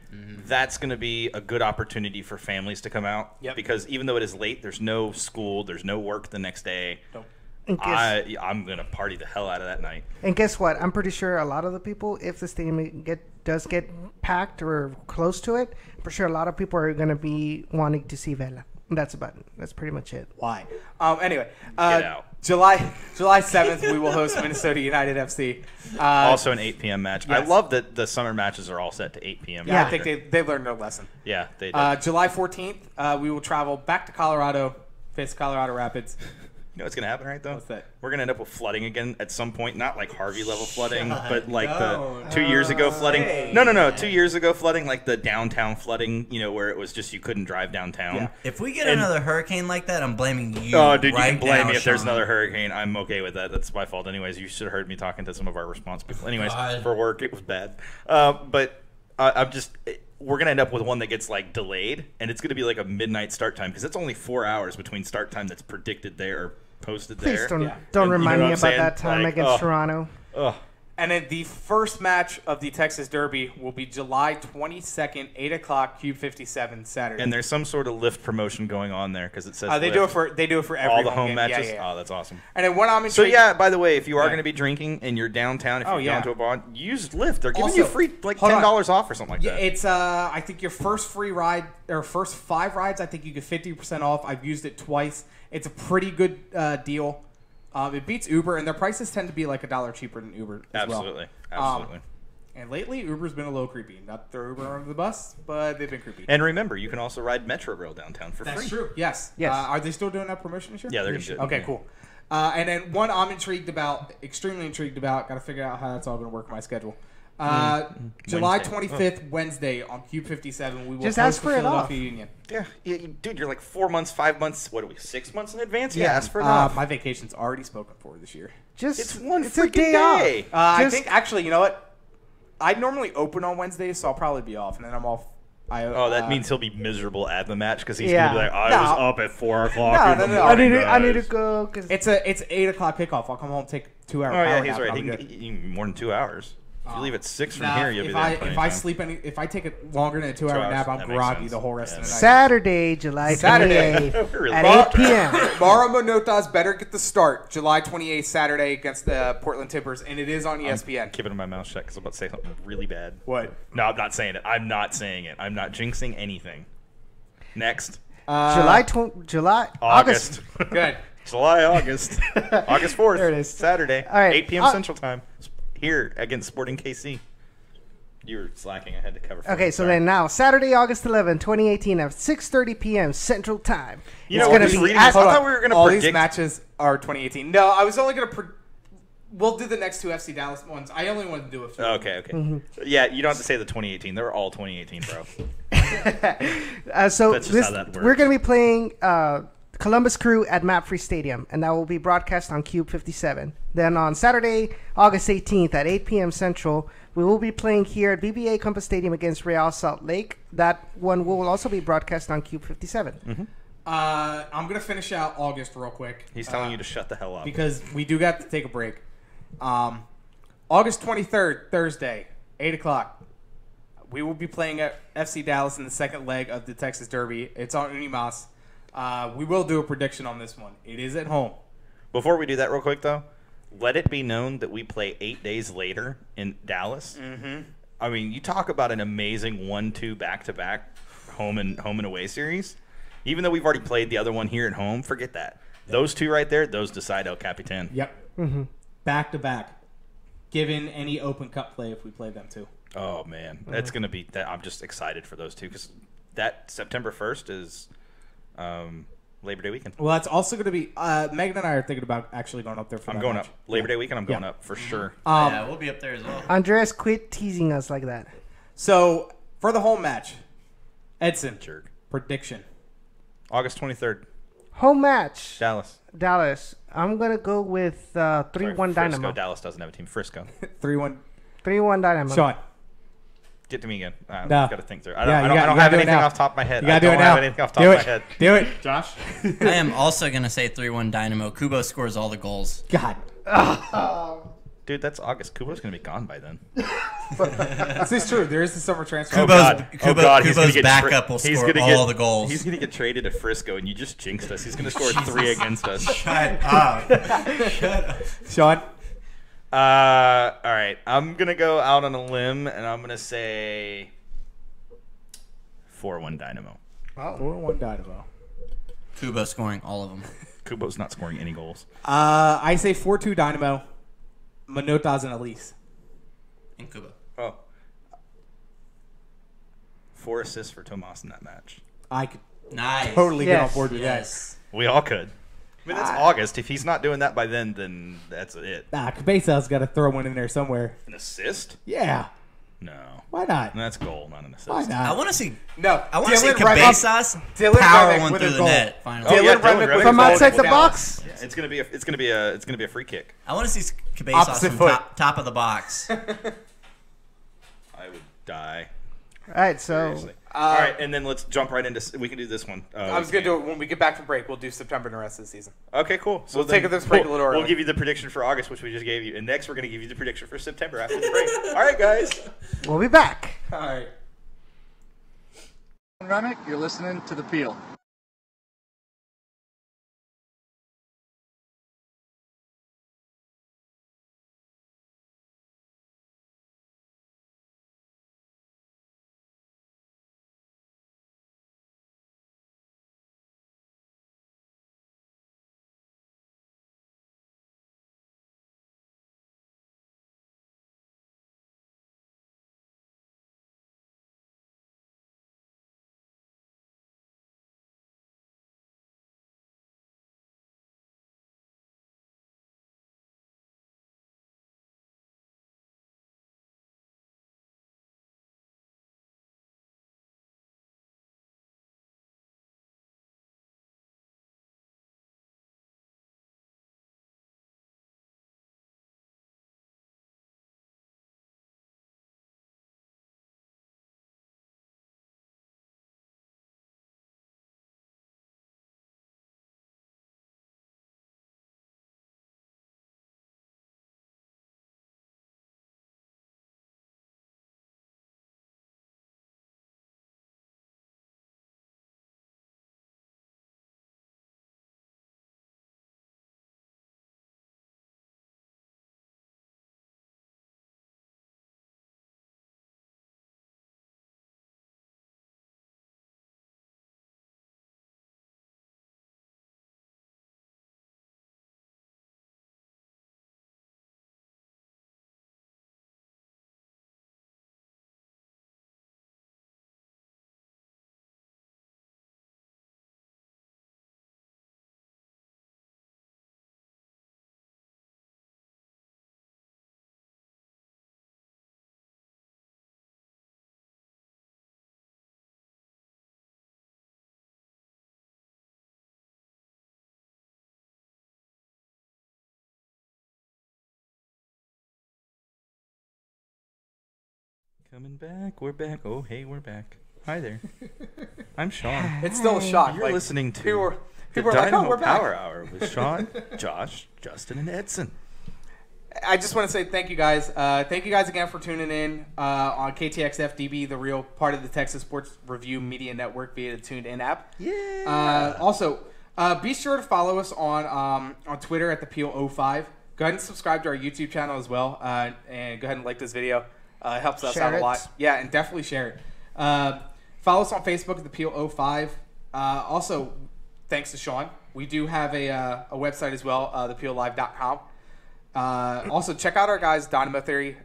that's going to be a good opportunity for families to come out. Yep. Because even though it is late, there's no school, there's no work the next day. Nope. And guess, I'm going to party the hell out of that night. and guess what? I'm pretty sure a lot of the people, if the stadium does get packed or close to it, I'm pretty sure a lot of people are going to be wanting to see Vela. That's about it. That's pretty much it. Why? Anyway, Get out. July 7th, we will host Minnesota United FC. Also an 8 p.m. match. I yes. love that the summer matches are all set to 8 p.m. Yeah, I think they learned their lesson. Yeah, they did. July 14th, we will travel back to Colorado, face Colorado Rapids. You know what's going to happen, right, though? What's that? We're going to end up with flooding again at some point. Not like Harvey-level flooding, but like no. the 2 years ago flooding. hey. No. 2 years ago flooding, like the downtown flooding, where it was just you couldn't drive downtown. Yeah. If we get another hurricane like that, I'm blaming you. Oh, dude, right you can blame now, me if there's Sean. another hurricane. I'm okay with that. That's my fault anyways. You should have heard me talking to some of our response people. Anyways, God. for work, it was bad. But I'm just... We're going to end up with one that gets, like, delayed, and it's going to be like a midnight start time because it's only 4 hours between start time that's predicted there or posted Please there. don't Yeah. don't And you remind know me what about I'm that saying? time Like, against Toronto. Ugh. And then the first match of the Texas Derby will be July 22nd, 8 o'clock, Cube 57, Saturday. And there's some sort of lift promotion going on there because it says they lift. do it for every all the home game. matches. Yeah. Oh, that's awesome. And then one I'm So intrigued. yeah, by the way, if you are Right. going to be drinking and you're downtown, if Oh, you're yeah. going to a bar, use Lyft. They're giving Also, you free like hold on. $10 off or something like Yeah, that. it's I think your first free ride or first 5 rides, I think you get 50% off. I've used it twice. It's a pretty good deal. It beats Uber, and their prices tend to be like $1 cheaper than Uber as Absolutely, well. absolutely. And lately, Uber's been a little creepy. Not to throw Uber under the bus, but they've been creepy. And remember, you can also ride Metro Rail downtown for free. That's true. Yes. Yes. Are they still doing that promotion this year? Yeah, they're gonna do it. Okay, Yeah. cool. And then one I'm extremely intrigued about. Got to figure out how that's all going to work in my schedule. July Wednesday. 25th, Wednesday on Cube 57, we will Just host ask the for it Philadelphia Union. Yeah, dude, you're like 4 months, 5 months. What are we? 6 months in advance? Yeah, ask for enough. my vacation's already spoken for this year. Just It's one a freaking day off. day. I Just- think actually, you know what? I normally open on Wednesdays, so I'll probably be off, and then I'm off. Oh, that means he'll be miserable at the match because he's Yeah. gonna be like, I No. was up at 4 o'clock. No, in the no. I morning, need to guys." go because it's 8 o'clock kickoff. I'll come home, take 2 hours. Oh yeah, power he's nap, right. and He I'll can be good. eat more than 2 hours. If you leave at 6 from here, you'll be if there. I plenty if of I time. sleep if I take it longer than a 2 hour 2 nap, hours, I'm that makes groggy sense. the whole rest of the night. Saturday, July Saturday. 28th We're at locked. 8 p.m. Mara Monotas better get the start July 28th, Saturday against the Portland Timbers, and it is on ESPN. Keeping my mouth shut because I'm about to say something really bad. What? No, I'm not saying it. I'm not saying it. I'm not jinxing anything. Next. August. Good. July, August. August 4th. There it is. Saturday. All right. 8 p.m. Central Time. Here against Sporting KC. You were slacking. I had to cover for Okay, you. so Sorry. then now Saturday, August 11, 2018 at 6:30 p.m. Central Time. You It's know, gonna just be reading at- this, I thought we were going to All predict. these matches are 2018. No, I was only going to. We'll do the next 2 FC Dallas ones. I only wanted to do a few. Okay. Mm-hmm. Yeah, you don't have to say the 2018. They were all 2018, bro. So That's just this, how that works. we're going to be playing Columbus Crew at Mapfree Stadium, and that will be broadcast on Cube 57. Then on Saturday, August 18th at 8 p.m. Central, we will be playing here at BBA Compass Stadium against Real Salt Lake. That one will also be broadcast on Cube 57. Mm-hmm. I'm going to finish out August real quick. He's telling you to shut the hell up. Because we do got to take a break. August 23rd, Thursday, 8 o'clock. We will be playing at FC Dallas in the second leg of the Texas Derby. It's on Unimas. We will do a prediction on this one. It is at home. Before we do that real quick, though, let it be known that we play 8 days later in Dallas. Mm-hmm. I mean, you talk about an amazing 1-2 back-to-back home and away series. Even though we've already played the other one here at home, forget that. Those two right there, those decide El Capitan. Yep. Back to back. Given any Open Cup play if we play them too. Oh, man. That's going to be – I'm just excited for those two because that September 1st is Labor Day weekend. Well, that's also going to be Megan and I are thinking about actually going up there for I'm that going match. up. Labor Day weekend, I'm going up for sure. Yeah, we'll be up there as well. Andres, quit teasing us like that. So, for the home match, Edson, Jerk. prediction. August 23rd, Home match. Dallas. I'm going to go with 3-1 Frisco. Dynamo. Dallas doesn't have a team. Frisco. 3-1. 3-1 Dynamo. Sean. Get to me again. I've No. got to think through. Yeah, I you don't gotta have do it anything now. off the top of my head. You got to do I it don't now. have anything off the top of my head. Do it. Josh? I am also going to say 3-1 Dynamo. Kubo scores all the goals. God. Dude, that's August. Kubo's going to be gone by then. This is true. There is the summer transfer. Kubo's backup will score all the goals. He's going to get traded to Frisco, and you just jinxed us. He's going to score 3 against us. Shut up. Sean? All right. I'm going to go out on a limb, and I'm going to say 4-1 Dynamo. 4-1 Dynamo. Kubo scoring all of them. Kubo's not scoring any goals. I say 4-2 Dynamo. Manotas and Elise. And Kubo. Oh. 4 assists for Tomas in that match. I could Nice. totally get on Yes. board with Yes. We all could. I mean, that's August. If he's not doing that by then that's it. that. Cabeza's got to throw one in there somewhere. An assist? Yeah. No. Why not? That's goal, not an assist. Why not? I want to see. No. I want to see Dylan Remick- Cabezas Dylan power Remick one with through a the goal. net. Finally, Oh, yeah, Dylan Remick Remick with From a goal outside the against box? Yeah, it's gonna be a free kick. I want to see Cabezas Opposite from foot. top of the box. I would die. All right, so Seriously. All right, and then let's jump right into. We can do this one. I was going to do it when we get back from break. We'll do September and the rest of the season. Okay, cool. So We'll then take this break a little early. We'll give you the prediction for August, which we just gave you, and next we're gonna give you the prediction for September after the break. All right, guys. we'll be back. All right. Remick, you're listening to The Peel. Coming back. We're back. Oh, hey, we're back. Hi there. I'm Sean. It's still a shock. You're listening to people the are like, Dynamo oh, we're back. Power Hour with Sean, Josh, Justin, and Edson. I just want to say thank you guys. Thank you guys again for tuning in on KTXF-db, the real part of the Texas Sports Review Media Network via the Tuned In app. Yeah. Also, be sure to follow us on Twitter at the Peel05. Go ahead and subscribe to our YouTube channel as well, and go ahead and like this video. It helps us Share out a it. lot. Yeah, and definitely share it. Follow us on Facebook at the Peel05. Also, thanks to Sean, we do have a website as well, thepeellive.com. Also, check out our guys, Dynamo Theory.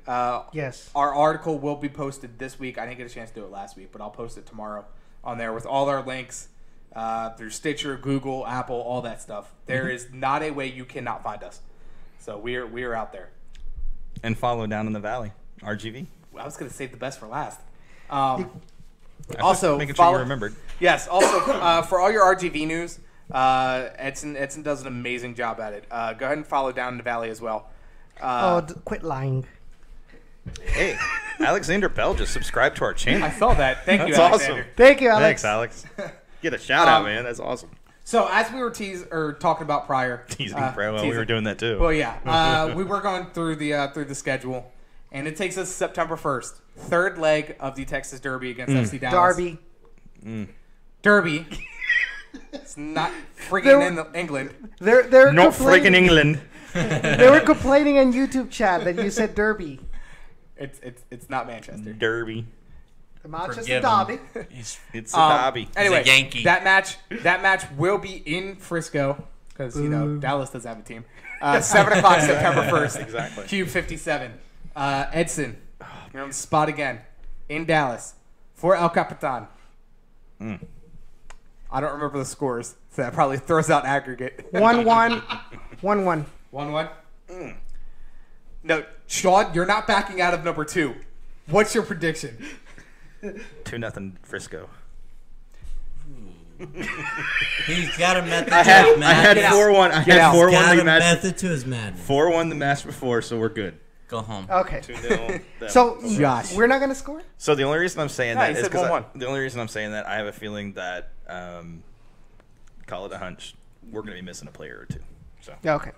Yes. Our article will be posted this week. I didn't get a chance to do it last week, but I'll post it tomorrow on there with all our links through Stitcher, Google, Apple, all that stuff. There is not a way you cannot find us. So we are out there. And follow Down in the Valley, RGV. I was going to save the best for last. Also, making sure you remembered. Yes. Also, for all your RGV news, Edson does an amazing job at it. Go ahead and follow Down in the Valley as well. Quit lying. Hey, Alexander Bell just subscribed to our channel. I saw that. Thank you, That's Alexander. awesome. Thank you, Alex. Thanks, Alex. Get a shout out, man. That's awesome. So as we were talking about prior, Teasing Pro. Well, we were doing that too. Well, yeah, we were going through the schedule, and it takes us September 1st, third leg of the Texas Derby against FC Dallas. Derby. It's not freaking in England. They're not freaking England. They were complaining in YouTube chat that you said Derby. It's not Manchester. Derby. The Manchester Derby. It's a derby. Anyway, He's a Yankee. that match will be in Frisco because Dallas doesn't have a team. 7 o'clock September 1st. Exactly. Cube 57. Edson, you're on the spot again in Dallas for El Capitan. I don't remember the scores, so that probably throws out aggregate. 1-1. 1-1. 1-1. No, Sean, you're not backing out of number 2. What's your prediction? 2-0 Frisco. He's got a method. I had 4-1. I had 4-1 got the a match. method to his madness. 4-1 the match before, so we're good. Go home. Okay. 2-0. So, Josh. we're not going to score? So the only reason I'm saying No, that you is said because 1-1. the only reason I'm saying that I have a feeling that call it a hunch. We're going to be missing a player or two. So Yeah, okay.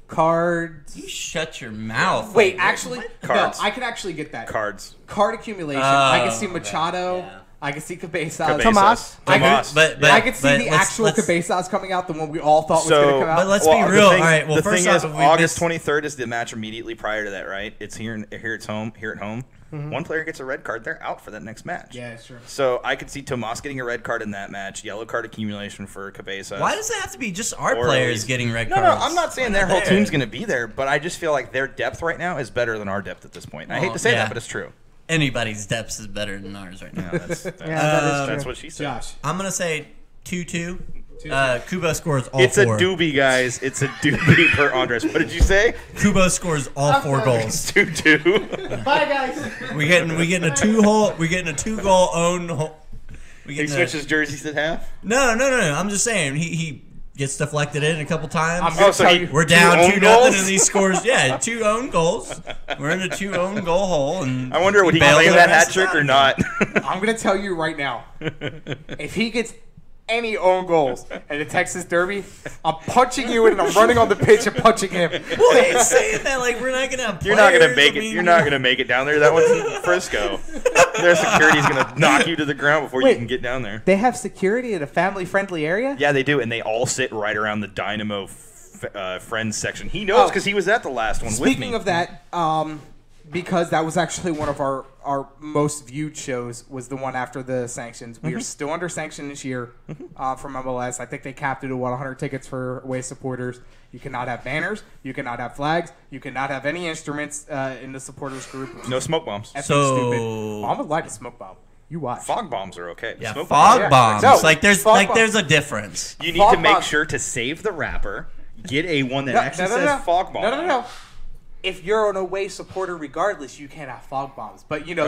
Cards. You shut your mouth. Wait, actually, Cards. no, I can actually get that. cards. Card accumulation. I can see Oh, Machado. yeah. I can see Cabezas. Cabezas. Tomas. But I could see but the let's- actual let's- Cabezas coming out, the one we all thought was going to come out. But let's be real. All right. Well, the first thing off, is, we August missed- 23rd is the match immediately prior to that, right? It's here at home. One player gets a red card, they're out for that next match. Yeah, it's true. So I could see Tomas getting a red card in that match, yellow card accumulation for Cabezas. Why does it have to be just our Or players at least- getting red No, cards? I'm not saying Why their whole there? team's going to be there, but I just feel like their depth right now is better than our depth at this point. I hate to say yeah. that, but it's true. Anybody's depth is better than ours right now. Yeah, that's Yeah, that is that's true. what she said. Josh. I'm gonna say 2-2. Kubo scores all It's 4. a doobie, guys. It's a doobie per Andres. What did you say? Kubo scores all 4 sorry. goals. 2-2. Bye, guys. We getting a 2-goal own. We He getting switches jerseys at half. No. I'm just saying he gets deflected in a couple times. I'm gonna tell you, We're down 2-0 own goals? and he scores 2 own goals. We're in a 2 own goal hole and I wonder would he bailed claim the that rest hat of trick the or time. not. I'm going to tell you right now, if he gets any own goals in the Texas Derby, I'm punching you and I'm running on the pitch and punching him. Well, he's saying that like we're not gonna have You're not gonna players. make I it. mean, You're not gonna make it down there. That one's in Frisco. Their security's gonna knock you to the ground before you Wait. can get down there. They have security in a family-friendly area? Yeah, they do, and they all sit right around the Dynamo friends section. He knows because he was at the last one with me. Speaking of that, because that was actually one of our most viewed shows, was the one after the sanctions. We are still under sanction this year from MLS. I think they capped it at 100 tickets for away supporters. You cannot have banners. You cannot have flags. You cannot have any instruments in the supporters group. No smoke bombs. Effing So- stupid. I'm gonna light a smoke bomb. You watch. Fog bombs are okay. Yeah, Smoke fog yeah. bombs. No, like there's fog bombs. there's a difference. You need Fog to make bombs. sure to save the wrapper. Get a one that actually says fog bomb. No. If you're an away supporter, regardless, you can't have fog bombs. But you know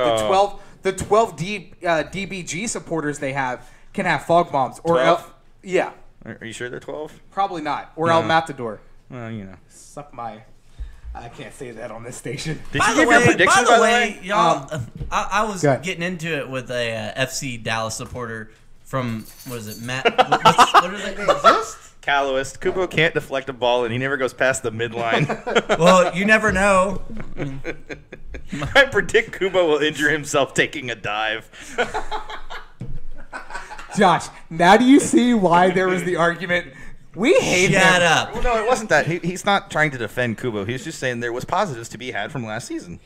the 12 DBG supporters they have can have fog bombs. Or 12? yeah, Are you sure they're 12? probably not. Or El Matador. Well, you know. Suck my. I can't say that on this station. Did By you the give way, your prediction, by the way, y'all, I was Go ahead. getting into it with a FC Dallas supporter from what is it, Matt? what are they? Calloist. Kubo can't deflect a ball, and he never goes past the midline. Well, you never know. I predict Kubo will injure himself taking a dive. Josh, now do you see why there was the argument We hate him. Shut up. Well, no, it wasn't that. He's not trying to defend Cubo. He's just saying there was positives to be had from last season.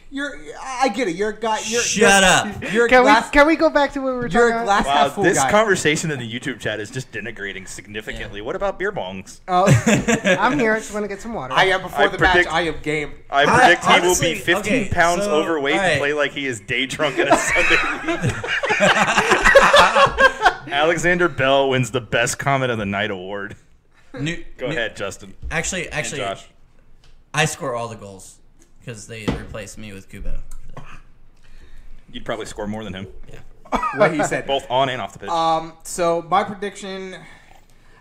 I get it. You're a guy. Shut up. You're Can we go back to what we were talking You're a glass about? half full This guy. conversation in the YouTube chat is just denigrating significantly. What about beer bongs? I'm here. I just want to get some water. I am before I the predict- match. I am game. I predict he will honestly, be 15 okay, pounds so, overweight all right. and play like he is day drunk in a Sunday league. Alexander Bell wins the Best Comment of the Night award. Go ahead, Justin. Actually, Josh. I score all the goals because they replaced me with Cubo. You'd probably score more than him, What he said. both on and off the pitch. So my prediction,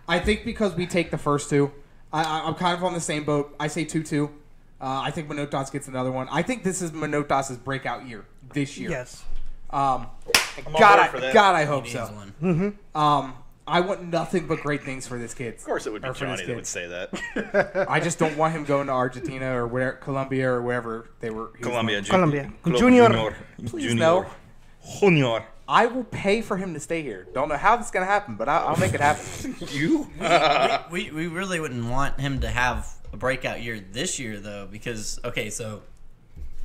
I think because we take the first two, I'm kind of on the same boat. I say 2-2. I think Manotas gets another one. I think this is Manotas' breakout year this year. Yes. I'm on God, board for that. I He hope needs so. one. I want nothing but great things for this kid. Of course, it would be Or for this Johnny that kid. would say that. I just don't want him going to Argentina or where Colombia or wherever they were. he was Colombia. going. Colombia. Junior. Please no. Junior. I will pay for him to stay here. Don't know how this is going to happen, but I'll make it happen. You? We really wouldn't want him to have a breakout year this year, though, because, okay, so...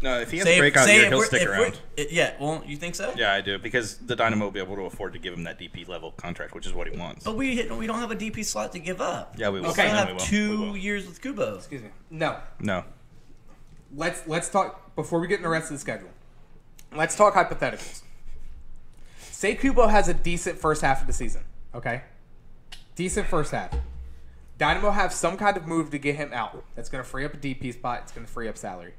No, if he has a breakout year, he'll stick around. Yeah, well, you think so? Yeah, I do, because the Dynamo will be able to afford to give him that DP level contract, which is what he wants. But we don't have a DP slot to give up. Yeah, we will. We still Okay. have We will. 2 years with Kubo. Excuse me. No. No. Let's talk, before we get in the rest of the schedule, let's talk hypotheticals. Say Kubo has a decent first half of the season, okay? Decent first half. Dynamo have some kind of move to get him out. That's going to free up a DP spot. It's going to free up salary.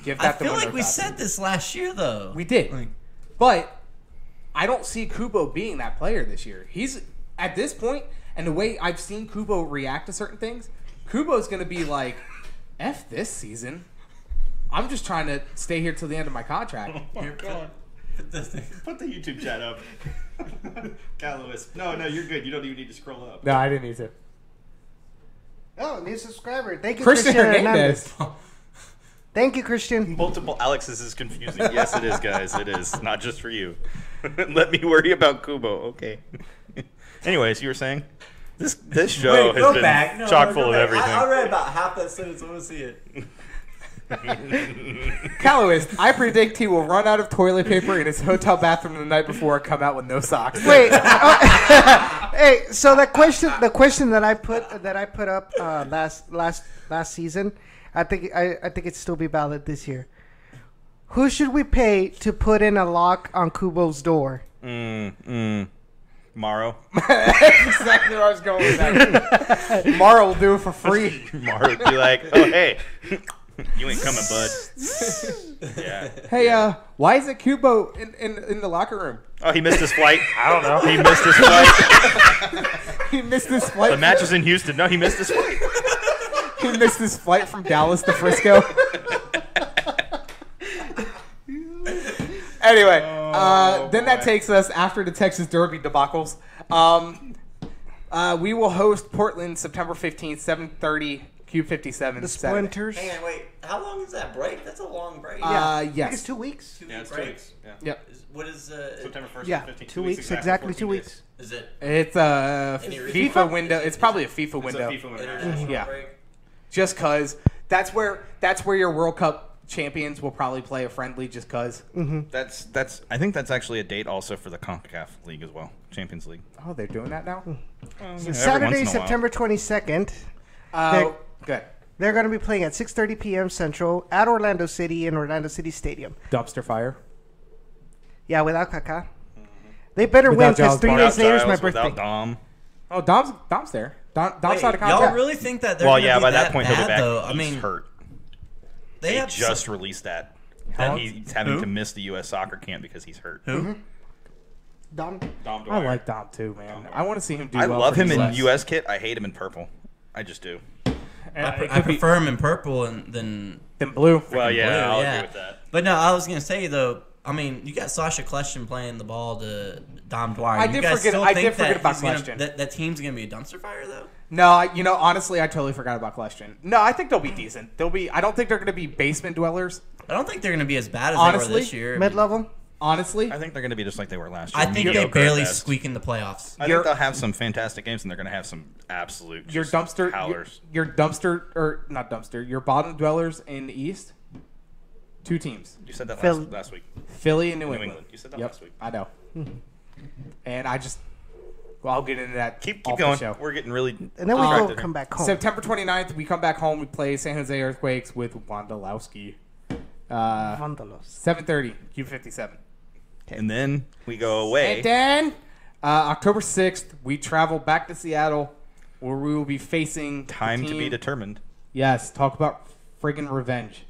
Give I that to feel like we Manotas. said this last year, though. We did. Like, But I don't see Kubo being that player this year. He's, at this point, and the way I've seen Kubo react to certain things, Kubo's going to be like, F this season. I'm just trying to stay here till the end of my contract. Oh, God. Put the YouTube chat up. Cal Lewis. No, you're good. You don't even need to scroll up. No, I didn't need to. Oh, new subscriber. Thank you, Christian Christian Hernandez. Hernandez. Thank you, Christian. Multiple Alexes is confusing. Yes, it is, guys. It is. Not just for you. Let me worry about Kubo. Okay. Anyways, you were saying? This show has been chock full of everything. I read about half that sentence. I want to see it. Callowist, I predict he will run out of toilet paper in his hotel bathroom the night before and come out with no socks. Wait. Hey, so the question that I put up last season, I think it'd still be valid this year. Who should we pay to put in a lock on Kubo's door? Morrow. That's exactly where I was going with that. Mara will do it for free. Morrow would be like, oh, hey. You ain't coming, bud. Yeah. Hey, why is it Kubo in the locker room? Oh, he missed his flight. I don't know. He missed his flight. He missed his flight. The match is in Houston. No, he missed his flight. He missed his flight from Dallas to Frisco. Anyway, then that takes us after the Texas Derby debacles. We will host Portland September 15th, 7:30, Cube 57. The Saturday. Splinters. Hang on, wait. How long is that break? That's a long break. I think Yes. it's 2 weeks. 2 Yeah, week it's 2 break. weeks. Yeah. Yep. What is September 1st Yeah, to 15th. 2 weeks. Exactly 2 14 weeks. Is it It's a Any FIFA reason? window. It's probably a FIFA It's a window. FIFA window. international Yeah. break? Just cause that's where your World Cup champions will probably play a friendly. Just cause. That's. I think that's actually a date also for the CONCACAF League as well, Champions League. Oh, they're doing that now. Saturday, September 22nd. Good. They're going to be playing at 6:30 p.m. Central at Orlando City in Orlando City Stadium. Dumpster fire. Yeah, without Kaká. They better Without win because Giles 3 Barnes. days later is my Giles, birthday. without Dom. Oh, Dom's there. Dom's Wait, out of contract. y'all really think that they're Well, gonna yeah, be by that point he'll be bad, back. though? I He's mean, hurt. they They have just released that he's having to miss the U.S. soccer camp because he's hurt. who? Dom. Dom I Dwyer. like Dom too, man. I want to see him do I well. love for him the in US. U.S. kit. I hate him in purple. I just do. I prefer him in purple than Then blue. Well, yeah, blue, I'll yeah. agree with that. But no, I was gonna say though. I mean, you got Sasha Kleshman playing the ball to Dom Dwyer. I You did guys forget- still I think did forget that about he's gonna- Kleshman. That team's gonna be a dumpster fire though. No, honestly, I totally forgot about question. No, I think they'll be decent. I don't think they're going to be basement dwellers. I don't think they're gonna be as bad as Honestly, they were this year. Mid-level. honestly, I think they're going to be just like they were last year. I think they Mediocre barely at best. squeak in the playoffs. I think they'll have some fantastic games, and they're going to have some absolute your just dumpster, howlers. your dumpster, or not dumpster, your bottom dwellers in the East. 2 teams. You said that Phil- last week. Philly and New New England. England. You said that Yep, last week. I know. And I just, well, I'll get into that. Keep off the going. show. We're getting really And then we go distracted come back home. September 29th, we come back home. We play San Jose Earthquakes with Wondolowski. Vandalos. 7:30, Q57. And then we go away. And then October 6th, we travel back to Seattle, where we will be facing the Time to be team- determined. Yes, talk about friggin' revenge.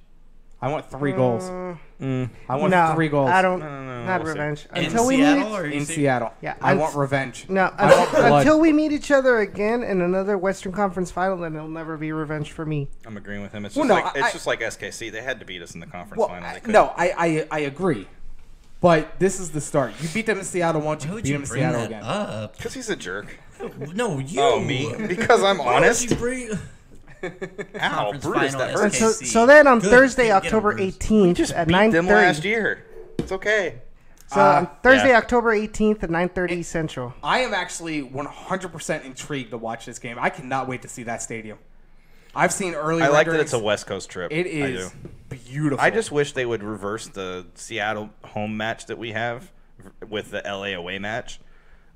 I want 3 goals. I want No, 3 goals I don't. No, Not we'll see. revenge. In Until we Seattle, meet. or you in see- Seattle. Yeah, I I'm- want revenge. No, I want blood. until we meet each other again in another Western Conference final, then it'll never be revenge for me. I'm agreeing with him. It's Well, just no, like it's I- just like SKC. They had to beat us in the conference Well, final. They couldn't. no, I agree. But this is the start. You beat them in Seattle once, Why you would beat you them in bring Seattle that again. up? Because he's a jerk. No, you. Oh, me? Because I'm Why would honest? you bring- Ow, Conference Brutus, final that is hurts. So, SKC. so then on Good. Thursday, Get 'em, October Bruce. 18th Just at beat them 9:30. last year. It's okay. So on Thursday, yeah. October 18th at 9:30 Central. I am actually 100% intrigued to watch this game. I cannot wait to see that stadium. I've seen early I like that renderings. it's a West Coast trip. It I is do. beautiful. I just wish they would reverse the Seattle home match that we have with the LA away match,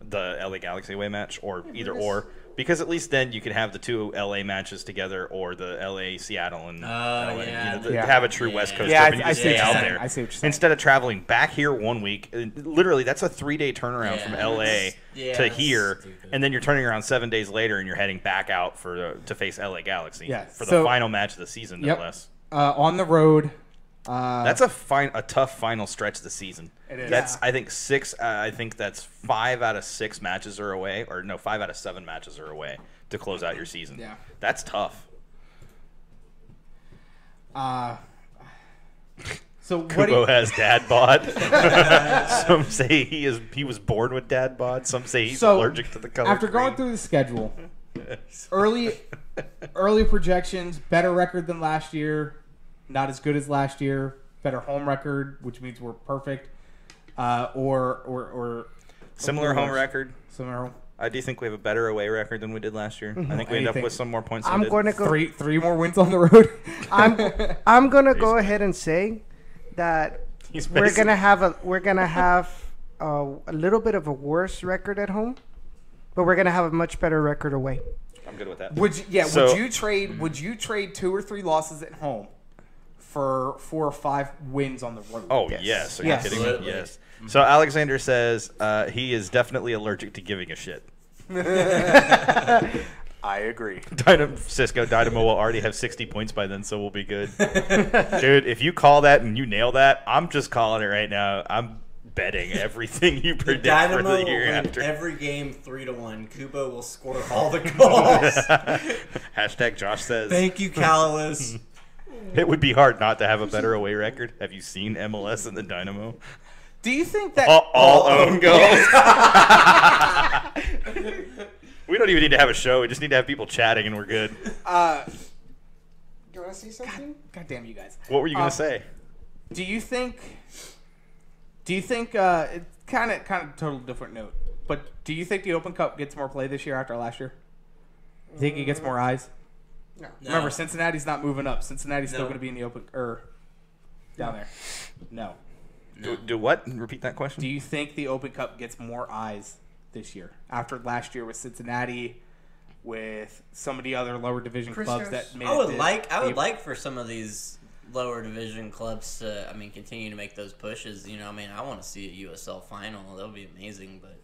the LA Galaxy away match, or either or. Because at least then you could have the 2 LA matches together, or the LA Seattle and LA, yeah. Yeah. have a true West Coast Yeah, trip and you I just see what stay you're out saying. there. I see what you're saying. Instead of traveling back here 1 week, literally that's a 3-day turnaround Yeah, from LA yeah, to that's here, stupid. and then you're turning around 7 days later and you're heading back out to face LA Galaxy Yeah, for the so- final match of the season, no Yep. less. On the road. That's a tough final stretch of the season. It is. That's I think 6. I think that's 5 out of 6 matches are away, or no, 5 out of 7 matches are away to close out your season. Yeah. That's tough. So what do Cubo you, has dad bod. Some say he was born with dad bod. Some say he's so allergic to the color. after going green. through the schedule, early projections, better record than last year, not as good as last year, better home record, which means we're perfect, or Similar or home worse. record. Similar home. I do think we have a better away record than we did last year. I think we end up Anything. with some more points. than I'm we did. going to go. Three more wins on the road. I'm going to go ahead and say that He's we're basically- gonna have a little bit of a worse record at home, but we're gonna have a much better record away. I'm good with that. Would you, yeah? So- Would you trade 2 or 3 losses at home for 4 or 5 wins on the road? Oh yes, are you Yes. kidding me? Absolutely. Yes. So Alexander says he is definitely allergic to giving a shit. I agree. Dynamo will already have 60 points by then, so we'll be good. Dude, if you call that and you nail that, I'm just calling it right now. I'm betting everything you predict for Dynamo the will year win after. every game 3-1. Kubo will score all the goals. Hashtag Josh says. Thank you, Callowis. It would be hard not to have a better away record. Have you seen MLS and the Dynamo? Do you think that All own goals. We don't even need to have a show. We just need to have people chatting, and we're good. You want to see something? God damn you guys. What were you gonna say? Do you think it's kind of total different note, but do you think the Open Cup gets more play this year after last year? Do you think it gets more eyes? No. Remember, Cincinnati's not moving up. Cincinnati's still No. going to be in the Open down there. No. Do what? Repeat that question. Do you think the Open Cup gets more eyes this year after last year with Cincinnati, with some of the other lower division clubs that made I would it like like for some of these lower division clubs to, continue to make those pushes. I want to see a USL final. That would be amazing, but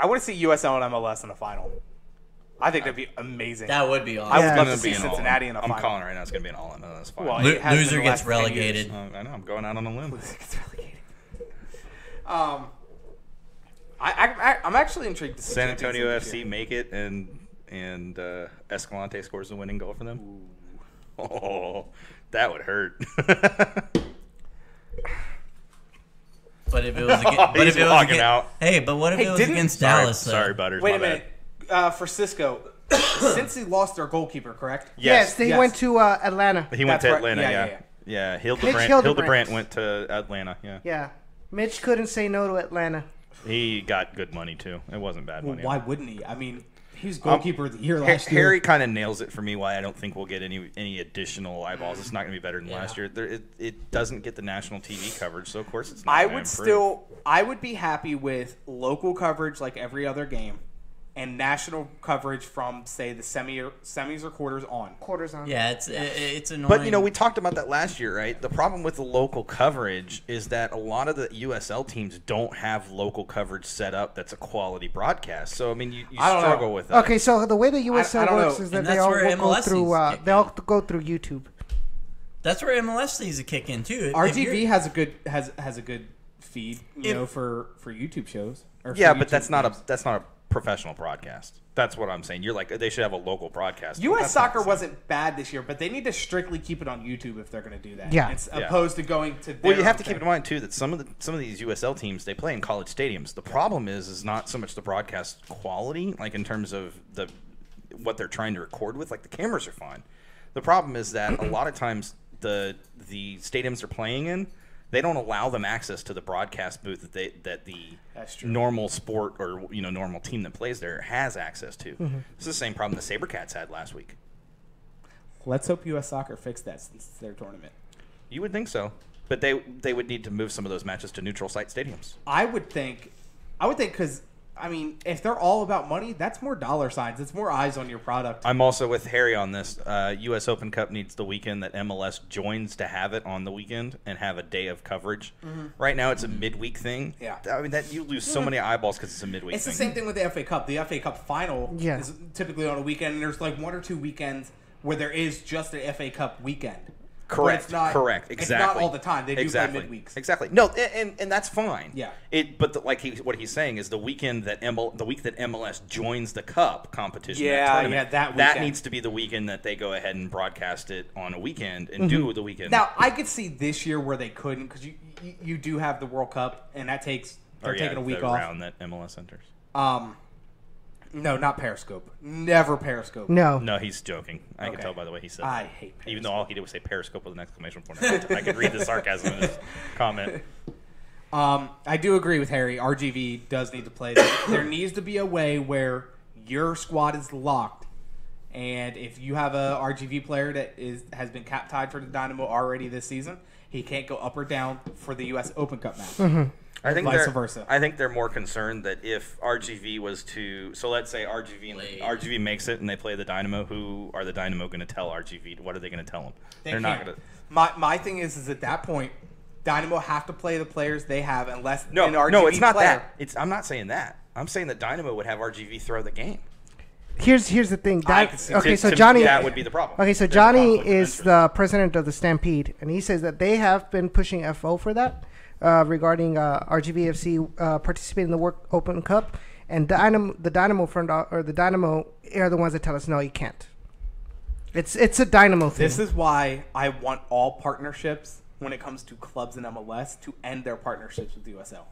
I want to see USL and MLS in the final. I think that'd be amazing. that would be awesome. I would Yeah. love It's to gonna see be an Cincinnati all-in. in a I'm final. calling right now. It's gonna be an all-in. No, that's fine. Well, it has been Loser the gets last 10 years. relegated. I know. I'm going out on a limb. It's relegated. I'm actually intrigued to see San Champions Antonio League this FC year. make it, and Escalante scores the winning goal for them. Oh, that would hurt. But if it was against, He's walking out. Hey, but what if Hey, it was didn't- against Sorry, Dallas? sorry, Butters. Wait my a minute. For Cisco, since he lost their goalkeeper, correct? Yes, they Yes. went to Atlanta. He went That's to right. Atlanta. Yeah, Yeah, yeah, yeah. Mitch Hildebrand Hildebrand went to Atlanta. Yeah. Yeah. Mitch couldn't say no to Atlanta. He got good money too. It wasn't bad Well, money. why wouldn't he? I mean, he was goalkeeper of the year last year. Harry kind of nails it for me. Why I don't think we'll get any additional eyeballs. It's not going to be better than last year. It doesn't get the national TV coverage, so of course it's not. I would be happy with local coverage like every other game, and national coverage from say the semis or quarters on. Yeah, it's annoying. But we talked about that last year, right? The problem with the local coverage is that a lot of the USL teams don't have local coverage set up that's a quality broadcast. So I mean, you struggle with that. Okay, so the way the USL works is that And they that's all where go MLS through. needs to They all go through YouTube. That's where MLS needs to kick in too. RGV has a good feed, for YouTube shows. Yeah, but that's not a professional broadcast. That's what I'm saying. You're like, they should have a local broadcast. U.S. soccer wasn't bad this year, but they need to strictly keep it on YouTube if they're going to do that. Yeah. Opposed to going to. Well, you have to keep in mind too that some of these USL teams, they play in college stadiums. The problem is not so much the broadcast quality, like in terms of what they're trying to record with. Like the cameras are fine. The problem is that a lot of times the stadiums they're playing in, they don't allow them access to the broadcast booth that the normal sport or normal team that plays there has access to. Mm-hmm. This is the same problem the SaberCats had last week. Let's hope U.S. Soccer fixed that since it's their tournament. You would think so, but they would need to move some of those matches to neutral site stadiums. I would think because. I mean, if they're all about money, that's more dollar signs. It's more eyes on your product. I'm also with Harry on this. U.S. Open Cup needs the weekend that MLS joins to have it on the weekend and have a day of coverage. Mm-hmm. Right now, it's a midweek thing. Yeah. I mean, you lose so many eyeballs because it's a midweek It's thing. the same thing with the FA Cup. The FA Cup final is typically on a weekend, and there's like one or two weekends where there is just an FA Cup weekend. Correct. Exactly. It's not all the time. They do play midweeks. Exactly. No, and that's fine. Yeah. What he's saying is the week that MLS joins the Cup competition. Yeah, that weekend. Needs to be the weekend that they go ahead and broadcast it on a weekend and do the weekend. Now I could see this year where they couldn't because you do have the World Cup and that takes taking a week off. Round that MLS enters. No, not Periscope. Never Periscope. No, he's joking. I can tell by the way he said I that. hate Periscope. Even though all he did was say Periscope with an exclamation point. I could read the sarcasm in his comment. I do agree with Harry. RGV does need to play. There needs to be a way where your squad is locked, and if you have a RGV player that has been cap tied for the Dynamo already this season, he can't go up or down for the U.S. Open Cup match. Mm-hmm. I think vice versa. I think they're more concerned that if RGV was to, so let's say RGV makes it and they play the Dynamo. Who are the Dynamo going to tell RGV? What are they going to tell them? They're not going to. My thing is at that point, Dynamo have to play the players they have unless an RGV no, it's not player. that. I'm not saying that. I'm saying that Dynamo would have RGV throw the game. Here's the thing. So Johnny, that would be the problem. Okay, so Johnny is the president of the Stampede, and he says that they have been pushing FO for that. Regarding RGVFC participating in the World Open Cup, and the Dynamo are the ones that tell us no, you can't. It's a Dynamo thing. This is why I want all partnerships when it comes to clubs in MLS to end their partnerships with USL,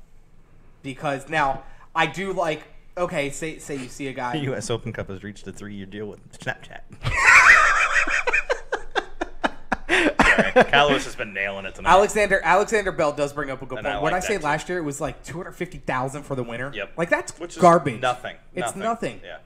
because now I do like say you see a guy. The U.S. Open Cup has reached a 3-year deal with Snapchat. Kalos has been nailing it tonight. Alexander Bell does bring up a good point. When I say last year it was like $250,000 for the winner. Yep. Like that's garbage. Nothing. It's nothing. Yeah.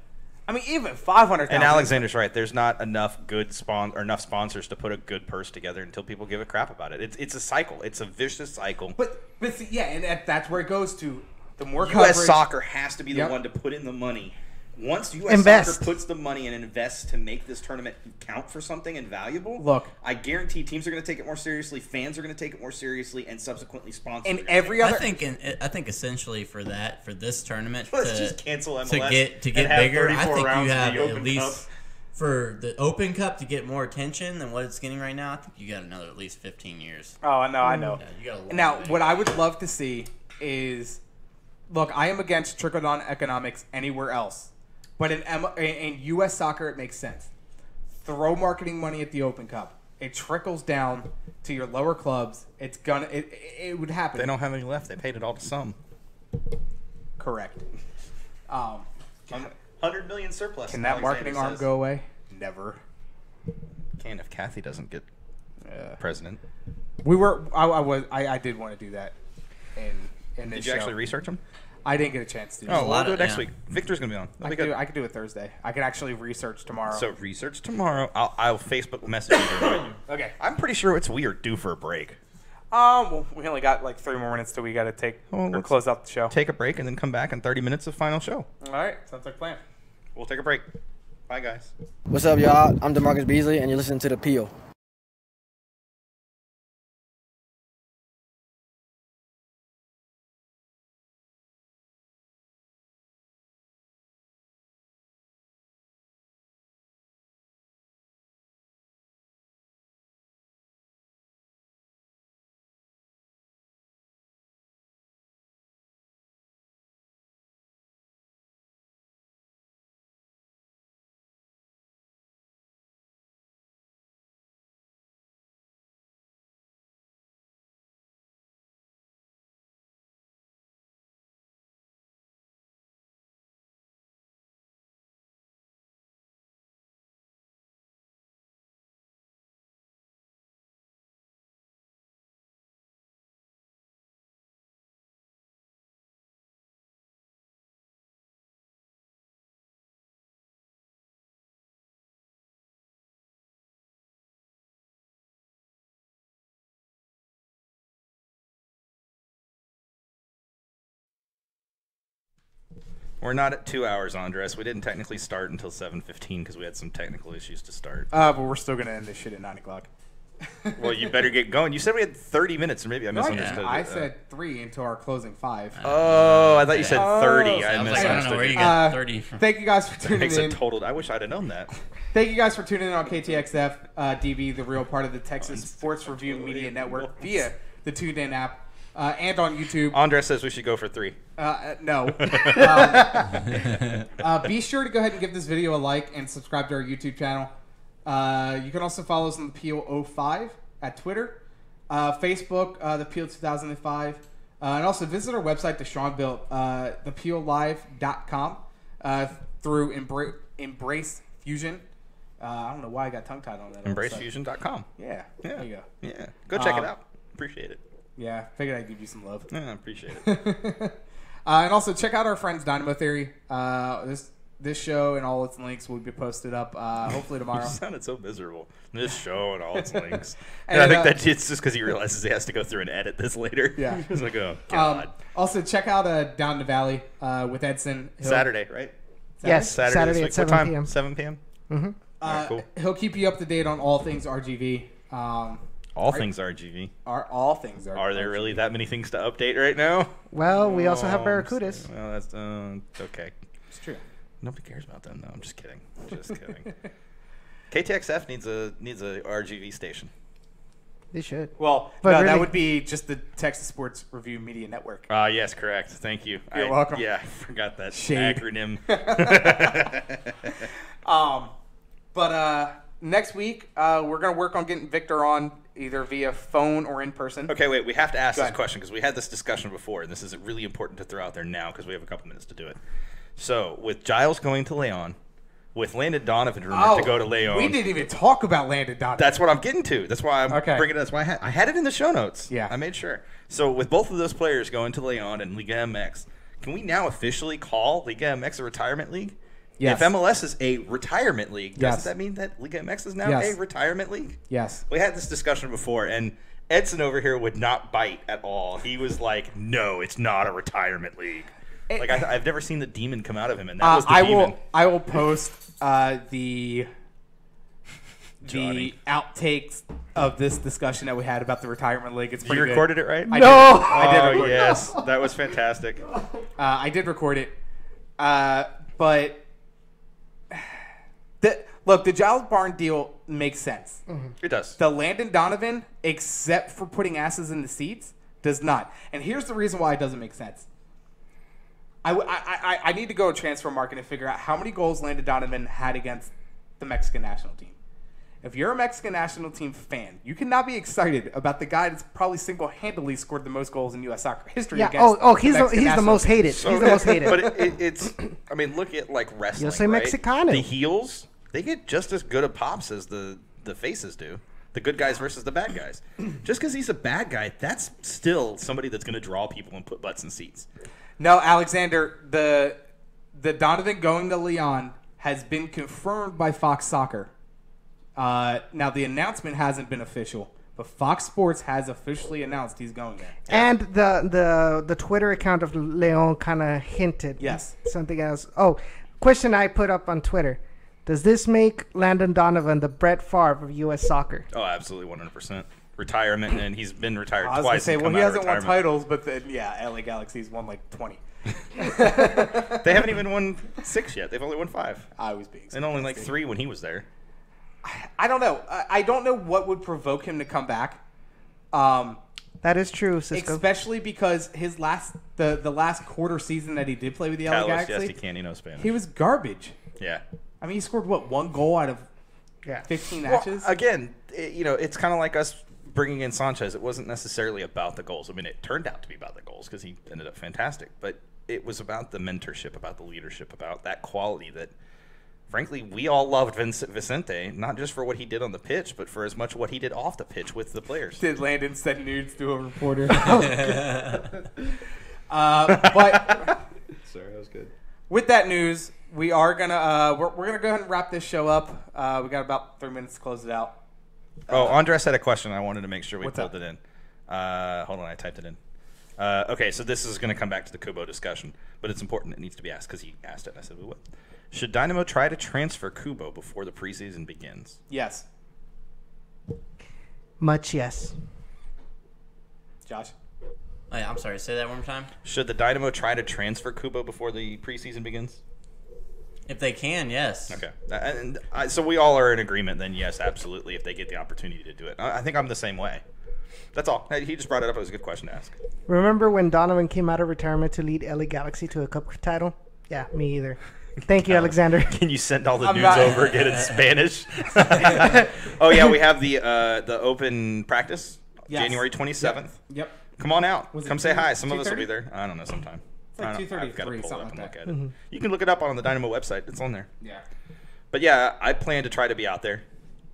I mean, even $500,000. And Alexander's right. There's not enough enough sponsors to put a good purse together until people give a crap about it. It's a cycle. It's a vicious cycle. But see, yeah, and that's where it goes to. The more U.S. coverage, Soccer has to be the one to put in the money. Once U.S. Soccer puts the money and invests to make this tournament count for something and valuable, look, I guarantee teams are going to take it more seriously, fans are going to take it more seriously, and subsequently sponsors. And every other, I think essentially for this tournament, let's just cancel MLS to get bigger. I think you have at least for the Open Cup to get more attention than what it's getting right now. I think you got another at least 15 years. Oh, I know. Yeah, you got a now, what I would love to see is, look, I am against trickle-down economics anywhere else. But in U.S. soccer, it makes sense. Throw marketing money at the Open Cup. It trickles down to your lower clubs. It would happen. They don't have any left. They paid it all to some. Correct. 100 million surplus. Can that marketing arm go away? Never. Can if Kathy doesn't get president. I did want to do that. in this Did you show. actually research them? I didn't get a chance to. Oh, we'll do it next yeah. week. Victor's gonna be on. That'll be good. I could do it Thursday. I could actually research tomorrow. So research tomorrow. I'll Facebook message you. Okay. I'm pretty sure it's we are due for a break. Well, we only got like 3 more minutes till we got to take or let's close out the show. Take a break and then come back in 30 minutes of final show. All right, sounds like a plan. We'll take a break. Bye, guys. What's up, y'all? I'm DeMarcus Beasley, and you're listening to The Peel. We're not at 2 hours, Andres. We didn't technically start until 7:15 because we had some technical issues to start. But we're still gonna end this shit at 9 o'clock. Well, you better get going. You said we had 30 minutes, or maybe I misunderstood. I said 3 until our closing 5. Oh, I thought you said 30. I I was like, I don't know where you misunderstood. got 30 from. Thank you guys for That tuning makes in. it totaled. I wish I'd have known that. Thank you guys for tuning in on KTXF-db, the real part of the Texas Sports Review Media Network via the TuneIn app and on YouTube. Andres says we should go for 3. No. Be sure to go ahead and give this video a like and subscribe to our YouTube channel. You can also follow us on the Peel 05 at Twitter, Facebook, the Peel 2005, and also visit our website, the Sean built, thepeellive.com, through Embrace Fusion. I don't know why I got tongue-tied on that. EmbraceFusion.com. Yeah, Yeah. there you go. Yeah. Go check it out. Appreciate it. Yeah, figured I'd give you some love. Yeah, I appreciate it. And also check out our friends Dynamo Theory. This show and all its links will be posted up hopefully tomorrow. You sounded so miserable. This show and all its links. And, and I think that it's just because he realizes he has to go through and edit this later. Yeah. He's like, oh, God. Also check out Down the Valley with Edson. Saturday, right? Yes, Saturday Saturday this at week. 7 What time? p.m. 7 p.m.? Mm-hmm. All right, cool. He'll keep you up to date on all things RGV. All things RGV. All things RGV. Are there really that many things to update right now? Well, we also have Barracudas. Well, that's okay. It's true. Nobody cares about them, though. I'm just kidding. Just kidding. KTXF needs a RGV station. They should. Well, But no, really- that would be just the Texas Sports Review Media Network. Yes, correct. Thank you. You're welcome. Yeah, I forgot that Shade. acronym. But next week, we're going to work on getting Victor on either via phone or in person. Okay, wait. We have to ask Go this ahead. question because we had this discussion before, and this is really important to throw out there now because we have a couple minutes to do it. So, with Giles going to Leon, with Landon Donovan rumored to go to Leon. We didn't even talk about Landon Donovan. That's what I'm getting to. That's why I'm Okay. bringing it. That's why I had it in the show notes. Yeah. I made sure. So with both of those players going to Leon and Liga MX, can we now officially call Liga MX a retirement league? Yes. If MLS is a retirement league, Yes. doesn't that mean that Liga MX is now Yes. a retirement league? Yes. We had this discussion before, and Edson over here would not bite at all. He was like, "No, it's not a retirement league." Like I've never seen the demon come out of him, and that was the demon. I will post the Johnny. outtakes of this discussion that we had about the retirement league. It's pretty You good. recorded it, right? I No! did. I did Oh record it. yes, that was fantastic. I did record it. But the Giles Barn deal makes sense. It does. The Landon Donovan, except for putting asses in the seats, does not. And here's the reason why it doesn't make sense. I need to go to transfer market and figure out how many goals Landon Donovan had against the Mexican national team. If you're a Mexican national team fan, you cannot be excited about the guy that's probably single-handedly scored the most goals in U.S. soccer history. Yeah. Against He's Mexican the national most team. hated. He's the most hated. But it's. I mean, look at like wrestling. Yo soy right? Mexicano. The heels, they get just as good a pops as the faces do. The good guys versus the bad guys. Just because he's a bad guy, that's still somebody that's going to draw people and put butts in seats. No, Alexander, the Donovan going to Leon has been confirmed by Fox Soccer. Now, the announcement hasn't been official, but Fox Sports has officially announced he's going there. And the Twitter account of Leon kind of hinted something else. Oh, question I put up on Twitter. Does this make Landon Donovan the Brett Favre of U.S. soccer? Oh, absolutely, 100%. Retirement, and he's been retired I was twice. Say, well, he hasn't won titles, but then, LA Galaxy's won like 20. They haven't even won 6 yet. They've only won 5. I was being and only like 3 when he was there. I don't know. I don't know what would provoke him to come back. That is true, Cisco. Especially because his the last quarter season that he did play with the LA Galaxy, yes, he can. He knows Spanish. He was garbage. Yeah. I mean, he scored, 1 goal out of 15 matches? Well, again, it's kind of like us bringing in Sanchez. It wasn't necessarily about the goals. I mean, it turned out to be about the goals because he ended up fantastic. But it was about the mentorship, about the leadership, about that quality that, frankly, we all loved Vicente, not just for what he did on the pitch, but for as much what he did off the pitch with the players. Did Landon send nudes to a reporter? Sorry, that was good. With that news, we are gonna we're gonna go ahead and wrap this show up. We got about 3 minutes to close it out. Andres had a question. I wanted to make sure we pulled up? it in. Hold on, I typed it in. Okay, so this is going to come back to the Cubo discussion, but it's important. It needs to be asked because he asked it, and I said we would. Should Dynamo try to transfer Cubo before the preseason begins? Yes. Much yes. Josh? I'm sorry, say that one more time. Should the Dynamo try to transfer Cubo before the preseason begins? If they can, yes. Okay. So we all are in agreement then, yes, absolutely, if they get the opportunity to do it. I think I'm the same way. That's all. He just brought it up. It was a good question to ask. Remember when Donovan came out of returement to lead LA Galaxy to a cup title? Yeah, me either. Thank you, Alexander. Can you send all the nudes over again in Spanish? Oh, yeah, we have the open practice, January 27th. Yep. Come on out. Was Come say hi. Some of us will be there. I don't know, sometime. It's like 2:30 I've got to pull it up and look at it. Mm-hmm. You can look it up on the Dynamo website. It's on there. Yeah. But, yeah, I plan to try to be out there.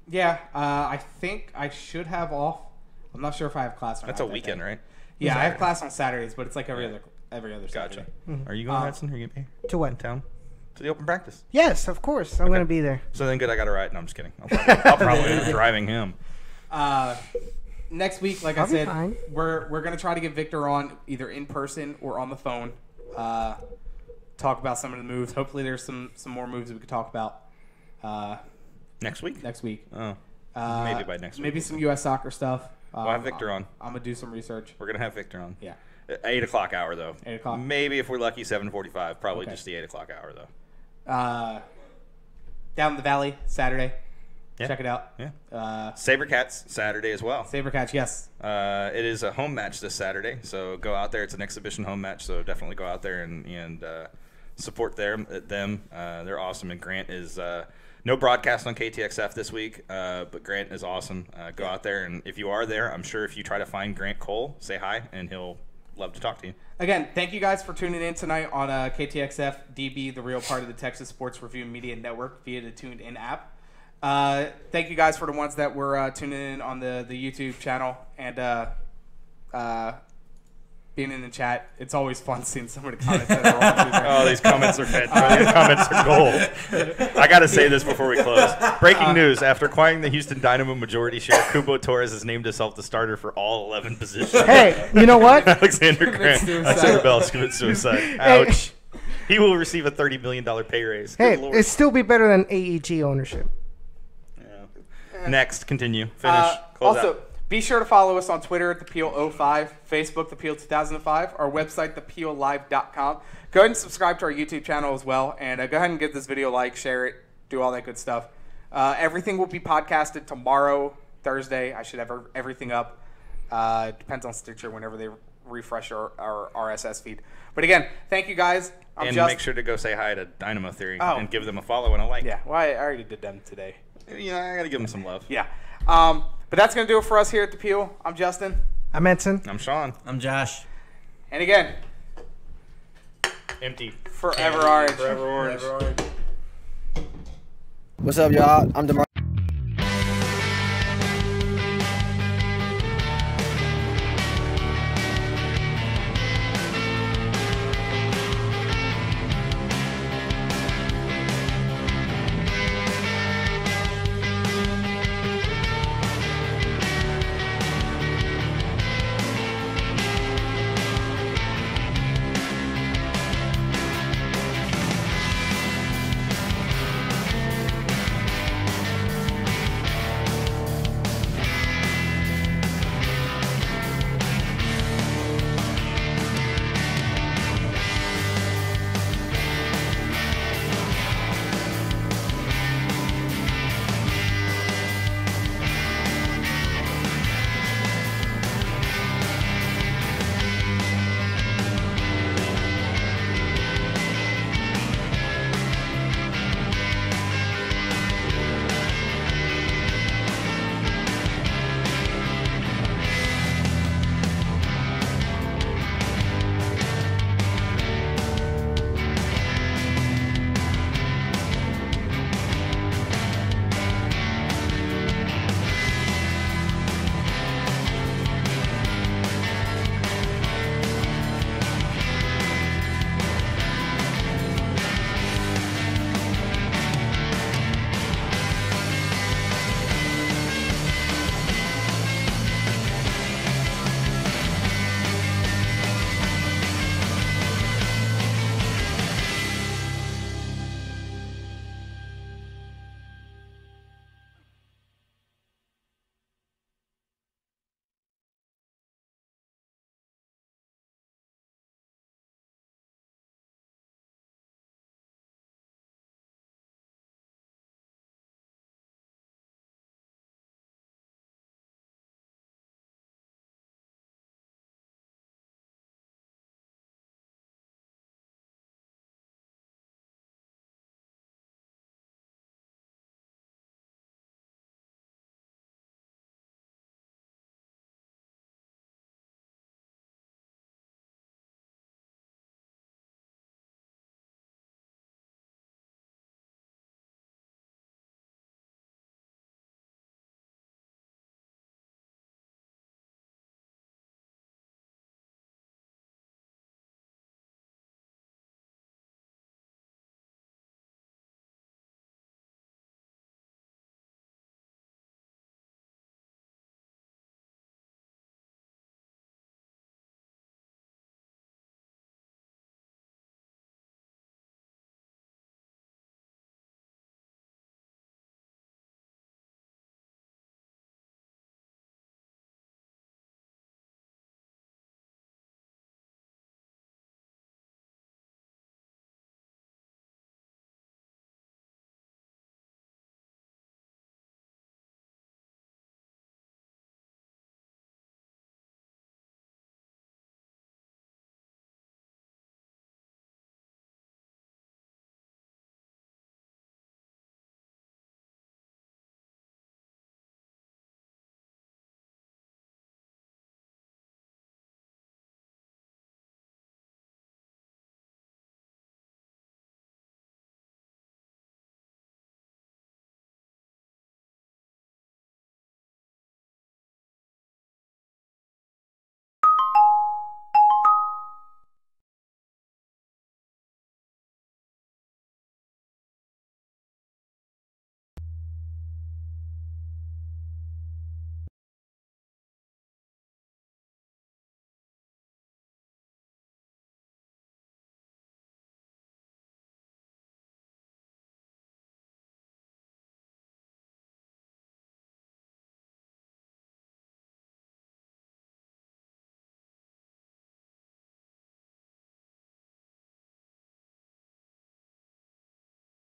Yeah, I think I should have off. I'm not sure if I have class or not. That's a weekend, right? Yeah, I have class on Saturdays, but it's like every other Saturday. Gotcha. Are you going, Hudson? Are you going to be to what? In town? To the open practice? Yes, of course. I'm going to be there. So then good, I got to ride. No, I'm just kidding. I'll probably end up driving him. Next week, like I said, we're going to try to get Victor on either in person or on the phone. Talk about some of the moves. Hopefully there's some more moves we could talk about. Next week? Next week. Oh. Maybe by next week. Maybe some U.S. soccer stuff. We'll have Victor on. I'm going to do some research. We're going to have Victor on. Yeah. 8 o'clock hour, though. 8 o'clock. Maybe if we're lucky, 7:45. Probably just the 8 o'clock hour, though. Down in the Valley, Saturday. Yeah. Check it out. Yeah. Sabercats, Saturday as well. Sabercats, yes. It is a home match this Saturday, so go out there. It's an exhibition home match, so definitely go out there and support them. They're awesome, and Grant is no broadcast on KTXF this week, but Grant is awesome. Go out there, and if you are there, I'm sure if you try to find Grant Cole, say hi, and he'll love to talk to you. Again, thank you guys for tuning in tonight on KTXF-db, the real part of the Texas Sports Review Media Network via the Tuned In app. Thank you guys for the ones that were tuning in on the YouTube channel and being in the chat. It's always fun seeing some of the comments that are on Twitter. Oh, these comments are fantastic. These comments are gold. I got to say this before we close. Breaking news. After acquiring the Houston Dynamo majority share, Cubo Torres has named himself the starter for all 11 positions. Hey, you know what? Alexander Grant. Alexander Bell commits suicide. Ouch. He will receive a $30 million pay raise. Hey, it'd still be better than AEG ownership. Yeah. Next, continue. Finish. Close also, out. Be sure to follow us on Twitter at ThePeel05, Facebook ThePeel2005, our website ThePeelLive.com. Go ahead and subscribe to our YouTube channel as well, and go ahead and give this video a like, share it, do all that good stuff. Everything will be podcasted tomorrow, Thursday. I should have everything up. Depends on Stitcher whenever they refresh our RSS feed. But again, thank you guys. Make sure to go say hi to Dynamo Theory and give them a follow and a like. Yeah, well, I already did them today. Yeah, I got to give them some love. Yeah. But that's going to do it for us here at The Peel. I'm Justin. I'm Edson. I'm Sean. I'm Josh. And again, empty. Forever Orange. Forever Orange. What's up, y'all? I'm DeMar.